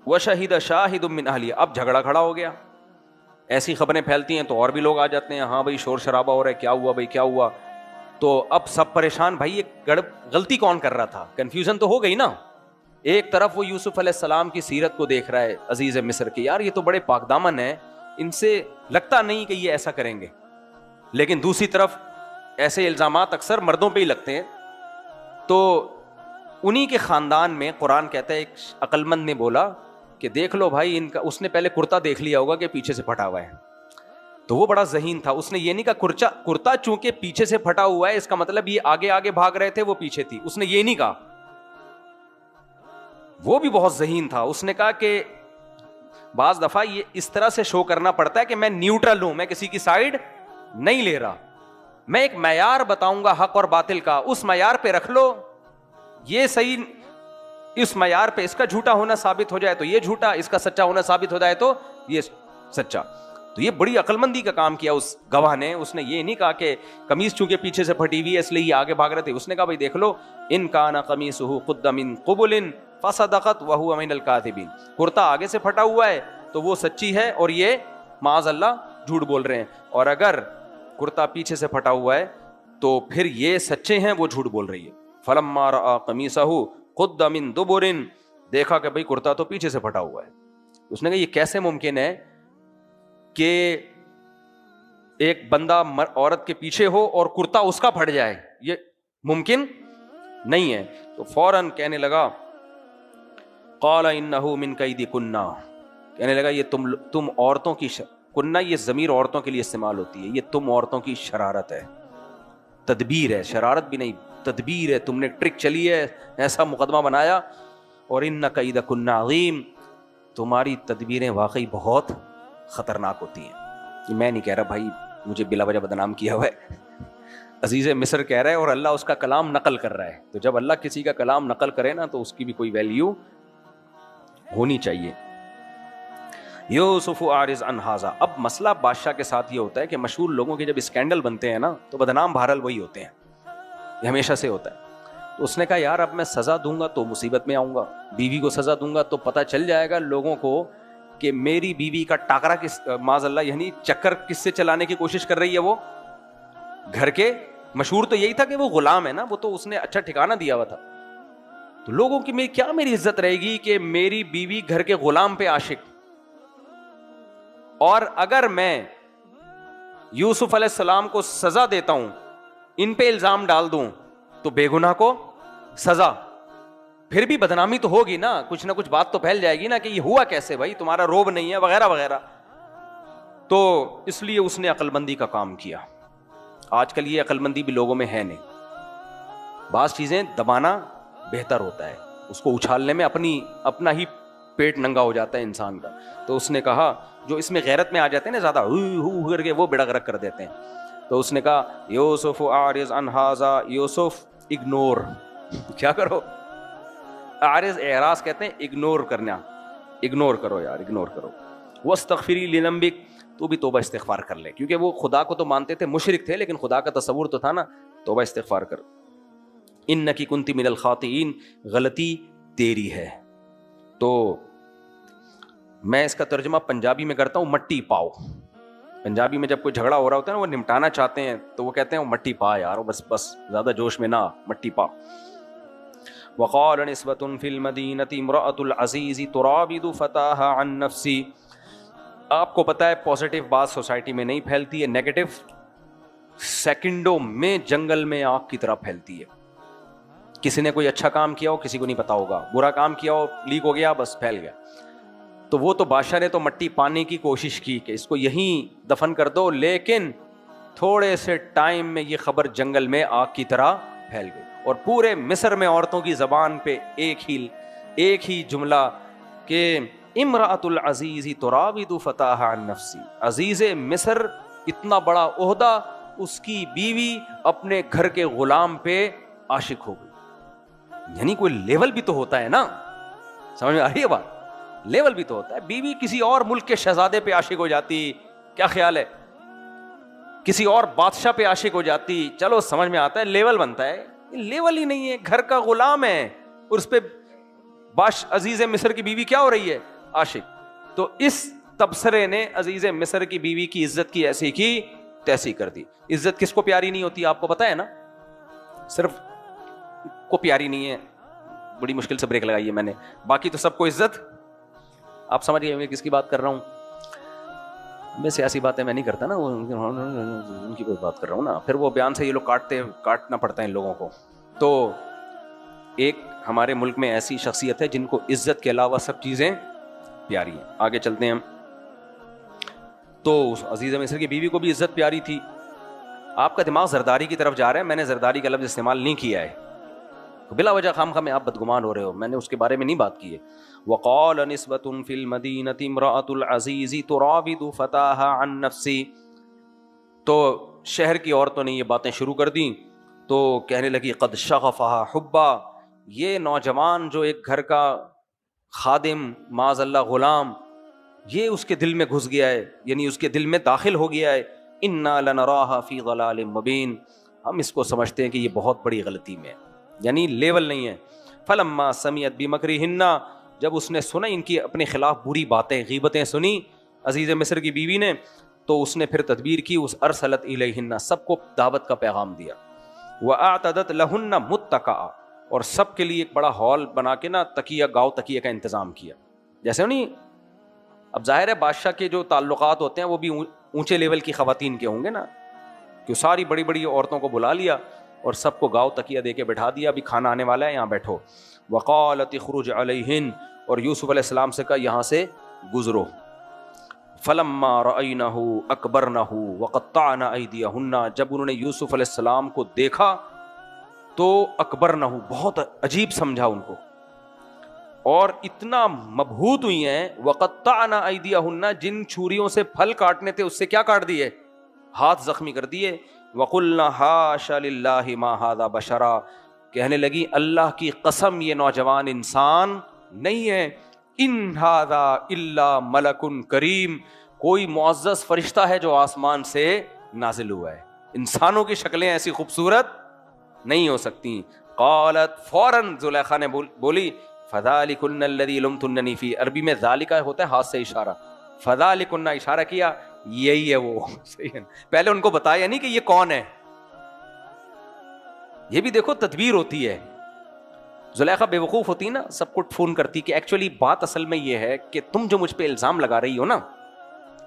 وشہد شاہد من اہلہ، اب جھگڑا کھڑا ہو گیا. ایسی خبریں پھیلتی ہیں تو اور بھی لوگ آ جاتے ہیں، ہاں بھائی شور شرابہ ہو رہا ہے، کیا ہوا بھائی کیا ہوا. تو اب سب پریشان، بھائی یہ غلطی کون کر رہا تھا؟ کنفیوژن تو ہو گئی نا. ایک طرف وہ یوسف علیہ السلام کی سیرت کو دیکھ رہا ہے عزیز مصر کی، یار یہ تو بڑے پاک دامن ہیں، ان سے لگتا نہیں کہ یہ ایسا کریں گے. لیکن دوسری طرف ایسے الزامات اکثر مردوں پہ ہی لگتے ہیں. تو انہی کے خاندان میں قرآن کہتا ہے ایک عقل مند نے بولا کہ دیکھ لو بھائی ان کا، اس نے پہلے کرتا دیکھ لیا ہوگا کہ پیچھے سے پھٹا ہوا ہے. تو وہ بڑا ذہین تھا، اس نے یہ نہیں کہا کرتا چونکہ پیچھے سے پھٹا ہوا ہے اس کا مطلب یہ آگے آگے بھاگ رہے تھے وہ پیچھے تھی. اس نے یہ نہیں کہا. وہ بھی بہت ذہین تھا، اس نے کہا کہ بعض دفعہ یہ اس طرح سے شو کرنا پڑتا ہے کہ میں نیوٹرل ہوں، میں کسی کی سائیڈ نہیں لے رہا، میں ایک معیار بتاؤں گا حق اور باطل کا، اس معیار پہ رکھ لو، یہ صحیح، اس معیار پہ اس کا جھوٹا ہونا ثابت ہو جائے تو یہ جھوٹا، اس کا سچا ہونا ثابت ہو جائے تو یہ سچا. تو یہ بڑی عقل مندی کا کام کیا اس گواہ نے. اس نے یہ نہیں کہا کہ قمیص چونکہ پیچھے سے پھٹی ہوئی ہے اس لیے یہ آگے بھاگ رہے تھے. اس نے کہا بھائی دیکھ لو، ان کان قمیصہ قد من قبل فصدقت وهو من الکاذبین، کرتا آگے سے پھٹا ہوا ہے تو وہ سچی ہے اور یہ معاذ اللہ جھوٹ بول رہے ہیں، اور اگر کرتا پیچھے سے پھٹا ہوا ہے تو پھر یہ سچے ہیں، وہ جھوٹ بول رہی ہے. فلما رأى قمیصہ قد من دبر، دیکھا کہ بھئی کرتا تو پیچھے سے پھٹا ہوا ہے. اس نے کہا یہ کیسے ممکن ہے کہ ایک بندہ عورت کے پیچھے ہو اور کرتا اس کا پھٹ جائے، یہ ممکن نہیں ہے. تو فوراً کہنے لگا قال انہ من کیدکن، کہنے لگا یہ تم عورتوں کی کنہ، یہ ضمیر عورتوں کے لیے استعمال ہوتی ہے، یہ تم عورتوں کی شرارت ہے، تدبیر ہے، شرارت بھی نہیں تدبیر ہے، تم نے ٹرک چلی ہے، ایسا مقدمہ بنایا. اور ان کیدکن عظیم، تمہاری تدبیریں واقعی بہت خطرناک ہوتی ہیں. میں نہیں کہہ رہا بھائی مجھے بلا وجہ بدنام کیا ہوا ہے، عزیز مصر کہہ رہا ہے اور اللہ اس کا کلام نقل کر رہا ہے. تو جب اللہ کسی کا کلام نقل کرے نا تو اس کی بھی کوئی ویلیو ہونی چاہیے. یوسف عارض عن ھذا، اب مسئلہ بادشاہ کے ساتھ یہ ہوتا ہے کہ مشہور لوگوں کے جب اسکینڈل بنتے ہیں نا تو بدنام بہرحال وہی ہوتے ہیں، یہ ہمیشہ سے ہوتا ہے. تو اس نے کہا یار اب میں سزا دوں گا تو مصیبت میں آؤں گا، بیوی کو سزا دوں گا تو پتہ چل جائے گا لوگوں کو کہ میری بیوی کا ٹاکرا کس، معاذ اللہ یعنی چکر کس سے چلانے کی کوشش کر رہی ہے. وہ گھر کے مشہور تو یہی تھا کہ وہ غلام ہے نا، وہ تو اس نے اچھا ٹھکانہ دیا ہوا تھا. تو لوگوں کی میری عزت رہے گی کہ میری بیوی گھر کے غلام پہ عاشق. اور اگر میں یوسف علیہ السلام کو سزا دیتا ہوں، ان پہ الزام ڈال دوں تو بے گناہ کو سزا، پھر بھی بدنامی تو ہوگی نا، کچھ نہ کچھ بات تو پھیل جائے گی نا کہ یہ ہوا کیسے بھائی، تمہارا روب نہیں ہے وغیرہ وغیرہ. تو اس لیے اس نے عقل مندی کا کام کیا. آج کل یہ عقل مندی بھی لوگوں میں ہے نہیں، بعض چیزیں دبانا بہتر ہوتا ہے، اس کو اچھالنے میں اپنا ہی پیٹ ننگا ہو جاتا ہے انسان کا. تو اس نے کہا جو اس میں غیرت میں آ جاتے ہیں نا زیادہ ہو کر کے وہ بیڑا غرق کر دیتے ہیں. تو اس نے کہا یوسف اعرض عن ھذا، یوسف اگنور، کیا کرو، اعرض اعراض کہتے ہیں اگنور کرنا، اگنور کرو یار، اگنور کرو. واستغفری لذنبک، تو بھی توبہ استغفار کر لے، کیونکہ وہ خدا کو تو مانتے تھے، مشرک تھے لیکن خدا کا تصور تو تھا نا. توبہ استغفار کر. انکی کنتی من الخاطئین، غلطی تیری ہے. تو میں اس کا ترجمہ پنجابی میں کرتا ہوں، مٹی پاؤ. پنجابی میں جب کوئی جھگڑا ہو رہا ہوتا ہے نا، وہ نمٹانا چاہتے ہیں تو وہ کہتے ہیں وہ مٹی پا یار، بس زیادہ جوش میں نہ، مٹی پا. وقال نسوة في المدينة امرأة العزيز تراود فتاها عن نفسه، آپ کو پتا ہے پازیٹیو بات سوسائٹی میں نہیں پھیلتی ہے، نیگیٹو سیکنڈوں میں جنگل میں آگ کی طرح پھیلتی ہے. کسی نے کوئی اچھا کام کیا ہو کسی کو نہیں پتا ہوگا، برا کام کیا ہو لیک ہو گیا بس پھیل گیا. تو وہ تو بادشاہ نے تو مٹی پانے کی کوشش کی کہ اس کو یہیں دفن کر دو، لیکن تھوڑے سے ٹائم میں یہ خبر جنگل میں آگ کی طرح پھیل گئی اور پورے مصر میں عورتوں کی زبان پہ ایک ہی جملہ کہ امرأۃ العزیز تراود فتاها عن نفسی. عزیز مصر اتنا بڑا عہدہ، اس کی بیوی اپنے گھر کے غلام پہ عاشق ہو گئی. یعنی کوئی لیول بھی تو ہوتا ہے نا، سمجھ میں آ رہی ہے بات؟ لیول بھی تو ہوتا ہے. بیوی کسی اور ملک کے شہزادے پہ عاشق ہو جاتی، کیا خیال ہے؟ کسی اور بادشاہ پہ عاشق ہو جاتی، چلو سمجھ میں آتا ہے، لیول بنتا ہے. لیول ہی نہیں ہے، گھر کا غلام ہے اور اس پہ عزیز مصر کی بیوی کیا ہو رہی ہے؟ عاشق. تو اس تبصرے نے عزیز مصر کی بیوی کی عزت کی ایسی کی تیسی کر دی. عزت کس کو پیاری نہیں ہوتی آپ کو پتا ہے نا؟ صرف کو پیاری نہیں ہے، بڑی مشکل سے بریک لگائی ہے میں نے، باقی تو سب کو عزت. آپ سمجھ گئے میں کس کی بات کر رہا ہوں؟ میں سیاسی باتیں میں نہیں کرتا نا، ان کی کوئی بات کر رہا ہوں نا، پھر وہ بیان سے یہ لوگ کاٹنا پڑتا ہے ان لوگوں کو. تو ایک ہمارے ملک میں ایسی شخصیت ہے جن کو عزت کے علاوہ سب چیزیں پیاری ہیں. آگے چلتے ہیں ہم. تو عزیز مصر کی بیوی کو بھی عزت پیاری تھی. آپ کا دماغ زرداری کی طرف جا رہا ہے، میں نے زرداری کا لفظ استعمال نہیں کیا ہے، بلا وجہ خام خواہ میں آپ بدگمان ہو رہے ہو، میں نے اس کے بارے میں نہیں بات کی ہے. وقال نسبۃ فی المدینۃ امرأۃ العزیز تراود فتاها عن نفسی. تو شہر کی عورتوں نے یہ باتیں شروع کر دیں تو کہنے لگی قد شغفها حبا، یہ نوجوان جو ایک گھر کا خادم معاذ اللہ غلام، یہ اس کے دل میں گھس گیا ہے، یعنی اس کے دل میں داخل ہو گیا ہے. انا لنراها فی ضلال مبین، ہم اس کو سمجھتے ہیں کہ یہ بہت بڑی غلطی میں ہے، یعنی لیول نہیں ہے. فلما سمعت بمکرہن، جب اس نے سنا ان کی اپنے خلاف بری باتیں غیبتیں سنی عزیز مصر کی بیوی نے، تو اس نے پھر تدبیر کی، اس ارسلت الیہن، سب کو دعوت کا پیغام دیا. واعتدت لہن متکئا، اور سب کے لیے ایک بڑا ہال بنا کے نا تکیہ گاؤ تکیہ کا انتظام کیا. جیسے نہیں، اب ظاہر ہے بادشاہ کے جو تعلقات ہوتے ہیں وہ بھی اونچے لیول کی خواتین کے ہوں گے نا، کہ ساری بڑی بڑی عورتوں کو بلا لیا اور سب کو گاؤ تکیہ دے کے بٹھا دیا، ابھی کھانا آنے والا ہے یہاں بیٹھو. وقالت اخرج علیہن، اور یوسف علیہ السلام سے کہا یہاں سے گزرو. فلما رأینہ اکبرنہ وقطعن ایدیہن، جب انہوں نے یوسف علیہ السلام کو دیکھا تو اکبرنہ، بہت عجیب سمجھا ان کو اور اتنا مبہوت ہوئی ہیں. وقطعن ایدیہن، جن چھریوں سے پھل کاٹنے تھے اس سے کیا کاٹ دیے؟ ہاتھ زخمی کر دیے. وقلنا حاش للہ ما ھذا بشرا، کہنے لگی اللہ کی قسم یہ نوجوان انسان نہیں ہے. ان ھذا الا ملک کریم، کوئی معزز فرشتہ ہے جو آسمان سے نازل ہوا ہے، انسانوں کی شکلیں ایسی خوبصورت نہیں ہو سکتی. قالت، فوراً زلیخا نے بولی فذالکن الذی لمتننی فی، عربی میں ذالکہ ہوتا ہے ہاتھ سے اشارہ، فذالکن اشارہ کیا، یہی ہے وہ. صحیح ہے، پہلے ان کو بتایا نہیں کہ یہ کون ہے. یہ بھی دیکھو تدبیر ہوتی ہے. زلیخا بے وقوف ہوتی نا، سب کو فون کرتی کہ ایکچولی بات اصل میں یہ ہے کہ تم جو مجھ پہ الزام لگا رہی ہو نا،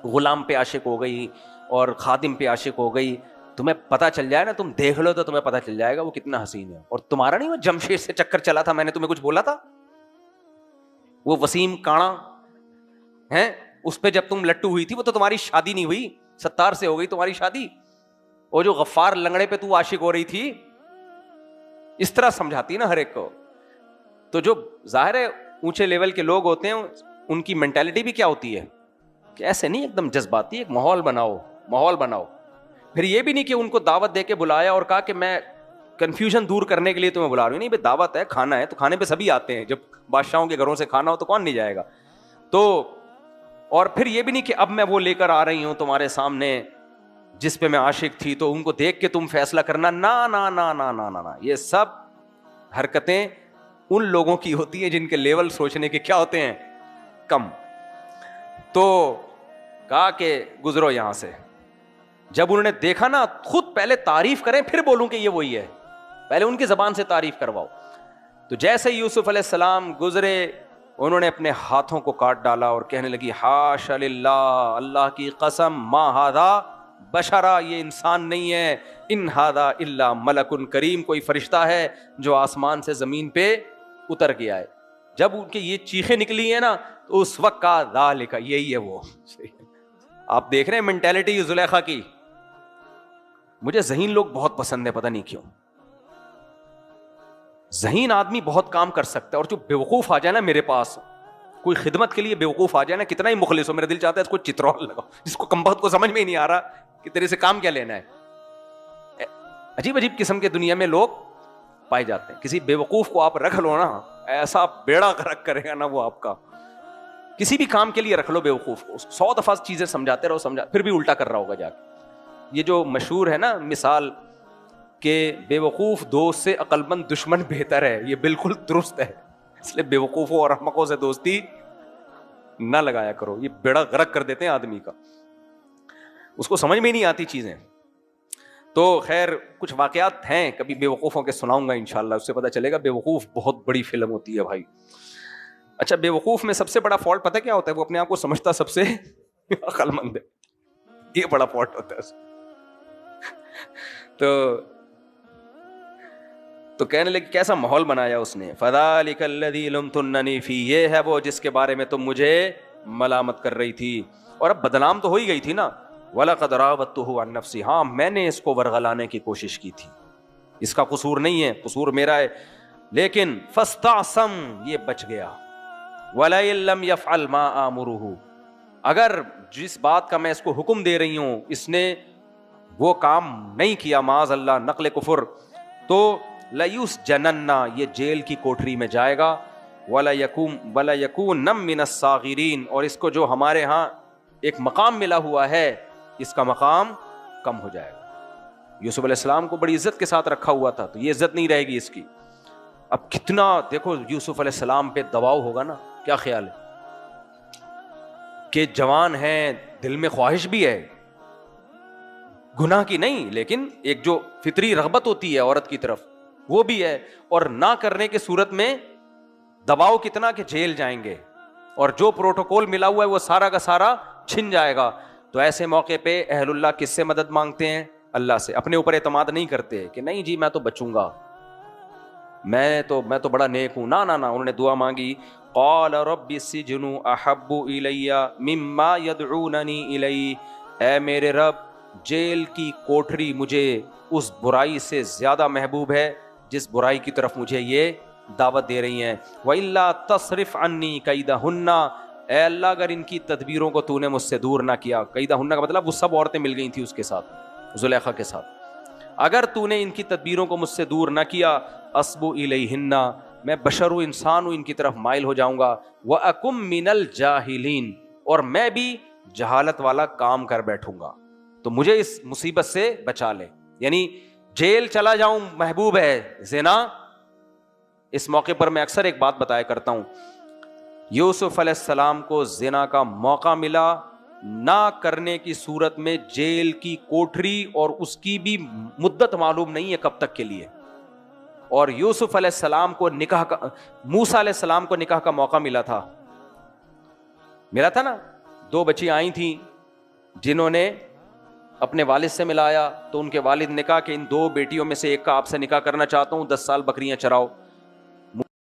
غلام پہ عاشق ہو گئی اور خادم پہ عاشق ہو گئی، تمہیں پتہ چل جائے نا، تم دیکھ لو تو تمہیں پتہ چل جائے گا وہ کتنا حسین ہے. اور تمہارا نہیں وہ جمشید سے چکر چلا تھا، میں نے تمہیں کچھ بولا تھا؟ وہ وسیم کانا ہے، اس پہ جب تم لٹو ہوئی تھی، وہ تو تمہاری شادی نہیں ہوئی، ستار سے ہو گئی تمہاری شادی. وہ جو غفار لنگڑے پہ تو عاشق ہو رہی تھی، اس طرح سمجھاتی نا ہر ایک کو. تو جو ظاہر ہے اونچے لیول کے لوگ ہوتے ہیں ان کی مینٹالٹی بھی کیا ہوتی ہے کہ ایسے نہیں ایک دم جذباتی، ایک ماحول بناؤ. پھر یہ بھی نہیں کہ ان کو دعوت دے کے بلایا اور کہا کہ میں کنفیوژن دور کرنے کے لیے تمہیں بلا رہی ہوں. نہیں بھائی، دعوت ہے، کھانا ہے تو کھانے پہ سبھی آتے ہیں، جب بادشاہوں کے گھروں سے کھانا ہو تو کون نہیں جائے گا. تو اور پھر یہ بھی نہیں کہ اب میں وہ لے کر آ رہی ہوں تمہارے سامنے جس پہ میں عاشق تھی تو ان کو دیکھ کے تم فیصلہ کرنا. نا نا نا نا نا نا نا، یہ سب حرکتیں ان لوگوں کی ہوتی ہیں جن کے لیول سوچنے کے کیا ہوتے ہیں، کم. تو کہا کہ گزرو یہاں سے. جب انہوں نے دیکھا نا، خود پہلے تعریف کریں پھر بولوں کہ یہ وہی ہے، پہلے ان کی زبان سے تعریف کرواؤ. تو جیسے یوسف علیہ السلام گزرے انہوں نے اپنے ہاتھوں کو کاٹ ڈالا اور کہنے لگی حاشا للہ، اللہ کی قسم، ما ھذا بشرا، یہ انسان نہیں ہے، ان ھذا الا ملک کریم، کوئی فرشتہ ہے جو آسمان سے زمین پہ اتر کے آئے۔ جب ان کی یہ چیخیں نکلی ہیں نا تو اس وقت کا ذالک، یہی ہے وہ۔ آپ دیکھ رہے ہیں مینٹیلٹی زلیخا کی۔ مجھے ذہین لوگ بہت پسند ہے، پتہ نہیں کیوں۔ ذہین آدمی بہت کام کر سکتا ہے، اور جو بیوقوف آ جائے نا میرے پاس، کوئی خدمت کے لیے بیوقوف آ جائے نا، کتنا ہی مخلص ہو، میرا دل چاہتا ہے اس کو چترول لگاؤ، جس کو کمبخت کو سمجھ میں ہی نہیں آ رہا کہ تیرے سے کام کیا لینا ہے۔ عجیب عجیب قسم کے دنیا میں لوگ پائے جاتے ہیں۔ کسی بیوقوف کو آپ رکھ لو نا، ایسا بیڑا غرق کرے گا نا وہ آپ کا۔ کسی بھی کام کے لیے رکھ لو بیوقوف کو، 100 دفعہ چیزیں سمجھاتے رہو، پھر بھی الٹا کر رہا ہوگا جا کے۔ یہ جو مشہور ہے نا مثال کہ بیوقوف دوست سے عقل مند دشمن بہتر ہے، یہ بالکل درست ہے۔ اس لیے بیوقوفوں اور احمقوں سے دوستی نہ لگایا کرو، یہ بیڑا غرق کر دیتے ہیں آدمی کا، اس کو سمجھ میں نہیں آتی چیزیں۔ تو خیر کچھ واقعات ہیں، کبھی بیوقوفوں کے سناؤں گا انشاءاللہ، اس سے پتہ چلے گا بیوقوف بہت بڑی فلم ہوتی ہے بھائی۔ اچھا، بیوقوف میں سب سے بڑا فالٹ پتہ کیا ہوتا ہے؟ وہ اپنے آپ کو سمجھتا سب سے عقل مند ہے، یہ بڑا فالٹ ہوتا ہے۔ تو کہنے لگے کیسا ماحول بنایا اس نے، فذالک الذی لمتننی فی، یہ ہے وہ جس کے بارے میں تم مجھے ملامت کر رہی تھی، اور اب بدنام تو ہو ہی گئی تھی نا۔ وَلَقَدْ رَاوَدتُّهُ عَن نَفْسِهِ، ہاں میں نے اس کو ورغلانے کی کوشش کی تھی، اس کا قصور نہیں ہے، قصور میرا ہے، لیکن فاستعصم، یہ بچ گیا۔ وَلَئِن لَّمْ يَفْعَلْ مَا آمُرُهُ، اگر جس بات کا میں اس کو حکم دے رہی ہوں اس نے وہ کام نہیں کیا، معاذ اللہ نقل کفر، تو لَيُسْجَنَنَّ، یہ جیل کی کوٹری میں جائے گا، وَلَيَكُونَ مِنَ الصَّاغِرِينَ، اور اس کو جو ہمارے ہاں ایک مقام ملا ہوا ہے اس کا مقام کم ہو جائے گا۔ یوسف علیہ السلام کو بڑی عزت کے ساتھ رکھا ہوا تھا، تو یہ عزت نہیں رہے گی اس کی۔ اب کتنا دیکھو یوسف علیہ السلام پہ دباؤ ہوگا نا، کیا خیال ہے کہ جوان ہیں، دل میں خواہش بھی ہے، گناہ کی نہیں، لیکن ایک جو فطری رغبت ہوتی ہے عورت کی طرف وہ بھی ہے، اور نہ کرنے کی صورت میں دباؤ کتنا کہ جیل جائیں گے، اور جو پروٹوکول ملا ہوا ہے وہ سارا کا سارا چھن جائے گا۔ تو ایسے موقع پہ اہل اللہ کس سے مدد مانگتے ہیں؟ اللہ سے۔ اپنے اوپر اعتماد نہیں کرتے کہ نہیں جی میں تو بچوں گا، میں تو بڑا نیک ہوں، نہ نہ نہ، انہوں نے دعا مانگی، قال رب السجن احب الی مما یدعوننی الی، اے میرے رب جیل کی کوٹری مجھے اس برائی سے زیادہ محبوب ہے جس برائی کی طرف مجھے یہ دعوت دے رہی ہیں۔ وَإِلَّا تَصْرِفْ عَنِّي كَيْدَهُنَّ، اے اللہ اگر ان کی تدبیروں کو تو نے مجھ سے دور نہ کیا، قیدہن کا مطلب وہ سب عورتیں مل گئی تھیں اس کے ساتھ، زلیخا کے ساتھ، اگر تو نے ان کی تدبیروں کو مجھ سے دور نہ کیا، اصب الیہن، میں بشر ہوں، انسان ہوں، ان کی طرف مائل ہو جاؤں گا، وَأَكُمْ مِنَ الْجَاهِلِينَ، اور میں بھی جہالت والا کام کر بیٹھوں گا، تو مجھے اس مصیبت سے بچا لے۔ یعنی جیل چلا جاؤں محبوب ہے، زنا۔ اس موقع پر میں اکثر ایک بات بتایا کرتا ہوں، یوسف علیہ السلام کو زنا کا موقع ملا، نہ کرنے کی صورت میں جیل کی کوٹری، اور اس کی بھی مدت معلوم نہیں ہے کب تک کے لیے، اور یوسف علیہ السلام کو نکاح کا، موسیٰ علیہ السلام کو نکاح کا موقع ملا تھا نا، 2 بچی آئی تھیں جنہوں نے اپنے والد سے ملایا، تو ان کے والد نے کہا کہ ان 2 بیٹیوں میں سے ایک کا آپ سے نکاح کرنا چاہتا ہوں، 10 سال بکریاں چراؤ۔